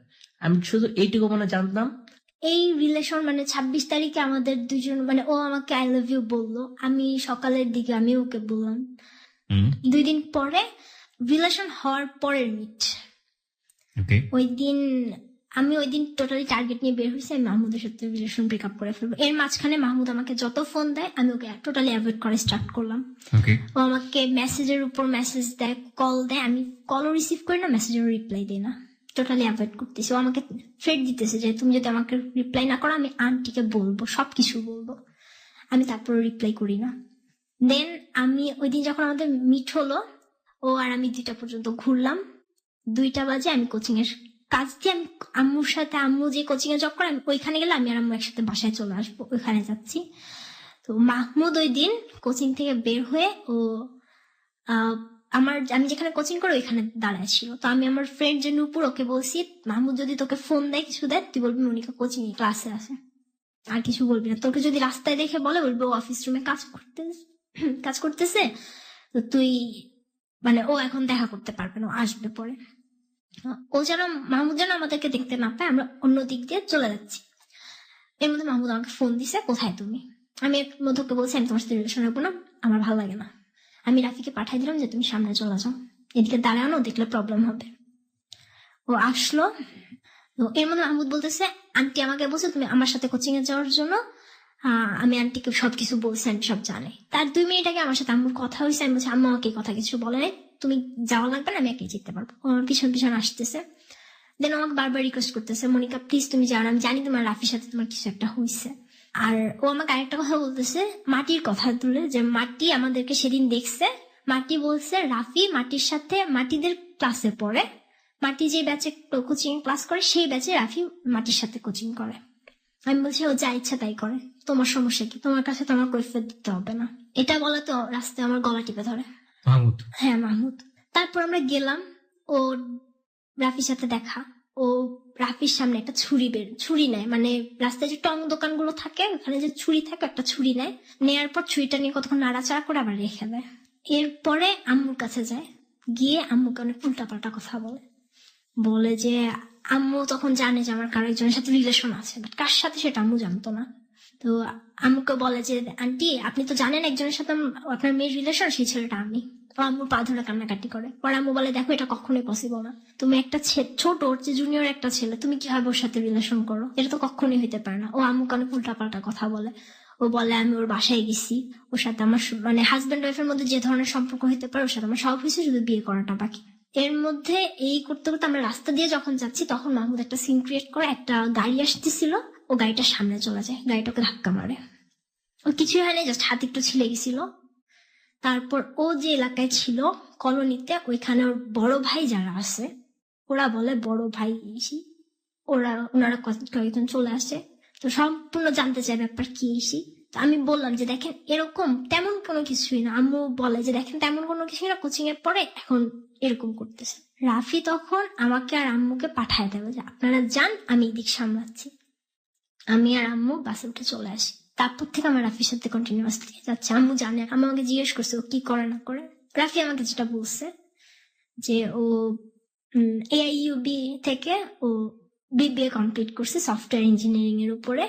আমি শুধু এইটুকু মানে জানতাম। এই রিলেশন মানে 26 তারিখে আমাদের দুজন মানে ও আমাকে আই লাভ ইউ বললো, আমি সকালের দিকে আমি ওকে বললাম। 2 দিন পরে রিলেশন হওয়ার পরের মিট, আমি ওই দিন টোটালি টার্গেট নিয়ে বের হয়েছি, আমি মাহমুদের সাথে রিলেশন ব্রেকআপ করে ফেলবো। এর মাঝখানে মাহমুদ আমাকে যত ফোন দেয় আমি ওকে টোটালি অ্যাভয়েড করা স্টার্ট করলাম। ও আমাকে মেসেজের উপর মেসেজ দেয়, কল দেয়, আমি কলও রিসিভ করি না, মেসেজের রিপ্লাই দিই না, টোটালি অ্যাভয়েড করতেছি। ও আমাকে থ্রেট দিতেছে যে তুমি যদি আমাকে রিপ্লাই না করো আমি আন্টিকে বলবো, সবকিছু বলবো। আমি তারপরে রিপ্লাই করি না। দেন আমি ওই দিন যখন আমাদের মিট হলো, ও আর আমি 2টা পর্যন্ত ঘুরলাম। 2টা বাজে আমি কোচিং এর কাজ দিয়ে আমি আম্মুর সাথে, আম্মু যে কোচিং এ জব করে আমি ওইখানে গেলে আমি আর আম্মু একসাথে বাসায় চলে আসবো, ওইখানে যাচ্ছি। তো মাহমুদ ওই দিন কোচিং থেকে বের হয়ে ও আমি যেখানে কোচিং করি ওইখানে দাঁড়ায় ছিল। তো আমি আমার ফ্রেন্ড যে নূপুর, ওকে বলছি মাহমুদ যদি তোকে ফোন দেয় কিছু দেয় তুই বলবি মনিকা কোচিং ক্লাসে আছে। আর কিছু বলবি না। তোকে যদি রাস্তায় দেখে বলে, বলবো অফিস রুমে কাজ করতেছে, তো তুই মানে ও এখন দেখা করতে পারবে না, ও আসবে পরে। ও যেন মাহমুদ যেন আমাদেরকে দেখতে না পায়, আমরা অন্য দিক দিয়ে চলে যাচ্ছি। এর মধ্যে মাহমুদ আমাকে ফোন দিছে, কোথায় তুমি? আমি এর মধ্যে ওকে বলছি আমি তোমার সাথে রিলেশন রাখবো না, আমার ভালো লাগে না। আমি রাফিকে পাঠাই দিলাম যে তুমি সামনে চলে যাও, এদিকে দাঁড়ানো, দেখলে প্রবলেম হবে। ও আসলো। তো এর মধ্যে মাহমুদ বলতেছে আন্টি আমাকে বলছে তুমি আমার সাথে কোচিং এ যাওয়ার জন্য। আমি আন্টিকে সবকিছু বলছি, আন্টি সব জানে। তার 2 মিনিট আগে আমার সাথে আম্মুর কথা হয়েছে, আমি বলছি আম্মু আমাকে কথা কিছু বলে নাই, তুমি যাওয়া লাগবে না, আমি একাই যেতে পারবো। ও আমার পিছন পিছন আসতেছে, দেন আমাকে বারবার রিকোয়েস্ট করতেছে মনিকা প্লিজ তুমি যাও, আমি জানি তোমার রাফির সাথে তোমার কিছু একটা হয়েছে। আর ও আমাকে আরেকটা কথা বলতেছে, মাটির কথা তুলে, যে মাটি আমাদেরকে সেদিন দেখছে, মাটি বলছে রাফি মাটির সাথে, মাটিদের ক্লাসে পড়ে, মাটি যে ব্যাচে কোচিং ক্লাস করে সেই ব্যাচে রাফি মাটির সাথে কোচিং করে। আমি বলছি ও যা ইচ্ছা তাই করে, তোমার সমস্যা কি? তোমার কাছে তো আমার কৈফিয়ত দিতে হবে না। এটা বলে তো রাস্তায় আমার গলা টিপে ধরে মাহমুদ। হ্যাঁ মাহমুদ। তারপর আমরা গেলাম, ও রাফির সাথে দেখা। ও রাফির সামনে একটা ছুরি নেয়, মানে রাস্তায় যে টং দোকানগুলো থাকে ওখানে যে ছুরি থাকে, একটা ছুরি নেয়, নেয়ার পর ছুরিটা নিয়ে কতক্ষণ নাড়াচাড়া করে আবার রেখে দেয়। এরপরে আম্মুর কাছে যায়, গিয়ে আম্মুকে অনেক উল্টাপাল্টা কথা বলে যে আম্মু তখন জানে যে আমার কারো একজনের সাথে রিলেশন আছে, বাট কার সাথে সেটা আম্মু জানতো না। তো আম্মুকে বলে যে আন্টি আপনি তো জানেন একজনের সাথে আপনার মেয়ের রিলেশন, সেই ছেলেটা আমি। ও আম্মুর পা ধরে কান্নাকাটি করে। পরে আম্মু বলে দেখো এটা কখনোই পসিবল না, তুমি একটা ছোট ওর যে জুনিয়র একটা ছেলে, তুমি কিভাবে ওর সাথে রিলেশন করো, এটা তো কখনোই হইতে পারে না। ও আম্মুকে অনেক উল্টাপাল্টা কথা বলে। ও বলে আমি ওর বাসায় গেছি, ওর সাথে আমার মানে হাজব্যান্ড ওয়াইফের মধ্যে যে ধরনের সম্পর্ক হইতে পারে ওর সাথে আমার সব হয়েছে, শুধু বিয়ে করাটা বাকি। এর মধ্যে এই করতে করতে আমরা রাস্তা দিয়ে যখন যাচ্ছি তখন মাহমুদ একটা সিন ক্রিয়েট করে, একটা গাড়ি আসতেছিল, ও গাড়িটার সামনে চলে যায়, গাড়িটাকে ধাক্কা মারে। ও কিছুই হয়নি, জাস্ট হাত একটু ছিলে গেছিল। তারপর ও যে এলাকায় ছিল কলোনিতে, ওইখানে ওর বড় ভাই যারা আছে, ওরা বলে বড় ভাই ইসি, ওনারা কয়েকজন চলে আসে, তো সম্পূর্ণ জানতে চায় ব্যাপার কি ইসি। তো আমি বললাম যে দেখেন এরকম তেমন কোনো কিছুই না। আম্মু বলে যে দেখেন তেমন কোনো কিছুই না, কোচিং এর পরে এখন এরকম করতেছে। রাফি তখন আমাকে আর আম্মুকে পাঠায় দেবে যে আপনারা যান, আমি এদিক সামলাচ্ছি। আমি আর আম্মু বাসে উঠে চলে আসি। তারপর থেকে আমার রাফির সাথে কন্টিনিউয়াসলি যাচ্ছে। আম্মু জানে, আম্মু আমাকে জিজ্ঞেস করছে ও কি করে না করে। রাফি আমাকে যেটা বলছে যে ও AIUB থেকে ও BBA কমপ্লিট করছে সফটওয়্যার ইঞ্জিনিয়ারিং এর উপরে,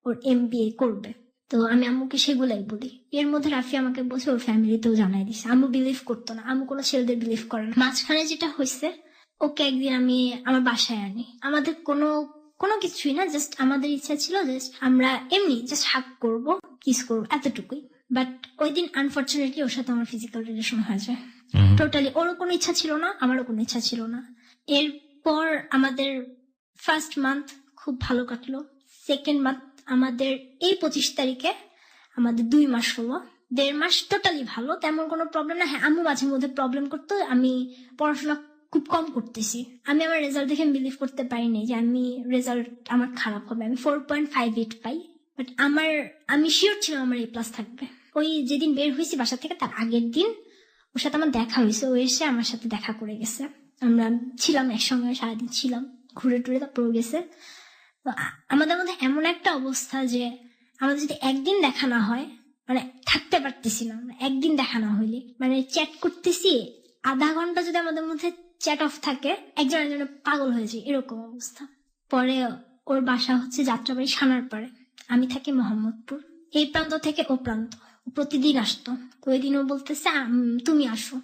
ওর MBA করবে। তো আমি আম্মুকে সেগুলাই বলি। এর মধ্যে রাফি আমাকে বলছে ওর ফ্যামিলিতেও জানাই দিছে। আম্মু বিলিভ করতো না, আম্মু কোনো ছেলেদের বিলিভ করে না। মাঝখানে যেটা হয়েছে, ওকে একদিন আমি আমার বাসায় আনি, আমাদের কোনো কিছুই না, জাস্ট আমাদের ইচ্ছা ছিল জাস্ট আমরা এমনি জাস্ট হাগ করবো, কিস করবো, এতটুকুই। বাট ওই দিন আনফর্চুনেটলি ওর সাথে আমার ফিজিক্যাল রিলেশন হয়ে যায়। টোটালি ওরও কোনো ইচ্ছা ছিল না, আমারও কোনো ইচ্ছা ছিল না। এরপর আমাদের ফার্স্ট মান্থ খুব ভালো কাটলো। সেকেন্ড মান্থ আমাদের এই 25 তারিখে আমাদের 2 মাস হলো। 1.5 মাস টোটালি ভালো, তেমন কোনো প্রবলেম না। হ্যাঁ আম্মু মাঝে মধ্যে প্রবলেম করতো, আমি পড়াশোনা খুব কম করতেছি। আমি আমার রেজাল্ট দেখে বিলিভ করতে পারিনি যে আমি রেজাল্ট আমার খারাপ হবে। আমি 4.58 পাই, বাট আমি শিওর ছিলাম আমার A+ থাকবে। ওই যেদিন বের হয়েছি বাসা থেকে তার আগের দিন ওর সাথে আমার দেখা হয়েছে, ও এসে আমার সাথে দেখা করে গেছে। আমরা ছিলাম একসঙ্গে, সারাদিন ছিলাম, ঘুরে টুরে তারপর গেছে। তো আমাদের মধ্যে এমন একটা অবস্থা যে আমাদের যদি একদিন দেখা না হয় মানে থাকতে পারতেছি না। একদিন দেখা না হইলে মানে চ্যাট করতেছি, আধা ঘন্টা যদি আমাদের মধ্যে চ্যাট অফ থাকে, একজন একজনের পাগল হয়ে যায়, এরকম অবস্থা। পরে ওর বাসা হচ্ছে যাত্রাবাড়ি সানারপাড়ে, আমি থাকি মোহাম্মদপুর। এই প্রান্ত থেকে ও প্রান্ত, প্রতিদিন আসতো। তো ওই দিন ও বলতেছে তুমি আসো।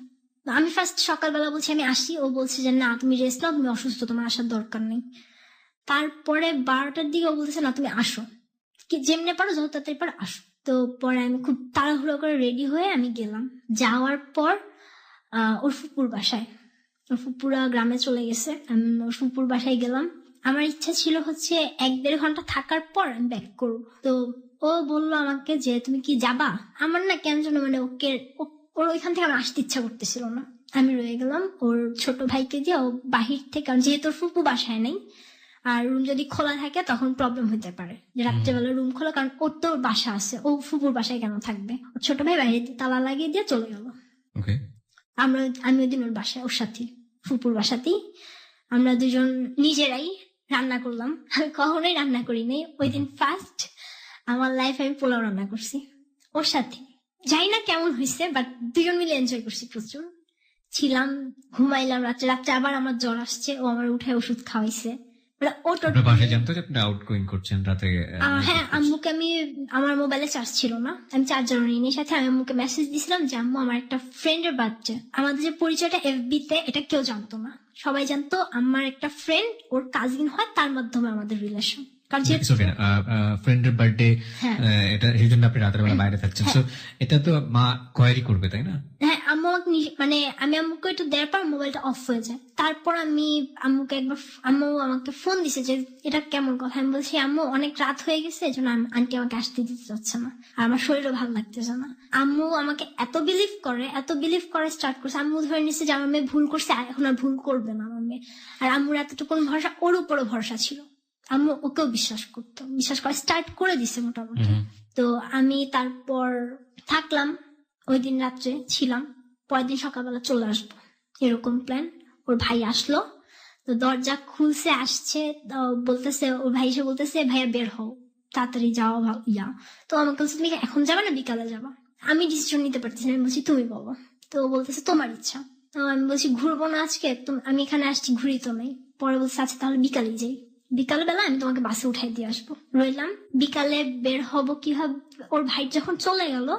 আমি ফার্স্ট সকালবেলা বলছি আমি আসি, ও বলছে যে না তুমি রেস্ট নাও, তুমি অসুস্থ, তোমার আসার দরকার নেই। তারপরে 12টার দিকে ও বলতেছে না তুমি আসো, কি যেমনে পারো যত তাড়াতাড়ি পারো আসো। তো পরে আমি খুব তাড়াহুড়ো করে রেডি হয়ে আমি গেলাম। যাওয়ার পর ওর ফুপুর বাসায়, ওর ফুপুরা গ্রামে চলে গেছে, আমি ওর ফুপুর বাসায় গেলাম। আমার ইচ্ছা ছিল হচ্ছে 1-1.5 ঘন্টা থাকার পর আমি ব্যাক করবো। তো ও বললো আমাকে যে তুমি কি যাবা। আমার না কেন যেন মানে ওর ওইখান থেকে আমার আসতে ইচ্ছা করতেছিল না। আমি রয়ে গেলাম। ওর ছোট ভাইকে দিয়ে ও বাহির থেকে, যেহেতু ওর ফুপু বাসায় নেই আর রুম যদি খোলা থাকে তখন প্রবলেম হতে পারে যে রাত্রেবেলা রুম খোলা, কারণ ওর তো বাসা আছে, ও ফুপুর বাসায় কেন থাকবে। ওর ছোট ভাই বাইরে তালা লাগিয়ে দিয়ে চলে গেল। আমি ওই দিন ওর বাসায়, ওর সাথে ফুপুর বাসাতেই আমরা দুজন নিজেরাই রান্না করলাম। আমি কখনোই রান্না করি নাই ওই দিন ফার্স্ট। আমার লাইফে আমি পোলাও রান্না করছি ওর সাথে, জানি না কেমন হয়েছে, বাট দুজন মিলে এনজয় করছি প্রচুর। ছিলাম, ঘুমাইলাম, রাত্রে রাত্রে আবার আমার জ্বর আসছে, ও আমার উঠায় ওষুধ খাওয়াইছে। ও আপনার বাসায় জানতো যে আপনি আউট গোয়িং করছেন রাতে? হ্যাঁ, আম্মুকে আমি, আমার মোবাইলে চার্জ ছিল না, আমি চার্জার নিয়ে সাথে আমি আম্মুকে মেসেজ দিছিলাম যে আম্মু আমার একটা ফ্রেন্ডের বাচ্চা, আমাদের যে পরিচয়টা এফবি তে, এটা কেউ জানতো না, সবাই জানতো আমার একটা ফ্রেন্ড ওর কাজিন হয়, তার মাধ্যমে আমাদের রিলেশন। কারণ ফ্রেন্ডের বার্থডে, হ্যাঁ এটা এই জন্য আপনি রাতের বেলা বাইরে থাকছেন, তো এটা তো মা কোয়ারি করবে তাই না? হ্যাঁ, আম্মু আমাকে মানে আমি আম্মুকে একটু দেওয়ার পর মোবাইলটা অফ হয়ে যায়। তারপর আমি আম্মুকে একবার, আম্মু আমাকে ফোন দিছে যে এটা কেমন কথা। আমি বলছি আম্মু অনেক রাত হয়ে গেছে, এই জন্য আন্টি আমাকে আসতে দিতে চাচ্ছে না, আর আমার শরীরও ভালো লাগতেছে না। আম্মু আমাকে এত বিলিভ করে স্টার্ট করছে, আম্মু ধরে নিচ্ছে যে আমার মেয়ে ভুল করছে, এখন আর ভুল করবে না আমার মেয়ে। আর আম্মুর এতটুকু ভরসা, ওর উপরও ভরসা ছিল, আম্মু ওকেও বিশ্বাস করা স্টার্ট করে দিছে মোটামুটি। তো আমি তারপর থাকলাম, ওই দিন রাত্রে ছিলাম, পরের দিন সকালবেলা চলে আসবো এরকম প্ল্যান। ওর ভাই আসলো, তো দরজা খুলছে, আসছে, বলতেছে, ওর ভাই এসে বলতেছে ভাইয়া বের হও, তাড়াতাড়ি যাও ইয়া। তো আমাকে বলছে তুমি এখন যাবে না বিকালে যাবা? আমি ডিসিশন নিতে পারতেছি না, আমি বলছি তুমি বলো। তো ও বলতেছে তোমার ইচ্ছা। তো আমি বলছি ঘুরবো না আজকে, আমি এখানে আসছি, ঘুরি তো নেই। পরে বলছে আচ্ছা তাহলে বিকালেই যাই, বিকাল বেলা আমি তোমাকে বাসে উঠাই দিয়ে আসবো। রইলাম, বিকালে বের হব কিভাবে, ওর ভাই যখন চলে গেল,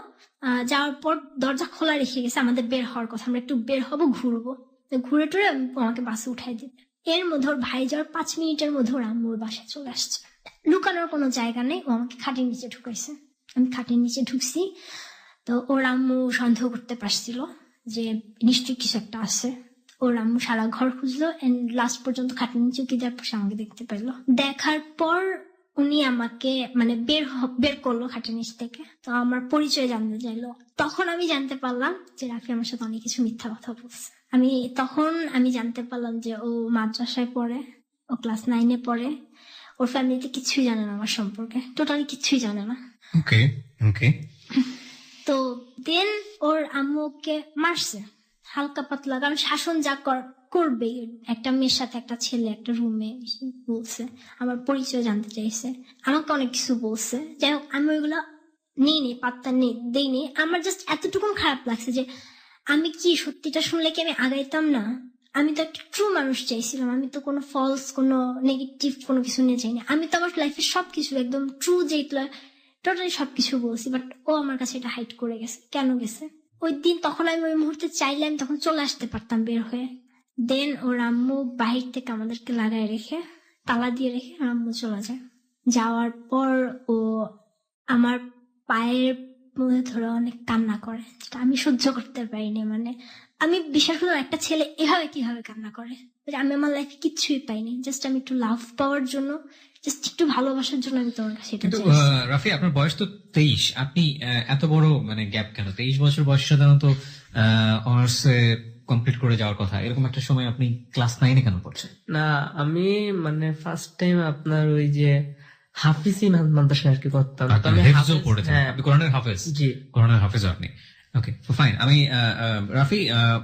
যাওয়ার পর দরজা খোলা রেখে গেছে, আমাদের বের হওয়ার কথা, আমরা একটু বের হব, ঘুরবো, ঘুরে টুরে আমাকে বাসে উঠাই দিবে। এর মধ্যে ওর ভাই যাওয়ার 5 মিনিটের মধ্যে ওর আম্মুর বাসায় চলে আসছে। লুকানোর কোনো জায়গা নেই, ও আমাকে খাটের নিচে ঢুকাইছে, আমি খাটের নিচে ঢুকছি। তো ওর আম্মু সন্দেহ করতে পারছিল যে নিশ্চয়ই কিছু একটা আছে। ওর আম্মু সারা ঘর খুঁজলো, এন্ড লাস্ট পর্যন্ত খাটের নিচে কি দেওয়ার পর আমাকে দেখতে পাইলো। দেখার পর উনি আমাকে মানে বের করলো খাটের নিচ থেকে। তো আমার পরিচয় জানতে চাইলো, তখন আমি জানতে পারলাম যে রাফি আমার সাথে অনেক কিছু মিথ্যা কথা বলছে। তখন আমি জানতে পারলাম যে ও মাদ্রাসায় পড়ে, ও ক্লাস 9-এ পড়ে, ওর ফ্যামিলিতে কিছুই জানে না আমার সম্পর্কে, টোটালি কিছুই জানে না। ওকে ওকে। তো দেন ওর আম্মুকে মারছে হালকা পাতলা, কারণ শাসন যা করবে একটা মেয়ের সাথে, একটা ছেলে একটা রুমে বলছে, আমার পরিচয় জানতে চাইছে, আমাকে অনেক কিছু বলছে। যাই হোক আমি ওইগুলো নিইনি, পাত্তা দেইনি। আমার জাস্ট এতটুকু খারাপ লাগছে যে আমি কি সত্যিটা শুনলে কি আমি আগাইতাম না? আমি তো একটা ট্রু মানুষ চাইছিলাম, আমি তো কোনো ফলস কোনো নেগেটিভ কোনো কিছু নিয়ে চাইনি। আমি তো আমার লাইফের সবকিছু একদম ট্রু যেগুলো টোটালি সবকিছু বলছি, বাট ও আমার কাছে এটা হাইড করে গেছে। কেন গেছে ওই দিন? তখন আমি ওই মুহূর্তে চাইলে আমি তখন চলে আসতে পারতাম বের হয়ে। দেন ওর আম্মু বাহির থেকে আমাদেরকে লাগায় রেখে, তালা দিয়ে রেখে আম্মু চলে যায়। যাওয়ার পর ও আমার পায়ের মধ্যে ধরে অনেক কান্না করে, যেটা আমি সহ্য করতে পারিনি। মানে আমি বিশ্বাস করলাম একটা ছেলে এভাবে কিভাবে কান্না করে। আমি আমার লাইফে কিচ্ছুই পাইনি, জাস্ট আমি একটু লাভ পাওয়ার জন্য, জাস্ট একটু ভালোবাসার জন্য আমি তোমার কাছে এটা চাইছি। রাফি আপনার বয়স তো 23, আপনি এত বড় মানে গ্যাপ কেন? 23 বছর বয়স সাধারণত অনার্স কমপ্লিট করে যাওয়ার কথা, এরকম একটা সময় আপনি ক্লাস 9-এ কেন পড়ছেন? না, আমি মানে ফার্স্ট টাইম আপনার ওই যে হাফিজি মাদ্রাসা আর কি করতাম। তো আমি হাফেজও পড়েছেন? হ্যাঁ, আপনি কোরআনের হাফেজ? জি, কোরআনের হাফেজ আপনি। Okay fine. আমি রাফি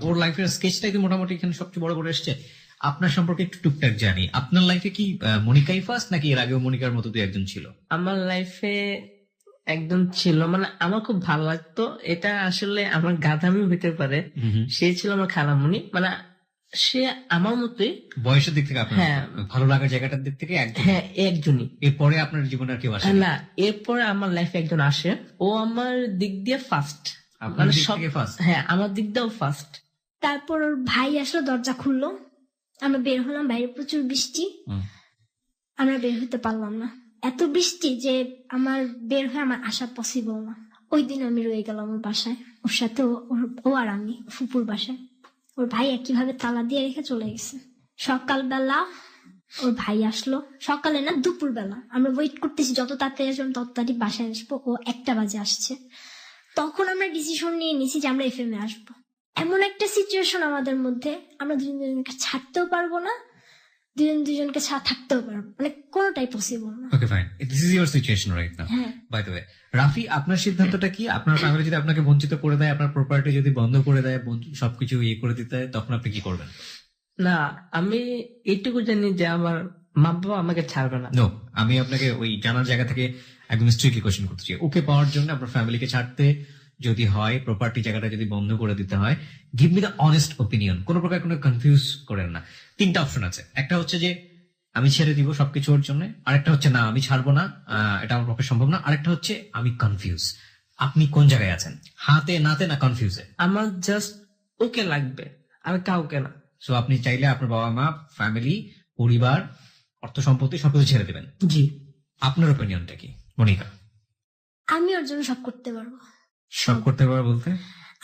ওর লাইফের স্কেচটাই তো মোটামুটি এখানে সবচেয়ে বড় করে এসছে। আপনার সম্পর্কে একটু টুকটাক জানি। আপনার লাইফে কি মনিকাই ফার্স্ট, নাকি এর আগেও মনিকার মতো দুই একজন ছিল? আমার লাইফে একদম ছিল, মানে আমার খুব ভালো লাগতো। এটা আসলে আমার গাধামি হইতে পারে, সে ছিল আমার খালামণি। মানে সে আমার মতোই বয়সের দিক থেকে আপনার, হ্যাঁ, ভালো লাগার জায়গাটার দিক থেকে একজন। হ্যাঁ, একজনই। এরপরে আপনার জীবনে আর কেউ আসে না, এরপরে আমার লাইফে একজন আসে, ও আমার দিক দিয়ে ফার্স্ট। আপনার দিক থেকে ফার্স্ট? হ্যাঁ, আমার দিক দিয়েও ফার্স্ট। তারপর ওর ভাই আসলো, দরজা খুললো, আমরা বের হলাম, বাইরে প্রচুর বৃষ্টি, আমরা বের হতে পারলাম না, এত বৃষ্টি যে আমার বের হয়ে আমার আসা পসিবল না। ওই দিন আমি রয়ে গেলাম ওর বাসায়, ওর সাথে ও আর আমি ফুপুর বাসায়। ওর ভাই একইভাবে তালা দিয়ে রেখে চলে গেছে। সকালবেলা ওর ভাই আসলো, সকালে না দুপুর বেলা, আমরা ওয়েট করতেছি যত তাড়াতাড়ি আসবো তত তাড়াতাড়ি বাসায় আসবো। ও 1টা বাজে আসছে। তখন আমরা ডিসিশন নিয়ে নিছি যে আমরা FM-এ আসবো। এমন একটা সিচুয়েশন আমাদের মধ্যে, আমরা দুজনকে ছাড়তেও পারবো না, দুজনকে ছাড়া থাকতেও পারবো, মানে কোনোটাই পসিবল না। Okay fine, this is your situation right now. হ্যাঁ, বাই দ্য ওয়ে রাফি, আপনার সিদ্ধান্তটা কি? আপনার ফ্যামিলি যদি আপনাকে বঞ্চিত করে দেয়, আপনার প্রপার্টি যদি বন্ধ করে দেয়, সবকিছু ইয়ে করে দিতে হয়, তখন আপনি কি করবেন? না, আমি এইটুকু জানি যে আমার মা বাবা আমাকে ছাড়বে না। নো, আমি আপনাকে ওই জানার জায়গা থেকে একদম স্ট্রিক্টলি কোশ্চেন করতে চাই, ওকে পাওয়ার জন্য আপনার ফ্যামিলিকে ছাড়তে যদি হয়, প্রপার্টি জায়গাটা যদি বন্ধ করে দিতে হয়, give me the honest opinion, কোন প্রকার কোনো কনফিউজ করেন না। 3টা অপশন আছে, একটা হচ্ছে যে আমি ছেড়ে দিব সবকিছু ওর জন্য, আরেকটা হচ্ছে না আমি ছাড়বো না, এটা আমার পক্ষে সম্ভব না, আরেকটা হচ্ছে আমি কনফিউজ। আপনি কোন জায়গায় আছেন, হাতে নাতে না কনফিউজে? আমার জাস্ট ওকে লাগবে, আর কাউকে না। সো আপনি চাইলে আপনার বাবা মা, ফ্যামিলি, পরিবার, অর্থ সম্পত্তি সবকিছু ছেড়ে দেবেন। জি। আপনার ওপিনিয়নটা কি মনিকা? আমি ওর জন্য সব করতে পারবো। সব করতে পারবো বলতে?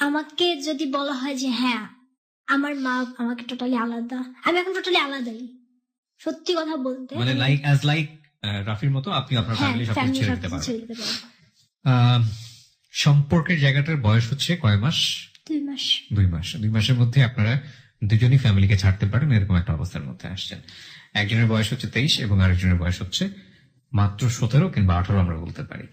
আমাকে যদি বলা হয় যে হ্যাঁ আমার মা আমাকে টোটালি আলাদা, আমি এখন টোটালি আলাদাই, সত্যি কথা বলতে। মানে লাইক রাফির মতো আপনি আপনার হ্যাঁ, ফ্যামিলি সবকিছু family ছেড়ে সবকিছু দিতে পারবেন। ছেড়ে দিতে পারবো। সম্পর্কের জায়গাটার বয়স হচ্ছে কয় মাস? 2 মাস। 2 মাস। 2 মাসের মধ্যে আপনারা দুজনই ফ্যামিলিকে ছাড়তে পারেন, এরকম একটা অবস্থার মধ্যে আসছেন। একজনের বয়স হচ্ছে 23 এবং আরেকজনের বয়স হচ্ছে মাত্র 17 কিংবা 18 আমরা বলতে পারি।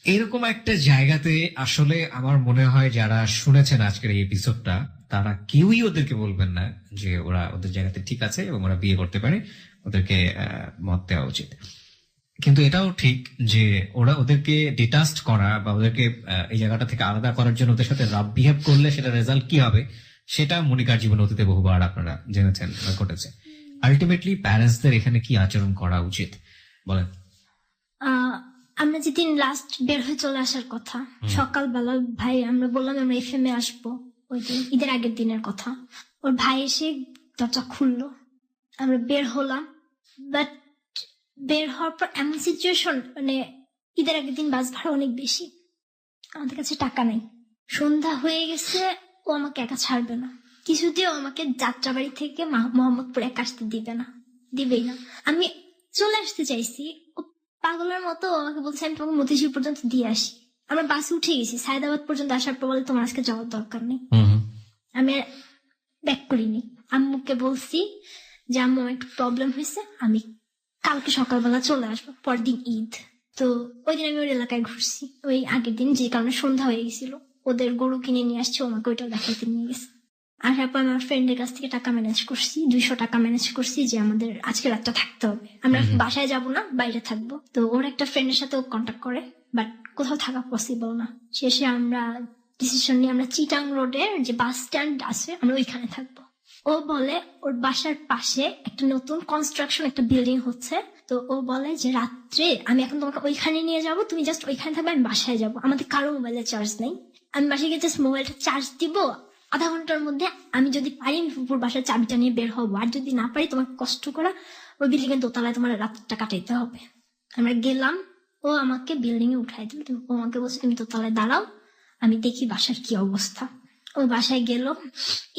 এরকম একটা জায়গাতে আসলে আমার মনে হয় যারা শুনেছেন আজকের এই এপিসোডটা, তারা কেউই ওদেরকে বলবেন না যে ওরা ওদের জায়গাতে ঠিক আছে এবং ওরা বিয়ে করতে পারে, ওদেরকে মত দেওয়া উচিত। কিন্তু এটাও ঠিক যে ওদেরকে ডিটাস্ট করা বা ওদেরকে এই জায়গাটা থেকে আলাদা করার জন্য ওদের সাথে রাফ বিহেভ করলে সেটা রেজাল্ট কি হবে সেটা মনিকার জীবন অতীতে বহুবার আপনারা জেনেছেন বা ঘটেছে। আলটিমেটলি প্যারেন্টসদের এখানে কি আচরণ করা উচিত বলেন? আমরা যেদিন লাস্ট বের হয়ে চলে আসার কথা, সকালবেলা ভাই আমরা বললাম আমরা FM এ আসবো, ওই দিন ঈদের আগের দিনের কথা। ওর ভাই এসে দরজা খুললো, আমরা বের হলাম। বাট বের হওয়ার পর এমন সিচুয়েশন, মানে ঈদের আগের দিন বাস ভাড়া অনেক বেশি, আমাদের কাছে টাকা নেই, সন্ধ্যা হয়ে গেছে, ও আমাকে একা ছাড়বে না, কিছুতেও আমাকে যাত্রাবাড়ি থেকে মোহাম্মদপুর একা আসতে দিবেই না। আমি চলে আসতে চাইছি, ও পাগলের মতো আমাকে বলছে আমি তোমাকে মতিঝিল পর্যন্ত দিয়ে আসি। আমরা বাসে উঠে গেছি, সায়দাবাদ পর্যন্ত আসার পর বলে তোমার আজকে যাওয়ার দরকার নেই। আমি ব্যাক করিনি, আম্মুকে বলছি যে আম্মু আমার একটু প্রবলেম হয়েছে, আমি কালকে সকালবেলা চলে আসবো, পরদিন ঈদ। তো ওই দিন আমি ওর এলাকায় ঘুরছি, ওই আগের দিন যে কারণে সন্ধ্যা হয়ে গেছিল, ওদের গরু কিনে নিয়ে আসছে, আমাকে ওইটা দেখাইতে নিয়ে গেছে। আসার পর আমার ফ্রেন্ডের কাছ থেকে টাকা ম্যানেজ করছি, 200 টাকা ম্যানেজ করছি যে আমাদের আজকে রাতটা থাকতে হবে, আমরা বাসায় যাব না, বাইরে থাকবো। তো ওর একটা ফ্রেন্ডের সাথে ও কন্ট্যাক্ট করে, বাট কোথাও থাকা পসিবল না। শেষে আমরা ডিসিশন নিয়ে আমরা চিটাং রোডের যে বাস স্ট্যান্ড আছে আমরা ওইখানে থাকবো। ও বলে ওর বাসার পাশে একটা নতুন কনস্ট্রাকশন একটা বিল্ডিং হচ্ছে, তো ও বলে যে রাত্রে আমি এখন তোমাকে ওইখানে নিয়ে যাব, তুমি জাস্ট ওইখানে থাকবে, আমি বাসায় যাব, আমাদের কারো মোবাইলে চার্জ নেই, আমি বাসায় গিয়ে জাস্ট মোবাইলটা চার্জ দিব, আধা ঘন্টার মধ্যে আমি যদি পারি আমি ফুপুর বাসার চাবিটা নিয়ে বের হবো, আর যদি না পারি তোমাকে কষ্ট করা ওই বিল্ডিং এর দোতলায় তোমার রাতটা কাটাইতে হবে। আমরা গেলাম, ও আমাকে বিল্ডিং এ উঠাই দিল, ও আমাকে বলছে তুমি দোতলায় দাঁড়াও, আমি দেখি বাসার কি অবস্থা। ও বাসায় গেল,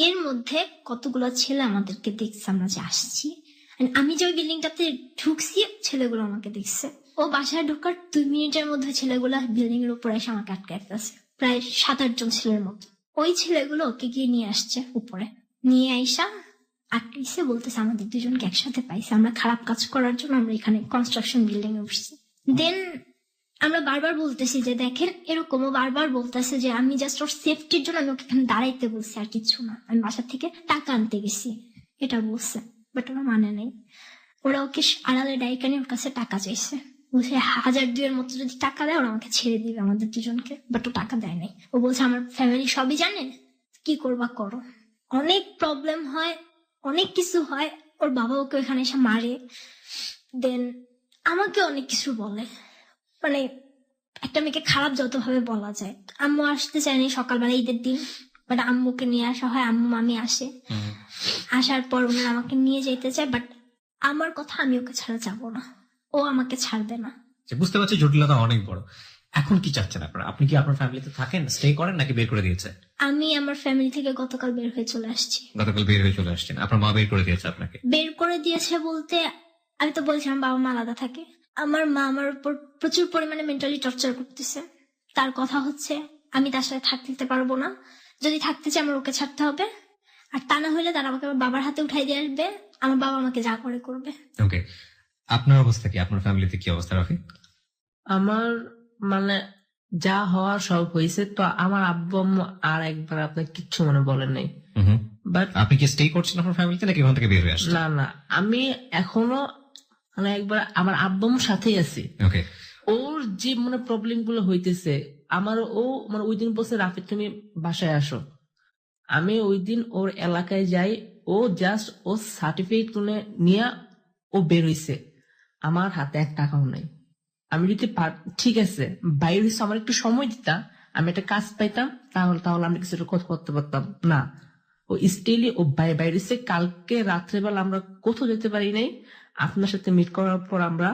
এর মধ্যে কতগুলো ছেলে আমাদেরকে দেখছে আমরা যে আসছি, আমি যে ওই বিল্ডিংটাতে ঢুকছি ছেলেগুলো আমাকে দেখছে। ও বাসায় ঢোকার 2 মিনিটের মধ্যে ছেলেগুলো বিল্ডিং এর উপরে এসে আমাকে আটকাইতেছে, প্রায় 7-8 জন ছেলের মতো। ওই ছেলেগুলো ওকে গিয়ে নিয়ে আসছে উপরে, নিয়ে আইসা আটকাইছে, বলতেছে আমাদের দুজনকে একসাথে পাইছে, আমরা খারাপ কাজ করার জন্য আমরা এখানে কনস্ট্রাকশন বিল্ডিং এ উঠছি। দেন আমরা বারবার বলতেছি যে দেখেন এরকমও বারবার বলতেছে যে আমি জাস্ট ওর সেফটির জন্য আমি ওকে এখানে দাঁড়াইতে বলছি, আর কিছু না, আমি বাসা থেকে টাকা আনতে গেছি এটা বলছে, বাট ওরা মানে নেই। ওরা ওকে আড়ালে ডাইকানি ওর কাছে টাকা চাইছে, বলছে 1000-2 এর মতো যদি টাকা দেয় ওরা আমাকে ছেড়ে দিবে আমাদের দুজনকে, বাট ও টাকা দেয় নাই। ও বলছে আমার ফ্যামিলি সবই জানে, কি করবা করো। অনেক প্রবলেম হয়, অনেক কিছু হয়, ওর বাবা ওকে ওখানে এসে মারে, দেন আমাকে অনেক কিছু বলে, মানে একটা মেয়েকে খারাপ যতভাবে বলা যায়। আম্মু আসতে চায়নি সকালবেলা ঈদের দিন, বাট আম্মুকে নিয়ে আসা হয়, আম্মু মামি আসে, আসার পর ওনারা আমাকে নিয়ে যেতে চায়, বাট আমার কথা আমি ওকে ছাড়া যাবো না, ও আমাকে ছাড়বে না। বুঝতে পারছি জটিলতা অনেক বড়। এখন কি চাচ্ছেন আপনারা? আপনি কি আপনার ফ্যামিলিতে থাকেন, স্টে করেন, নাকি বের করে দিয়েছে? আমি আমার ফ্যামিলি থেকে গতকাল বের হয়ে চলে আসছি। গতকাল বের হয়ে চলে আসছেন, আপনার মা বের করে দিয়েছে আপনাকে? বের করে দিয়েছে বলতে আমি তো বলছিলাম বাবা মা আলাদা থাকে, আমার মা আমার উপর প্রচুর পরিমাণে মেন্টালি টর্চার করতেছে। তার কথা হচ্ছে আমি তার সাথে থাকতে পারবো না, যদি থাকতে চাই আমার ওকে ছাড়তে হবে, আর তা না হলে তারা আমাকে আমার বাবার হাতে উঠাই দিয়ে আসবে, আমার বাবা আমাকে যা করে করবে। ওকে, আপনার অবস্থা কি? আপনার ফ্যামিলিতে কি অবস্থা রাফি? আমার মানে যা হওয়ার সব হয়েছে, তো আমার আব্বু আম্মু আর একবার আপনার কিচ্ছু মনে বলেন নাই। বাট আপনি কি স্টে করছেন আপনার ফ্যামিলিতে নাকি ওখান থেকে বের হয়ে আসছেন? না, আমি এখনো মানে একবার আমার আব্বু আম্মুর সাথেই আছি। ওকে, ওর যে মানে প্রবলেম গুলো হইতেছে আমার, ও মানে ওই দিন বলছে রাফিদ তুমি বাসায় আসো, আমি ওই দিন ওর এলাকায় যাই, ও জাস্ট ও সার্টিফিকেট নিয়ে ও বের হইছে, আমার হাতে 1 টাকাও নাই। আমি যদি ঠিক আছে বাইরে হইছে, আমার একটু সময় দিতাম, আমি একটা কাজ পাইতাম, তাহলে তাহলে আমি কিছু কথা করতে পারতাম না। ও স্টিলি ও বাইরে হইছে। কালকে রাত্রেবেলা আমরা কোথাও যেতে পারি নাই, আপনার সাথে মিট করার পর আমরা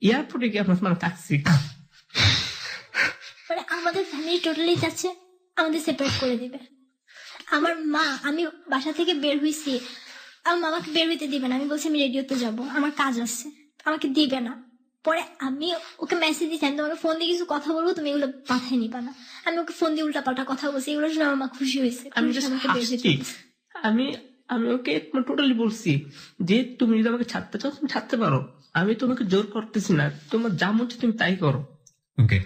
এয়ারপোর্টে গিয়ে আপনার মানে থাকছি। মানে আমাদের ফ্যামিলি টোটালি যাচ্ছে আমাদের সেপারেট করে দিবে। আমার মা, আমি বাসা থেকে বের হইছি, আমার মামাকে বের হইতে দিবে না। আমি বলছি আমি রেডিওতে যাব, আমার কাজ আছে, আমাকে দিবে না। পরে আমি ওকে মেসেজ দিচ্ছি, আমি তোমাকে ফোন দিয়ে কিছু কথা বলবো, তুমি এগুলো মাথায় নিবা না। আমি ওকে ফোন দিয়ে উল্টাপাল্টা কথা বলছি, এগুলো শুনে আমার মা খুশি হয়েছে। আমি just হাসছি। আমি আমি ওকে টোটালি বলছি যে তুমি যদি আমাকে ছাড়তে চাও তুমি ছাড়তে পারো, আমি তোমাকে জোর করতেছি না, তোমার যা মন চায় তুমি তাই করো। ওকে,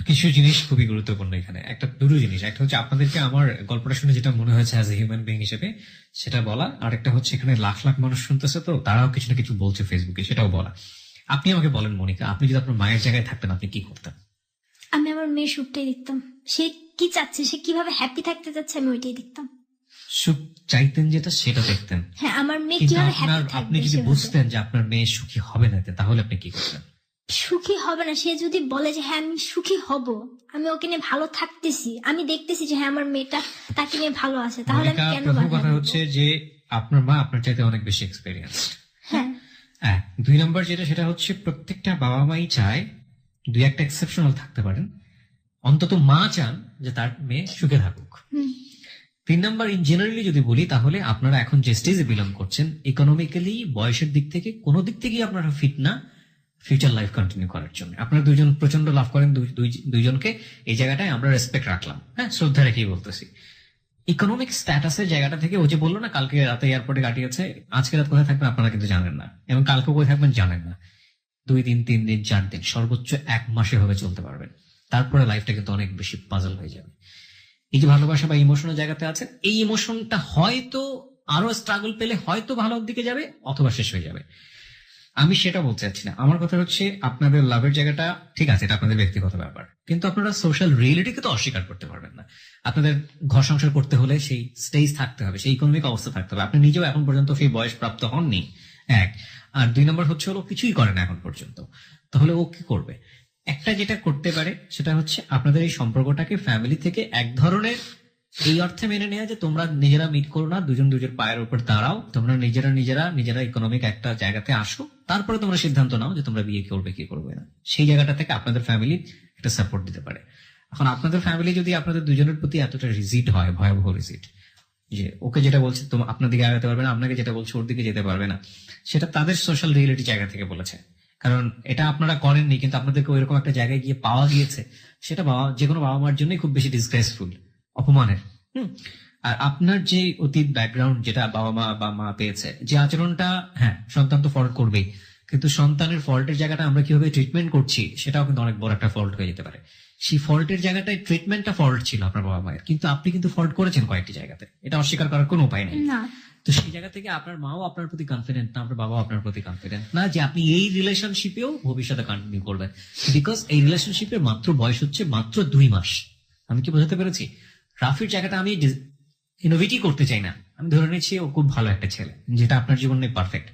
কিছু জিনিস খুবই গুরুত্বপূর্ণ এখানে। দুটো জিনিস, একটা হচ্ছে আপনাদেরকে আমার গল্পটা শুনে যেটা মনে হয়েছে অ্যাজ এ হিউম্যান বিং হিসেবে সেটা বলা, আর একটা হচ্ছে এখানে লাখ লাখ মানুষ শুনতেছে, তো তারাও কিছু না কিছু বলছে ফেসবুকে, সেটাও বলা। আপনি আমাকে বলেন মনিকা, আপনি যদি আপনার মায়ের জায়গায় থাকতেন আপনি কি করতেন? আমি আমার মেয়ের সুখটাই দেখতাম, সে কি চাচ্ছে, সে কিভাবে হ্যাপি থাকতে চাচ্ছে, আমি ওইটাই দেখতাম। সুখ চাইতেন যেটা, সেটা দেখতেন। হ্যাঁ, আমার মেয়ে কিন্তু কিভাবে আপনার হ্যাপি আপনি থাকবে যদি সেভাবে। বুঝতেন যে আপনার মেয়ে সুখী হবে না, তাহলে আপনি কি করতেন? সুখী হবে না, সে যদি বলে যে হ্যাঁ আমি সুখী হব, আমি ওকে নিয়ে ভালো থাকতেছি, আমি দেখতেছি যে হ্যাঁ আমার মেয়েটা তাকে নিয়ে ভালো আছে, তাহলে আমি মনিকা, কেন প্রথম বাধা কথা দেব? হচ্ছে যে আপনার মা আপনার চাইতে অনেক বেশি এক্সপেরিয়েন্সড। হ্যাঁ, 2 নম্বর যেটা, সেটা হচ্ছে প্রত্যেকটা বাবা মাই চায়, 2-1টা এক্সেপশনাল থাকতে পারেন, অন্তত মা চান যে তার মেয়ে সুখে থাকুক। 3 নম্বর, ইন জেনারেলি যদি বলি, তাহলে আপনারা এখন যে স্টেজে বিলং করছেন, ইকোনমিক্যালি বয়সের দিক থেকে কোনো দিক থেকেই আপনারা ফিট না ফিউচার লাইফ কন্টিনিউ করার জন্য। আপনারা দুইজন প্রচন্ড লাভ করেন, দুইজনকে এই জায়গাটায় আমরা রেসপেক্ট রাখলাম, হ্যাঁ, শ্রদ্ধা রেখেই বলতেছি। ইকোনমিক স্ট্যাটাসের জায়গাটা থেকে, ও যে বললো না কালকে রাতে এয়ারপোর্টে কাটিয়েছে, আজকে রাত কোথায় থাকবেন আপনারা কিন্তু জানেন না, এবং কালকে কোথায় থাকবেন জানেন না। 2 দিন, 3 দিন, 4 দিন, সর্বোচ্চ 1 মাসে ভাবে চলতে পারবেন, তারপরে লাইফটা কিন্তু অনেক বেশি পাজল হয়ে যাবে। এই যে ভালোবাসা বা ইমোশনের জায়গাতে আছেন, এই ইমোশনটা হয়তো আরো স্ট্রাগল পেলে হয়তো ভালোর দিকে যাবে, অথবা শেষ হয়ে যাবে। আমি সেটা বলতে চাচ্ছি না। আমার কথা হচ্ছে আপনাদের লাভের জায়গাটা ঠিক আছে, এটা আপনাদের ব্যক্তিগত ব্যাপার, কিন্তু আপনারা সোশ্যাল রিয়েলিটিকে তো অস্বীকার করতে পারবেন না। আপনাদের ঘর সংসার করতে হলে সেই স্টেজ থাকতে হবে, সেই ইকোনমিক অবস্থা থাকতে হবে। আপনি নিজেও এখন পর্যন্ত সেই বয়স প্রাপ্ত হননি, 1। আর 2 নম্বর হচ্ছে হলো কিছুই করে না এখন পর্যন্ত, তাহলে ও কি করবে? একটা যেটা করতে পারে সেটা হচ্ছে আপনাদের এই সম্পর্কটাকে ফ্যামিলি থেকে এক ধরনের এই অর্থে মেনে নেওয়া যে তোমরা নিজেরা মিট করো না, দুজন দুজের পায়ের উপর দাঁড়াও, তোমরা নিজেরা ইকোনমিক একটা জায়গাতে আসো, তারপরে তোমরা সিদ্ধান্ত নাও যে তোমরা বিয়ে করবে কি করবে না। সেই জায়গাটা থেকে আপনাদের ফ্যামিলি একটা সাপোর্ট দিতে পারে। এখন আপনাদের ফ্যামিলি যদি আপনাদের দুজনের প্রতি এতটা রিজিড হয়, ভয়াবহ রিজিড, যে ওকে যেটা বলছে তোমার আপনার দিকে আগাতে পারবে না, আপনাকে যেটা বলছে ওর দিকে যেতে পারবে না, সেটা তাদের সোশ্যাল রিয়েলিটি জায়গা থেকে বলেছে। কারণ এটা আপনারা করেননি, কিন্তু আপনাদেরকে ওইরকম একটা জায়গায় গিয়ে পাওয়া গিয়েছে, সেটা যে কোনো বাবা মার জন্যই খুব বেশি ডিসগ্রেসফুল, অপমানের। আর আপনার যে অতীত ব্যাকগ্রাউন্ড, যেটা বাবা মা বা মা পেয়েছে, যে আচরণটা, হ্যাঁ সন্তান তো ফল্ট করবেই, কিন্তু সন্তানের ফল্টের জায়গাটা আমরা কিভাবে ট্রিটমেন্ট করছি সেটাও কিন্তু অনেক বড় একটা ফল্ট হয়ে যেতে পারে। সেই ফল্টের জায়গাটায় ট্রিটমেন্টটা ফল্ট ছিল আপনার বাবা মায়ের, কিন্তু আপনি কিন্তু ফল্ট করেছেন কয়েকটি জায়গাতে, এটা অস্বীকার করার কোনো উপায় নেই। না, তো সেই জায়গা থেকে আপনার মাও আপনার প্রতি কনফিডেন্ট না, আপনার বাবাও আপনার প্রতি কনফিডেন্ট না যে আপনি এই রিলেশনশিপেও ভবিষ্যতে কন্টিনিউ করবেন, বিকজ এই রিলেশনশিপের মাত্র বয়স হচ্ছে মাত্র 2 মাস। আমি কি বোঝাতে পেরেছি? রাফির জায়গাটা আমি ইনোভেটই করতে চাই না, আমি ধরে নিচ্ছি ও খুব ভালো একটা ছেলে, যেটা আপনার জীবনে পারফেক্ট,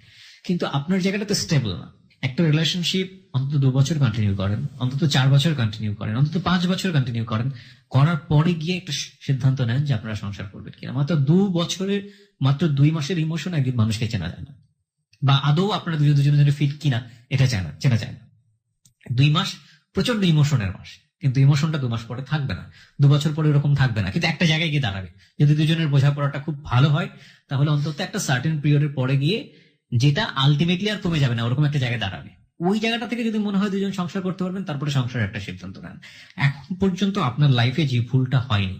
কিন্তু আপনার জায়গাটা তো স্টেবল না। একটা রিলেশনশিপ অন্তত 2 বছর কন্টিনিউ করেন, অন্তত 4 বছর কন্টিনিউ করেন, অন্তত 5 বছর কন্টিনিউ করেন, করার পরে গিয়ে একটা সিদ্ধান্ত নেন যে আপনারা সংসার করবেন কিনা। মাত্র 2 মাসের ইমোশন একদিন মানুষকে চেনা যায় না, বা আদৌ আপনারা দুজনের ফিট কিনা এটা চেনা যায় না। 2 মাস প্রচন্ড ইমোশনের মাস, কিন্তু ইমোশনটা 2 মাস পরে থাকবে না, 2 বছর পরে এরকম থাকবে না, কিন্তু একটা জায়গায় গিয়ে দাঁড়াবে। যদি দুজনের বোঝাপড়াটা খুব ভালো হয়, তাহলে অন্তত একটা সার্টেন পিরিয়ডের পরে গিয়ে, যেটা আলটিমেটলি আর কমে যাবে না, ওরকম একটা জায়গায় দাঁড়াবে। ওই জায়গাটা থেকে যদি মনে হয় দুজন সংসার করতে পারবেন, তারপরে সংসারের একটা সিদ্ধান্ত নেন। এখন পর্যন্ত আপনার লাইফে যে ভুলটা হয়নি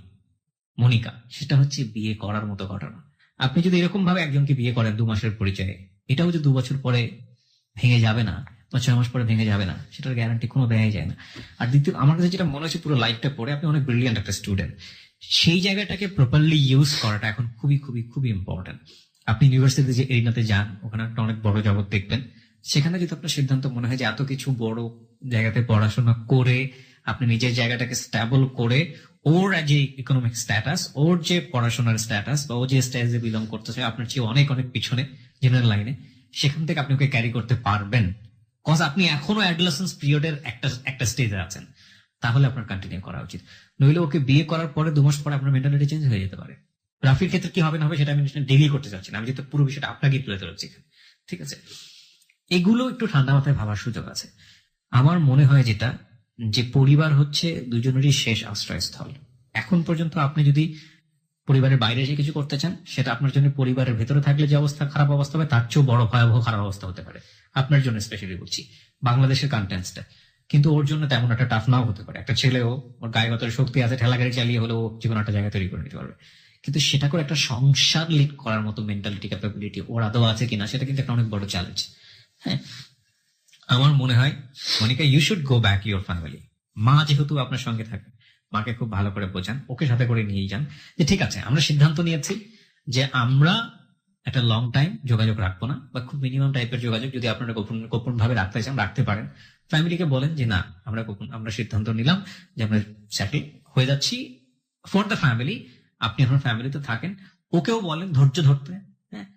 মনিকা, সেটা হচ্ছে বিয়ে করার মতো ঘটনা। আপনি যদি এরকম ভাবে একজনকে বিয়ে করেন 2 মাসের পরিচয়ে, এটাও যে 2 বছর পরে ভেঙে যাবে না বা 6 মাস পরে ভেঙে যাবে না, সেটার গ্যারান্টি কোনো দেওয়াই যায় না। আর দ্বিতীয়, আমার কাছে যেটা মনে হচ্ছে পুরো লাইফটা পরে আপনি অনেক ব্রিলিয়ান্ট একটা স্টুডেন্ট, সেই জায়গাটাকে প্রপারলি ইউজ করাটা এখন খুবই খুবই খুবই ইম্পর্টেন্ট। আপনি ইউনিভার্সিটিতে যে এরিনাতে যান, ওখানে একটা অনেক বড় জগৎ দেখবেন, সেখানে যদি আপনার সিদ্ধান্ত মনে হয় যে এত কিছু বড় জায়গাতে পড়াশোনা করে আপনি নিজের জায়গাটাকে স্টেবল করে ওর যে ইকোনমিক স্ট্যাটাস, ওর যে পড়াশোনার স্ট্যাটাস বা ও যে স্টেজে বিলং করতেছে আপনার চেয়ে অনেক অনেক পিছনে জেনারেল লাইনে, সেখান থেকে আপনি ওকে ক্যারি করতে পারবেন, কজ আপনি এখনো অ্যাডোলেসেন্স পিরিয়ডের একটা স্টেজে আছেন, তাহলে আপনার কন্টিনিউ করা উচিত। নইলে ওকে বিয়ে করার পরে 2 মাস পরে আপনার মেন্টালিটি চেঞ্জ হয়ে যেতে পারে। রাফির ক্ষেত্রে কি হবে না হবে সেটা আমি ডিগ্রি করতে চাচ্ছি না, আমি যেহেতু পুরো বিষয়টা আপনাকে তুলে ধরেছি এখানে, ঠিক আছে? এগুলো একটু ঠান্ডা মাথায় ভাবার সুযোগ আছে। আমার মনে হয় যেটা, যে পরিবার হচ্ছে দুজনেরই শেষ আশ্রয়স্থল। এখন পর্যন্ত আপনি যদি পরিবারের বাইরে এসে কিছু করতে চান, সেটা আপনার জন্য পরিবারের ভেতরে থাকলে যে অবস্থা খারাপ অবস্থা হবে তার চেয়েও বড় ভয়াবহ খারাপ অবস্থা হতে পারে। আপনার জন্য স্পেশালি বলছি, বাংলাদেশের কন্টেন্টসটা কিন্তু ওর জন্য তেমন একটা টাফ নাও হতে পারে। একটা ছেলেও ওর গায়েগত শক্তি আছে, ঠেলা গাড়ি চালিয়ে হলেও যে কোনো একটা জায়গা তৈরি করে নিতে পারবে, কিন্তু সেটা করে একটা সংসার লিড করার মতো মেন্টালিটি ক্যাপাবিলিটি ওর আদৌ আছে কিনা সেটা কিন্তু একটা অনেক বড় চ্যালেঞ্জ। হ্যাঁ, আমার মনে হয় Monika, you should go back your family. মা যেহেতু আপনার সঙ্গে থাকে, মাকে খুব ভালো করে বোঝান, ওকে সাথে করে নিয়ে যান যে ঠিক আছে আমরা সিদ্ধান্ত নিয়েছি যে আমরা একটা লং টাইম যোগাযোগ রাখবো না, বা খুব মিনিমাম টাইপের যোগাযোগ যদি আপনারা গোপন ভাবে রাখতে চান রাখতে পারেন। ফ্যামিলিকে বলেন যে না, আমরা সিদ্ধান্ত নিলাম যে আমরা সেটেল হয়ে যাচ্ছি ফর দ্য ফ্যামিলি, আপনি আপনার ফ্যামিলিতে থাকেন। ওকেও বলেন ধৈর্য ধরতে, হ্যাঁ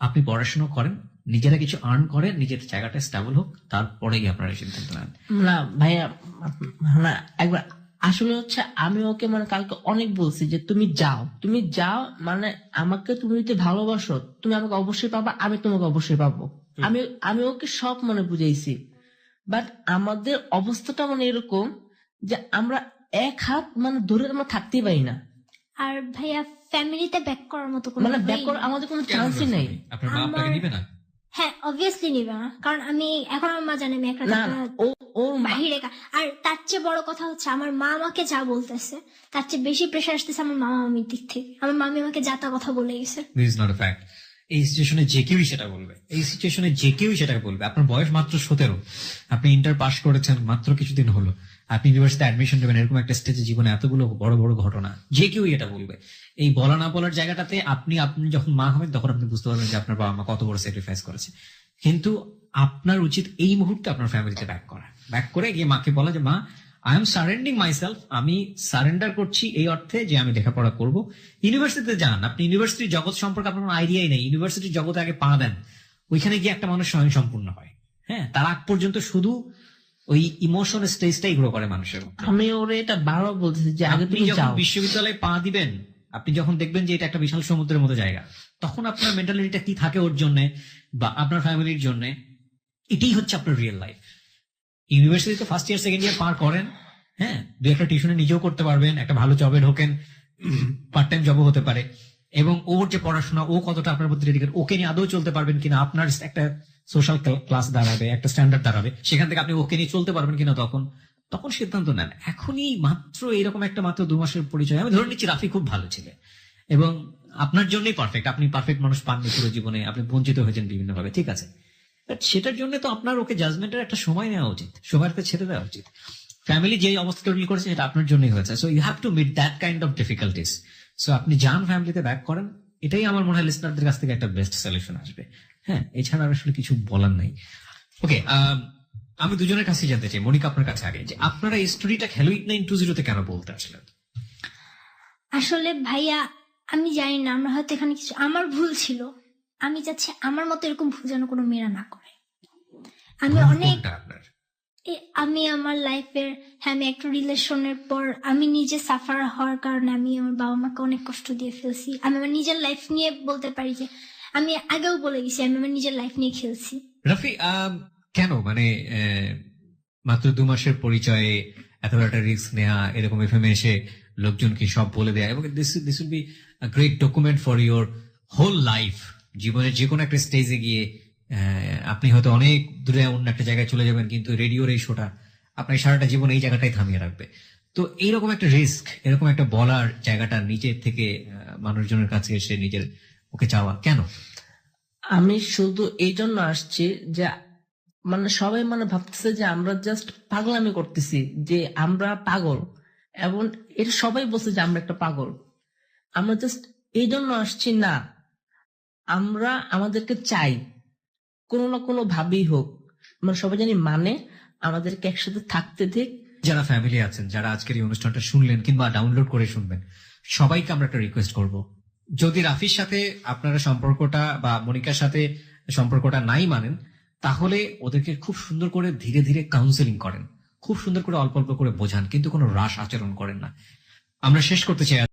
আপনি পড়াশোনা করেন, নিজেরা কিছু আর্ন করেন, নিজের জায়গাটা স্টেবল হোক, তারপরেই আপনারা সিদ্ধান্ত নেন। না ভাইয়া, না একবার আসলে হচ্ছে আমি ওকে মানে কালকে অনেক বলছি যে তুমি যাও, মানে আমাকে তুমি যদি ভালোবাসো তুমি আমাকে অবশ্যই পাবা, আমি তোমাকে অবশ্যই পাবো। আমি ওকে সব মানে বুঝাইছি, বাট আমাদের অবস্থাটা মানে এরকম যে আমরা এক হাত মানে ধরে আমরা থাকতেই পারি না। আর ভাইয়া ফ্যামিলিতে ব্যাক করার মতো কোনো মানে way ব্যাক করার আমাদের কোনো চান্সই নেই। আপনার মা আপনাকে নিবে না? হ্যাঁ অবভিয়াসলি নিবে না, কারণ আমি এখন আমার মা জানে আমি একটা না ও বাহিরে আর তার চেয়ে বড় কথা হচ্ছে আমার মা আমাকে যা বলতেছে তার চেয়ে বেশি প্রেশার আসতেছে আমার মামা মামির দিক থেকে। আমার মামি আমাকে যা তা কথা বলে গেছে। This is not a fact. এই সিচুয়েশনে যে কেউই সেটা বলবে, আপনার বয়স মাত্র 17, আপনি ইন্টার পাস করেছেন মাত্র কিছুদিন হলো, আপনি ইউনিভার্সিটি অ্যাডমিশন নেবেন, এরকম একটা স্টেজে জীবনে এতগুলো বড় বড় ঘটনা, যে কেউই এটা বলবে। এই বলা না বলার জায়গাটাতে আপনি যখন মা হবেন তখন আপনি বুঝতে পারবেন যে আপনার বাবা মা কত বড় স্যাক্রিফাইস করেছে। কিন্তু আপনার উচিত এই মুহূর্তে আপনার ফ্যামিলিতে ব্যাক করে গিয়ে মাকে বলা যে মা, আই এম সারেন্ডিং মাইসেলফ, আমি সারেন্ডার করছি এই অর্থে যে আমি লেখাপড়া করব। ইউনিভার্সিটিতে যান, আপনি ইউনিভার্সিটির জগৎ সম্পর্কে আপনার কোনো আইডিয়াই নেই, ইউনিভার্সিটির জগতে আগে পা দেন, ওইখানে গিয়ে একটা মানুষ স্বয়ং সম্পূর্ণ হয়। হ্যাঁ, তার আগ পর্যন্ত শুধু ওই ইমোশন স্টেজটাই গ্রো করে মানুষের মধ্যে। আমি ওরে এটা বারবার বলতেছি যে আগে আপনি তুমি যখন যাও, বিশ্ববিদ্যালয়ে পা দিবেন, আপনি যখন দেখবেন যে এটা একটা বিশাল সমুদ্রের মতো জায়গা, তখন আপনার মেন্টালিটিটা কি থাকে ওর জন্য বা আপনার ফ্যামিলির জন্য, এটাই হচ্ছে আপনার রিয়েল লাইফ। ইউনিভার্সিটিতে ফার্স্ট ইয়ার সেকেন্ড ইয়ার পার করেন, হ্যাঁ 2-একটা টিউশনে নিজেও করতে পারবেন, একটা ভালো জবে ঢোকেন, পার্ট টাইম জবও হতে পারে, এবং ওর যে পড়াশোনা ও কতটা আপনার প্রতি ডেডিকেট, ওকে নিয়ে আদৌ চলতে পারবেন কিনা, আপনার একটা সোশ্যাল ক্লাস দাঁড়াবে, একটা স্ট্যান্ডার্ড দাঁড়াবে, সেখান থেকে আপনি ওকে নিয়ে চলতে পারবেন কিনা তখন সিদ্ধান্ত নেন। এখনই মাত্র এরকম একটা মাত্র 2 মাসের পরিচয়, আমি ধরে নিচ্ছি রাফি খুব ভালো ছিল এবং আপনার জন্যই পারফেক্ট, আপনি পারফেক্ট মানুষ পাননি পুরো জীবনে, আপনি বঞ্চিত হয়েছেন বিভিন্ন ভাবে, ঠিক আছে, বাট সেটার জন্য তো আপনার ওকে জাজমেন্টের একটা সময় নেওয়া উচিত, সময়কে ছেড়ে দেওয়া উচিত। ফ্যামিলি যে অবস্থা তৈরি করেছে সেটা আপনার জন্যই হয়েছে, so you have to meet that kind of difficulties. সো আপনি যান, ফ্যামিলিতে ব্যাক করেন, এটাই আমার মনে হয় লিসনারদের কাছ থেকে একটা বেস্ট সলিউশন আসবে। হ্যাঁ, এছাড়া আর আসলে কিছু বলার নাই। ওকে, আমি দুজনের কাছে জানতে চাই, মনিকা আপনার কাছে আগে, যে আপনারা এই স্টোরিটা খেলো 8920 কেন বলতে আসলেন? আসলে ভাইয়া আমি জানি না, আমরা হয়তো এখানে কিছু আমার ভুল ছিল, আমি চাচ্ছি আমার মতো এরকম ভুল যেন কোনো মেয়েরা না করে। আমি অনেক আমি আমার লাইফের, হ্যাঁ আমি একটা রিলেশনের পর আমি নিজে সাফার হওয়ার কারণে আমি আমার বাবা মাকে অনেক কষ্ট দিয়ে ফেলছি। আমি আমার নিজের লাইফ নিয়ে বলতে পারি যে আমি আগেও বলে গেছি আমি আমার নিজের লাইফ নিয়ে খেলছি। রাফি, কেন মানে মাত্র 2 মাসের পরিচয়ে এত একটা রিস্ক নেওয়া, এরকম এফএমে এসে লোকজনকে সব বলে দেয়া, এবং this will be a great document for your whole life. জীবনের যে কোনো একটা স্টেজে গিয়ে আপনি হয়তো অনেক দূরে অন্য একটা জায়গায় চলে যাবেন, কিন্তু রেডিওর এই শোটা আপনার সারাটা জীবন এই জায়গাটাই থামিয়ে রাখবে। তো এইরকম একটা রিস্ক, এরকম একটা বলার জায়গাটা নিজের থেকে মানুষজনের কাছে এসে নিজের ওকে চাওয়া কেন? আমি শুধু এই জন্য আসছি যে মানে সবাই মানে ভাবতেছে যে আমরা জাস্ট পাগলামি করতেছি, যে আমরা পাগল, এবং এটা সবাই বলছে যে আমরা একটা পাগল। আমরা জাস্ট এই জন্য আসছি না, আমরা আমাদেরকে চাই, কোনো না কোনো ভাবেই হোক, মানে সবাই জানি মানে আমাদেরকে একসাথে থাকতে দিক। যারা ফ্যামিলি আছেন, যারা আজকের এই অনুষ্ঠানটা শুনলেন কিংবা ডাউনলোড করে শুনবেন, সবাইকে আমরা একটা রিকোয়েস্ট করব, যদি রাফির সাথে আপনারা সম্পর্কটা বা মনিকার সাথে সম্পর্কটা নাই মানেন, তাহলে ওদেরকে খুব সুন্দর করে ধীরে ধীরে কাউন্সেলিং করেন, খুব সুন্দর করে অল্প অল্প করে বোঝান, কিন্তু কোনো রাশ আচরণ করেন না। আমরা শেষ করতে চাই